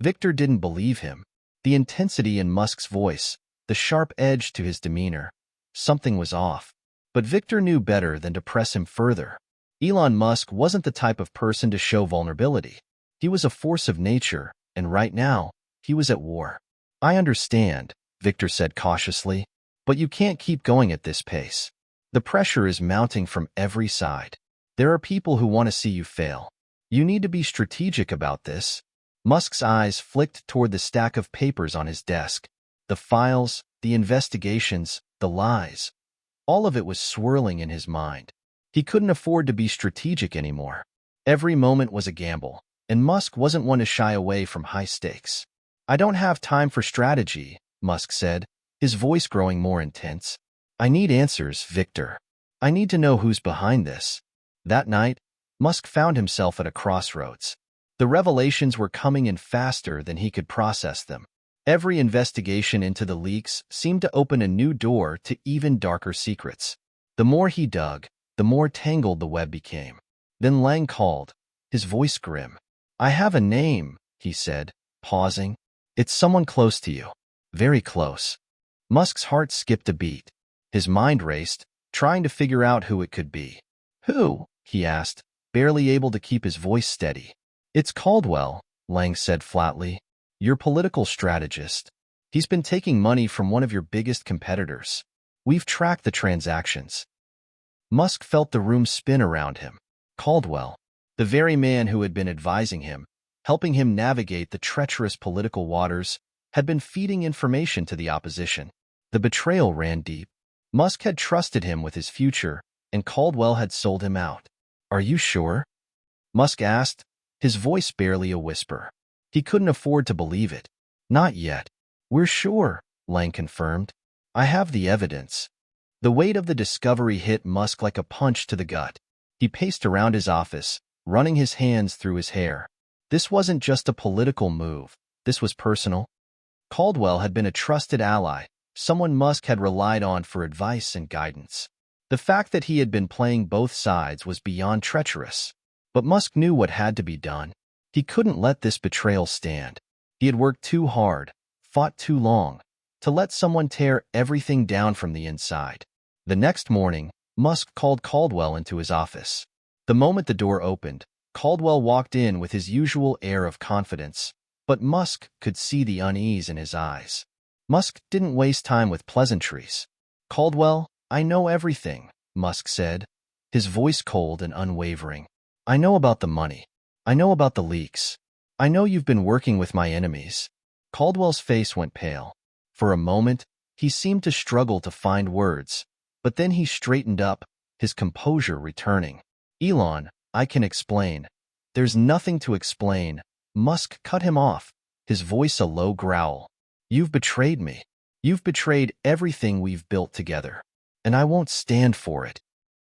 Victor didn't believe him. The intensity in Musk's voice, the sharp edge to his demeanor. Something was off. But Victor knew better than to press him further. Elon Musk wasn't the type of person to show vulnerability. He was a force of nature, and right now, he was at war. "I understand," Victor said cautiously, "but you can't keep going at this pace. The pressure is mounting from every side. There are people who want to see you fail. You need to be strategic about this." Musk's eyes flicked toward the stack of papers on his desk. The files, the investigations, the lies. All of it was swirling in his mind. He couldn't afford to be strategic anymore. Every moment was a gamble, and Musk wasn't one to shy away from high stakes. "I don't have time for strategy," Musk said, his voice growing more intense. "I need answers, Victor. I need to know who's behind this." That night, Musk found himself at a crossroads. The revelations were coming in faster than he could process them. Every investigation into the leaks seemed to open a new door to even darker secrets. The more he dug, the more tangled the web became. Then Lang called, his voice grim. "I have a name," he said, pausing. "It's someone close to you. Very close." Musk's heart skipped a beat. His mind raced, trying to figure out who it could be. "Who?" he asked, barely able to keep his voice steady. "It's Caldwell," Lang said flatly. "Your political strategist. He's been taking money from one of your biggest competitors. We've tracked the transactions." Musk felt the room spin around him. Caldwell, the very man who had been advising him, helping him navigate the treacherous political waters, had been feeding information to the opposition. The betrayal ran deep. Musk had trusted him with his future, and Caldwell had sold him out. "Are you sure?" Musk asked, his voice barely a whisper. He couldn't afford to believe it. "Not yet. We're sure," Lang confirmed. "I have the evidence." The weight of the discovery hit Musk like a punch to the gut. He paced around his office, running his hands through his hair. This wasn't just a political move. This was personal. Caldwell had been a trusted ally, someone Musk had relied on for advice and guidance. The fact that he had been playing both sides was beyond treacherous. But Musk knew what had to be done. He couldn't let this betrayal stand. He had worked too hard, fought too long, to let someone tear everything down from the inside. The next morning, Musk called Caldwell into his office. The moment the door opened, Caldwell walked in with his usual air of confidence, but Musk could see the unease in his eyes. Musk didn't waste time with pleasantries. "Caldwell, I know everything," Musk said, his voice cold and unwavering. "I know about the money. I know about the leaks. I know you've been working with my enemies." Caldwell's face went pale. For a moment, he seemed to struggle to find words, but then he straightened up, his composure returning. "Elon, I can explain." "There's nothing to explain." Musk cut him off, his voice a low growl. "You've betrayed me. You've betrayed everything we've built together. And I won't stand for it."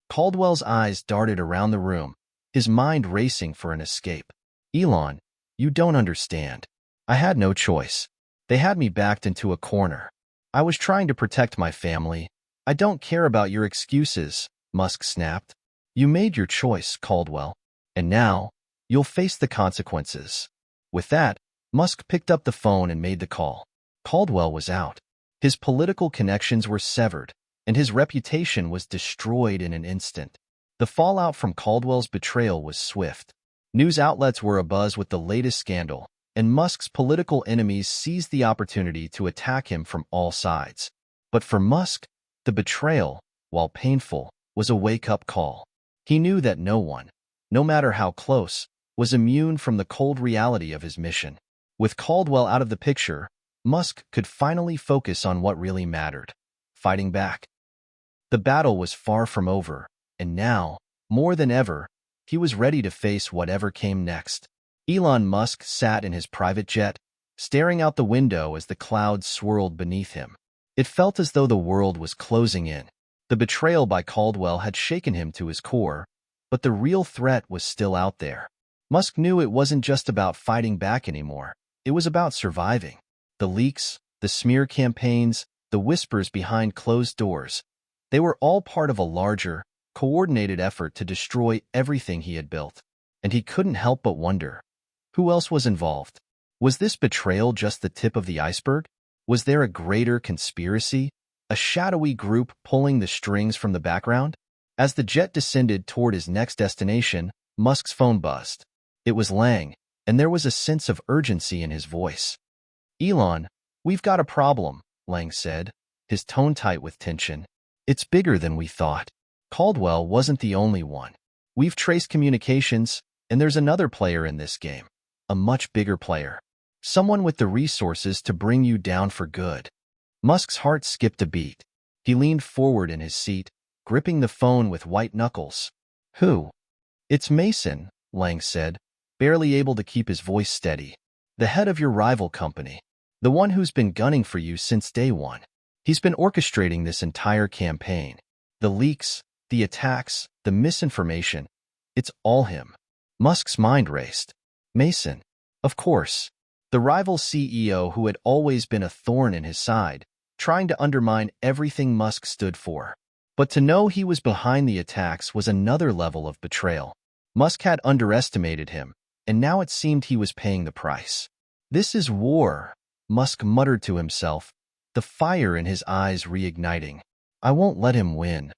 Caldwell's eyes darted around the room, his mind racing for an escape. "Elon, you don't understand. I had no choice. They had me backed into a corner. I was trying to protect my family. I don't care about your excuses," Musk snapped. "You made your choice, Caldwell. And now, you'll face the consequences." With that, Musk picked up the phone and made the call. Caldwell was out. His political connections were severed, and his reputation was destroyed in an instant. The fallout from Caldwell's betrayal was swift. News outlets were abuzz with the latest scandal, and Musk's political enemies seized the opportunity to attack him from all sides. But for Musk, the betrayal, while painful, was a wake-up call. He knew that no one, no matter how close, was immune from the cold reality of his mission. With Caldwell out of the picture, Musk could finally focus on what really mattered: fighting back. The battle was far from over, and now, more than ever, he was ready to face whatever came next. Elon Musk sat in his private jet, staring out the window as the clouds swirled beneath him. It felt as though the world was closing in. The betrayal by Caldwell had shaken him to his core, but the real threat was still out there. Musk knew it wasn't just about fighting back anymore. It was about surviving. The leaks, the smear campaigns, the whispers behind closed doors, they were all part of a larger, coordinated effort to destroy everything he had built. And he couldn't help but wonder, who else was involved? Was this betrayal just the tip of the iceberg? Was there a greater conspiracy, a shadowy group pulling the strings from the background? As the jet descended toward his next destination, Musk's phone buzzed. It was Lang, and there was a sense of urgency in his voice. "Elon, we've got a problem," Lang said, his tone tight with tension. "It's bigger than we thought." Caldwell wasn't the only one. "We've traced communications, and there's another player in this game. A much bigger player. Someone with the resources to bring you down for good." Musk's heart skipped a beat. He leaned forward in his seat, gripping the phone with white knuckles. "Who?" "It's Mason," Lang said, barely able to keep his voice steady. "The head of your rival company. The one who's been gunning for you since day one. He's been orchestrating this entire campaign. The leaks, the attacks, the misinformation. It's all him." Musk's mind raced. Mason. Of course. The rival CEO who had always been a thorn in his side, trying to undermine everything Musk stood for. But to know he was behind the attacks was another level of betrayal. Musk had underestimated him, and now it seemed he was paying the price. "This is war," Musk muttered to himself, the fire in his eyes reigniting. "I won't let him win."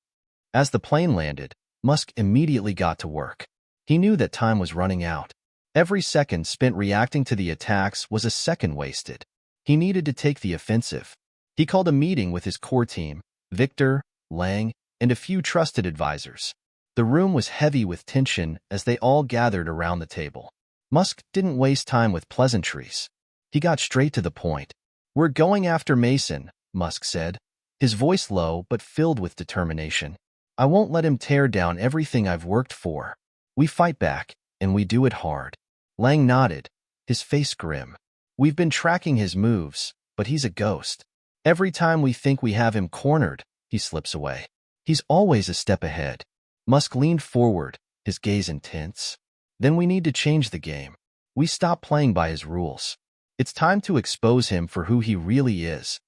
As the plane landed, Musk immediately got to work. He knew that time was running out. Every second spent reacting to the attacks was a second wasted. He needed to take the offensive. He called a meeting with his core team, Victor, Lang, and a few trusted advisors. The room was heavy with tension as they all gathered around the table. Musk didn't waste time with pleasantries. He got straight to the point. "We're going after Mason," Musk said, his voice low but filled with determination. "I won't let him tear down everything I've worked for. We fight back, and we do it hard." Lang nodded, his face grim. "We've been tracking his moves, but he's a ghost. Every time we think we have him cornered, he slips away. He's always a step ahead. Musk leaned forward, his gaze intense. Then we need to change the game. We stop playing by his rules. It's time to expose him for who he really is.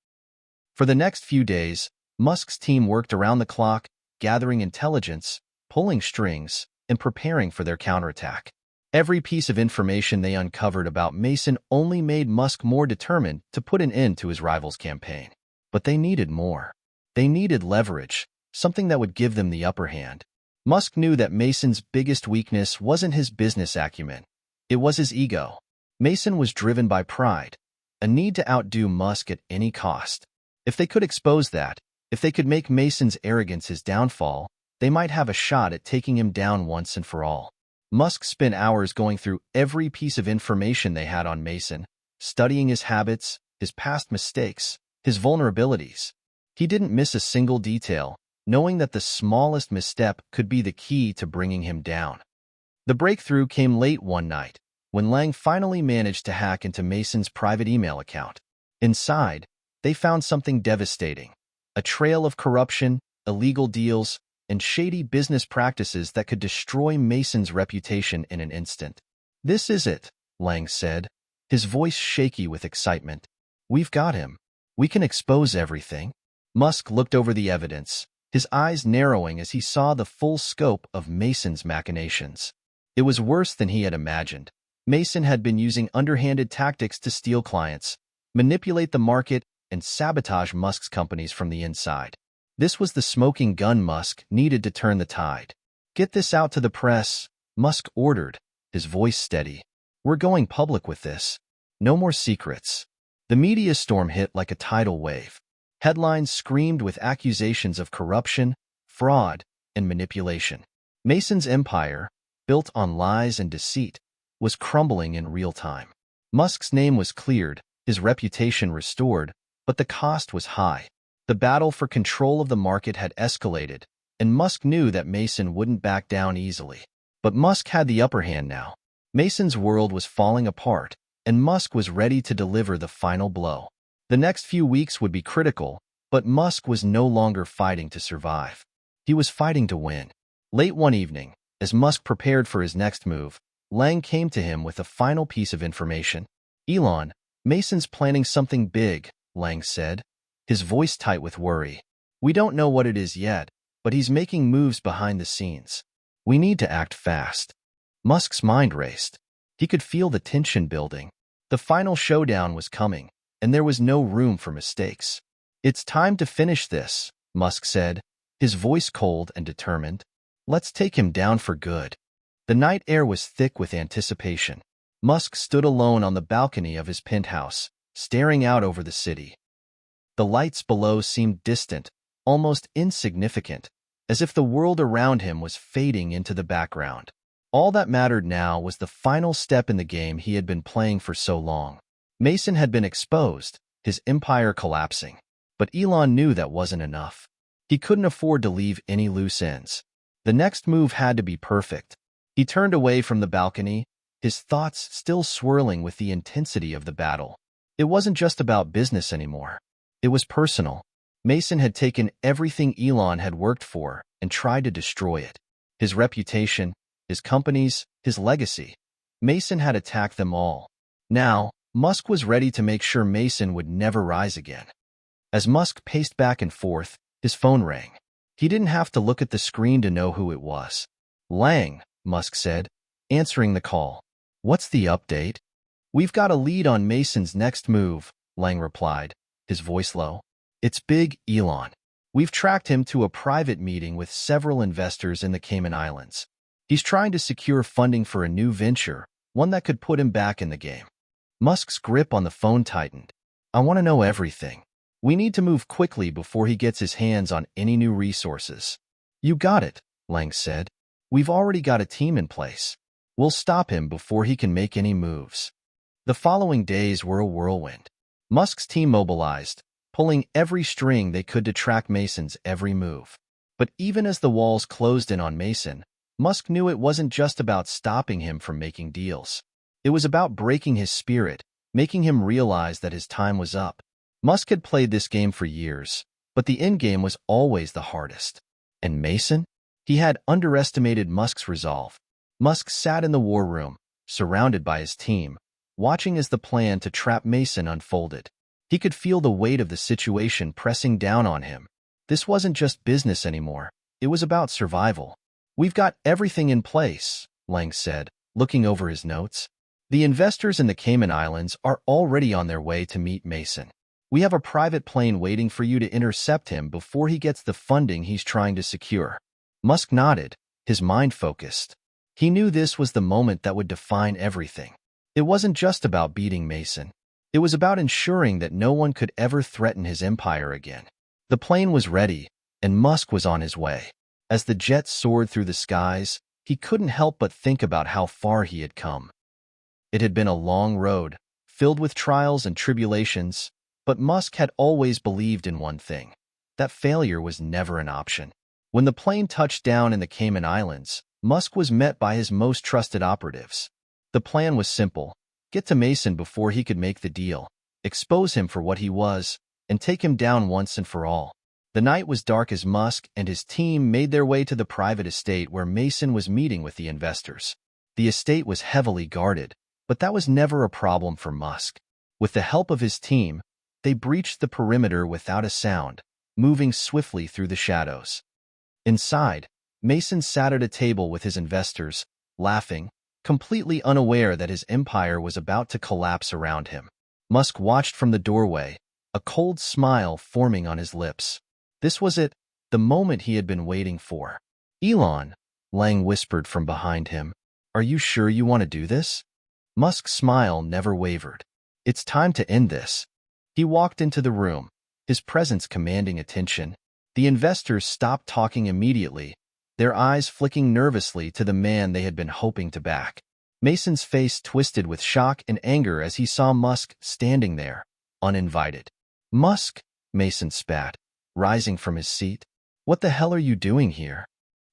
For the next few days, Musk's team worked around the clock, gathering intelligence, pulling strings, and preparing for their counterattack. Every piece of information they uncovered about Mason only made Musk more determined to put an end to his rival's campaign. But they needed more. They needed leverage, something that would give them the upper hand. Musk knew that Mason's biggest weakness wasn't his business acumen. It was his ego. Mason was driven by pride, a need to outdo Musk at any cost. If they could expose that, if they could make Mason's arrogance his downfall, they might have a shot at taking him down once and for all. Musk spent hours going through every piece of information they had on Mason, studying his habits, his past mistakes, his vulnerabilities. He didn't miss a single detail, knowing that the smallest misstep could be the key to bringing him down. The breakthrough came late one night, when Lang finally managed to hack into Mason's private email account. Inside, they found something devastating: a trail of corruption, illegal deals, and shady business practices that could destroy Mason's reputation in an instant. "This is it," Lang said, his voice shaky with excitement. "We've got him. We can expose everything." Musk looked over the evidence, his eyes narrowing as he saw the full scope of Mason's machinations. It was worse than he had imagined. Mason had been using underhanded tactics to steal clients, manipulate the market, and sabotage Musk's companies from the inside. This was the smoking gun Musk needed to turn the tide. "Get this out to the press," Musk ordered, his voice steady. "We're going public with this. No more secrets." The media storm hit like a tidal wave. Headlines screamed with accusations of corruption, fraud, and manipulation. Mason's empire, built on lies and deceit, was crumbling in real time. Musk's name was cleared, his reputation restored, but the cost was high. The battle for control of the market had escalated, and Musk knew that Mason wouldn't back down easily. But Musk had the upper hand now. Mason's world was falling apart, and Musk was ready to deliver the final blow. The next few weeks would be critical, but Musk was no longer fighting to survive. He was fighting to win. Late one evening, as Musk prepared for his next move, Lang came to him with a final piece of information. "Elon, Mason's planning something big," Lang said, his voice tight with worry. "We don't know what it is yet, but he's making moves behind the scenes. We need to act fast." Musk's mind raced. He could feel the tension building. The final showdown was coming, and there was no room for mistakes. "It's time to finish this," Musk said, his voice cold and determined. "Let's take him down for good." The night air was thick with anticipation. Musk stood alone on the balcony of his penthouse, staring out over the city. The lights below seemed distant, almost insignificant, as if the world around him was fading into the background. All that mattered now was the final step in the game he had been playing for so long. Mason had been exposed, his empire collapsing. But Elon knew that wasn't enough. He couldn't afford to leave any loose ends. The next move had to be perfect. He turned away from the balcony, his thoughts still swirling with the intensity of the battle. It wasn't just about business anymore. It was personal. Mason had taken everything Elon had worked for and tried to destroy it. His reputation, his companies, his legacy. Mason had attacked them all. Now, Musk was ready to make sure Mason would never rise again. As Musk paced back and forth, his phone rang. He didn't have to look at the screen to know who it was. "Lang," Musk said, answering the call. "What's the update?" "We've got a lead on Mason's next move," Lang replied, his voice low. "It's big, Elon. We've tracked him to a private meeting with several investors in the Cayman Islands. He's trying to secure funding for a new venture, one that could put him back in the game." Musk's grip on the phone tightened. "I want to know everything. We need to move quickly before he gets his hands on any new resources." "You got it," Lang said. "We've already got a team in place. We'll stop him before he can make any moves." The following days were a whirlwind. Musk's team mobilized, pulling every string they could to track Mason's every move. But even as the walls closed in on Mason, Musk knew it wasn't just about stopping him from making deals. It was about breaking his spirit, making him realize that his time was up. Musk had played this game for years, But the endgame was always the hardest. And Mason? He had underestimated Musk's resolve. Musk sat in the war room, surrounded by his team, watching as the plan to trap Mason unfolded. He could feel the weight of the situation pressing down on him. This wasn't just business anymore. It was about survival. "We've got everything in place," Lang said, looking over his notes. "The investors in the Cayman Islands are already on their way to meet Mason. We have a private plane waiting for you to intercept him before he gets the funding he's trying to secure." Musk nodded, his mind focused. He knew this was the moment that would define everything. It wasn't just about beating Mason. It was about ensuring that no one could ever threaten his empire again. The plane was ready, and Musk was on his way. As the jet soared through the skies, he couldn't help but think about how far he had come. It had been a long road, filled with trials and tribulations, but Musk had always believed in one thing: that failure was never an option. When the plane touched down in the Cayman Islands, Musk was met by his most trusted operatives. The plan was simple: get to Mason before he could make the deal, expose him for what he was, and take him down once and for all. The night was dark as Musk and his team made their way to the private estate where Mason was meeting with the investors. The estate was heavily guarded, but that was never a problem for Musk. With the help of his team, they breached the perimeter without a sound, moving swiftly through the shadows. Inside, Mason sat at a table with his investors, laughing, completely unaware that his empire was about to collapse around him. Musk watched from the doorway, a cold smile forming on his lips. This was it, the moment he had been waiting for. "Elon," Lang whispered from behind him, "are you sure you want to do this?" Musk's smile never wavered. "It's time to end this." He walked into the room, his presence commanding attention. The investors stopped talking immediately, their eyes flicking nervously to the man they had been hoping to back. Mason's face twisted with shock and anger as he saw Musk standing there, uninvited. "Musk," Mason spat, rising from his seat. "What the hell are you doing here?"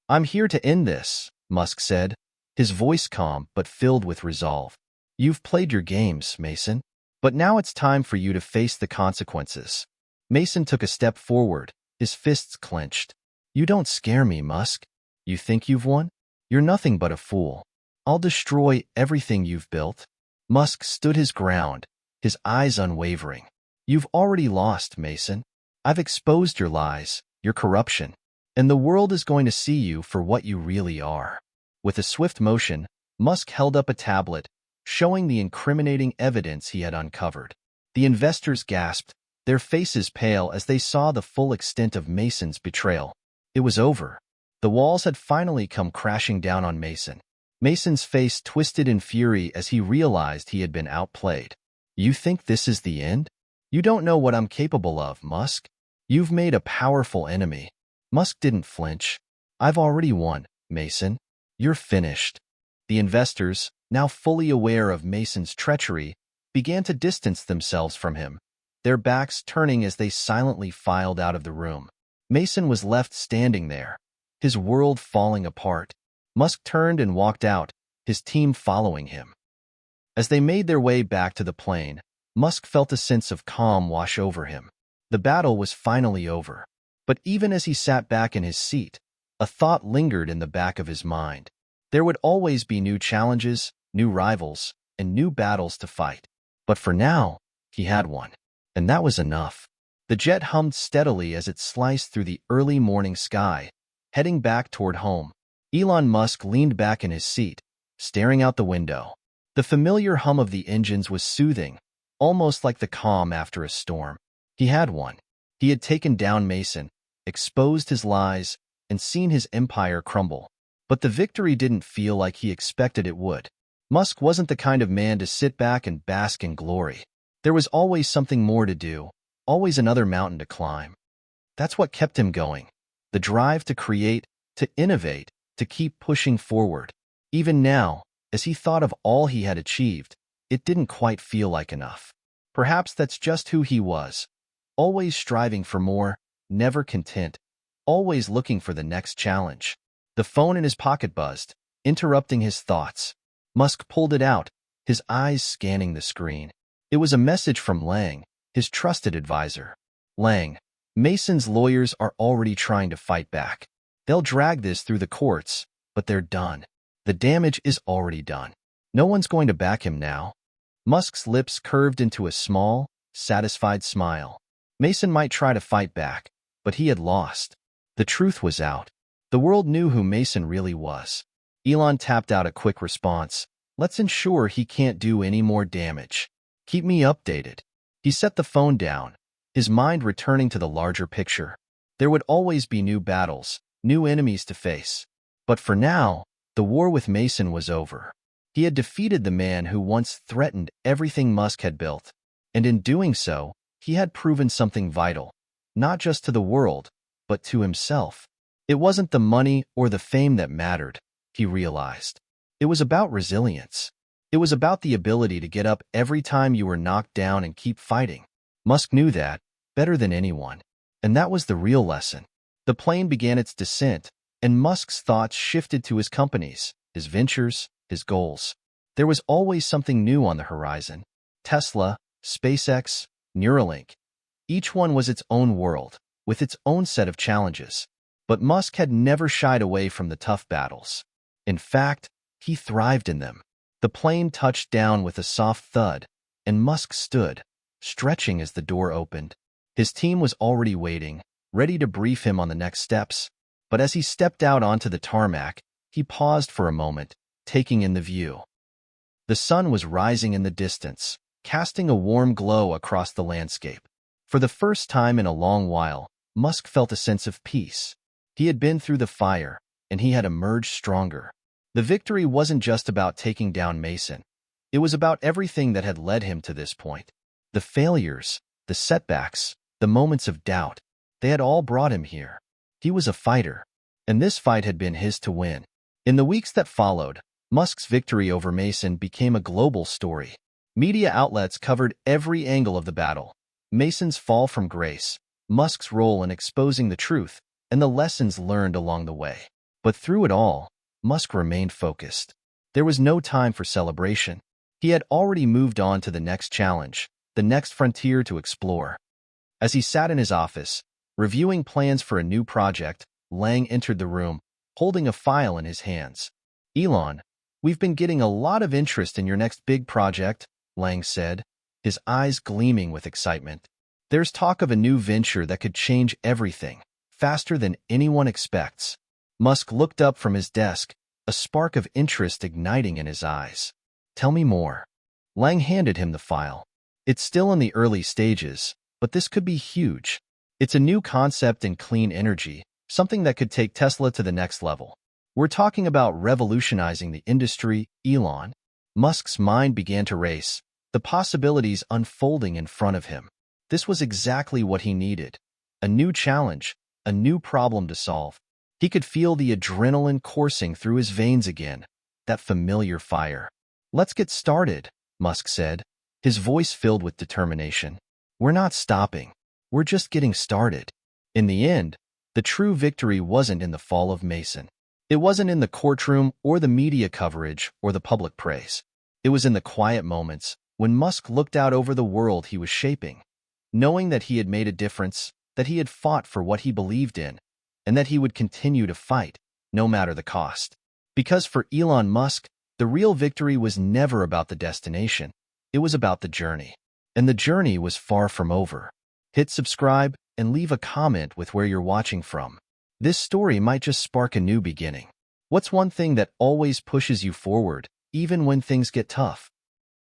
"I'm here to end this," Musk said, his voice calm but filled with resolve. "You've played your games, Mason, but now it's time for you to face the consequences." Mason took a step forward, his fists clenched. "You don't scare me, Musk. You think you've won? You're nothing but a fool. I'll destroy everything you've built." Musk stood his ground, his eyes unwavering. "You've already lost, Mason. I've exposed your lies, your corruption, and the world is going to see you for what you really are." With a swift motion, Musk held up a tablet, showing the incriminating evidence he had uncovered. The investors gasped, their faces pale as they saw the full extent of Mason's betrayal. It was over. The walls had finally come crashing down on Mason. Mason's face twisted in fury as he realized he had been outplayed. "You think this is the end? You don't know what I'm capable of, Musk. You've made a powerful enemy." Musk didn't flinch. "I've already won, Mason. You're finished." The investors, now fully aware of Mason's treachery, began to distance themselves from him, their backs turning as they silently filed out of the room. Mason was left standing there, his world falling apart. Musk turned and walked out, his team following him. As they made their way back to the plane, Musk felt a sense of calm wash over him. The battle was finally over. But even as he sat back in his seat, a thought lingered in the back of his mind. There would always be new challenges, new rivals, and new battles to fight. But for now, he had one. And that was enough. The jet hummed steadily as it sliced through the early morning sky, heading back toward home. Elon Musk leaned back in his seat, staring out the window. The familiar hum of the engines was soothing, almost like the calm after a storm. He had won. He had taken down Mason, exposed his lies, and seen his empire crumble. But the victory didn't feel like he expected it would. Musk wasn't the kind of man to sit back and bask in glory. There was always something more to do, always another mountain to climb. That's what kept him going. The drive to create, to innovate, to keep pushing forward. Even now, as he thought of all he had achieved, it didn't quite feel like enough. Perhaps that's just who he was. Always striving for more, never content, always looking for the next challenge. The phone in his pocket buzzed, interrupting his thoughts. Musk pulled it out, his eyes scanning the screen. It was a message from Lang, his trusted advisor. "Lang, Mason's lawyers are already trying to fight back. They'll drag this through the courts, but they're done. The damage is already done. No one's going to back him now. Musk's lips curved into a small, satisfied smile. Mason might try to fight back, but he had lost. The truth was out. The world knew who Mason really was. Elon tapped out a quick response. Let's ensure he can't do any more damage. Keep me updated. He set the phone down, his mind returning to the larger picture. There would always be new battles, new enemies to face. But for now, the war with Mason was over. He had defeated the man who once threatened everything Musk had built. And in doing so, he had proven something vital, not just to the world, but to himself. It wasn't the money or the fame that mattered, he realized. It was about resilience. It was about the ability to get up every time you were knocked down and keep fighting. Musk knew that better than anyone. And that was the real lesson. The plane began its descent, and Musk's thoughts shifted to his companies, his ventures, his goals. There was always something new on the horizon. Tesla, SpaceX, Neuralink. Each one was its own world, with its own set of challenges. But Musk had never shied away from the tough battles. In fact, he thrived in them. The plane touched down with a soft thud, and Musk stood, stretching as the door opened. His team was already waiting, ready to brief him on the next steps. But as he stepped out onto the tarmac, he paused for a moment, taking in the view. The sun was rising in the distance, casting a warm glow across the landscape. For the first time in a long while, Musk felt a sense of peace. He had been through the fire, and he had emerged stronger. The victory wasn't just about taking down Mason. It was about everything that had led him to this point. The failures, the setbacks, the moments of doubt, they had all brought him here. He was a fighter, and this fight had been his to win. In the weeks that followed, Musk's victory over Mason became a global story. Media outlets covered every angle of the battle. Mason's fall from grace, Musk's role in exposing the truth, and the lessons learned along the way. But through it all, Musk remained focused. There was no time for celebration. He had already moved on to the next challenge, the next frontier to explore. As he sat in his office, reviewing plans for a new project, Lang entered the room, holding a file in his hands. Elon, we've been getting a lot of interest in your next big project, Lang said, his eyes gleaming with excitement. There's talk of a new venture that could change everything, faster than anyone expects. Musk looked up from his desk, a spark of interest igniting in his eyes. Tell me more. Lang handed him the file. It's still in the early stages, but this could be huge. It's a new concept in clean energy, something that could take Tesla to the next level. We're talking about revolutionizing the industry, Elon. Musk's mind began to race, the possibilities unfolding in front of him. This was exactly what he needed. A new challenge, a new problem to solve. He could feel the adrenaline coursing through his veins again, that familiar fire. Let's get started, Musk said, his voice filled with determination. We're not stopping. We're just getting started. In the end, the true victory wasn't in the fall of Mason. It wasn't in the courtroom or the media coverage or the public praise. It was in the quiet moments when Musk looked out over the world he was shaping, knowing that he had made a difference, that he had fought for what he believed in, and that he would continue to fight, no matter the cost. Because for Elon Musk, the real victory was never about the destination. It was about the journey. And the journey was far from over. Hit subscribe and leave a comment with where you're watching from. This story might just spark a new beginning. What's one thing that always pushes you forward, even when things get tough?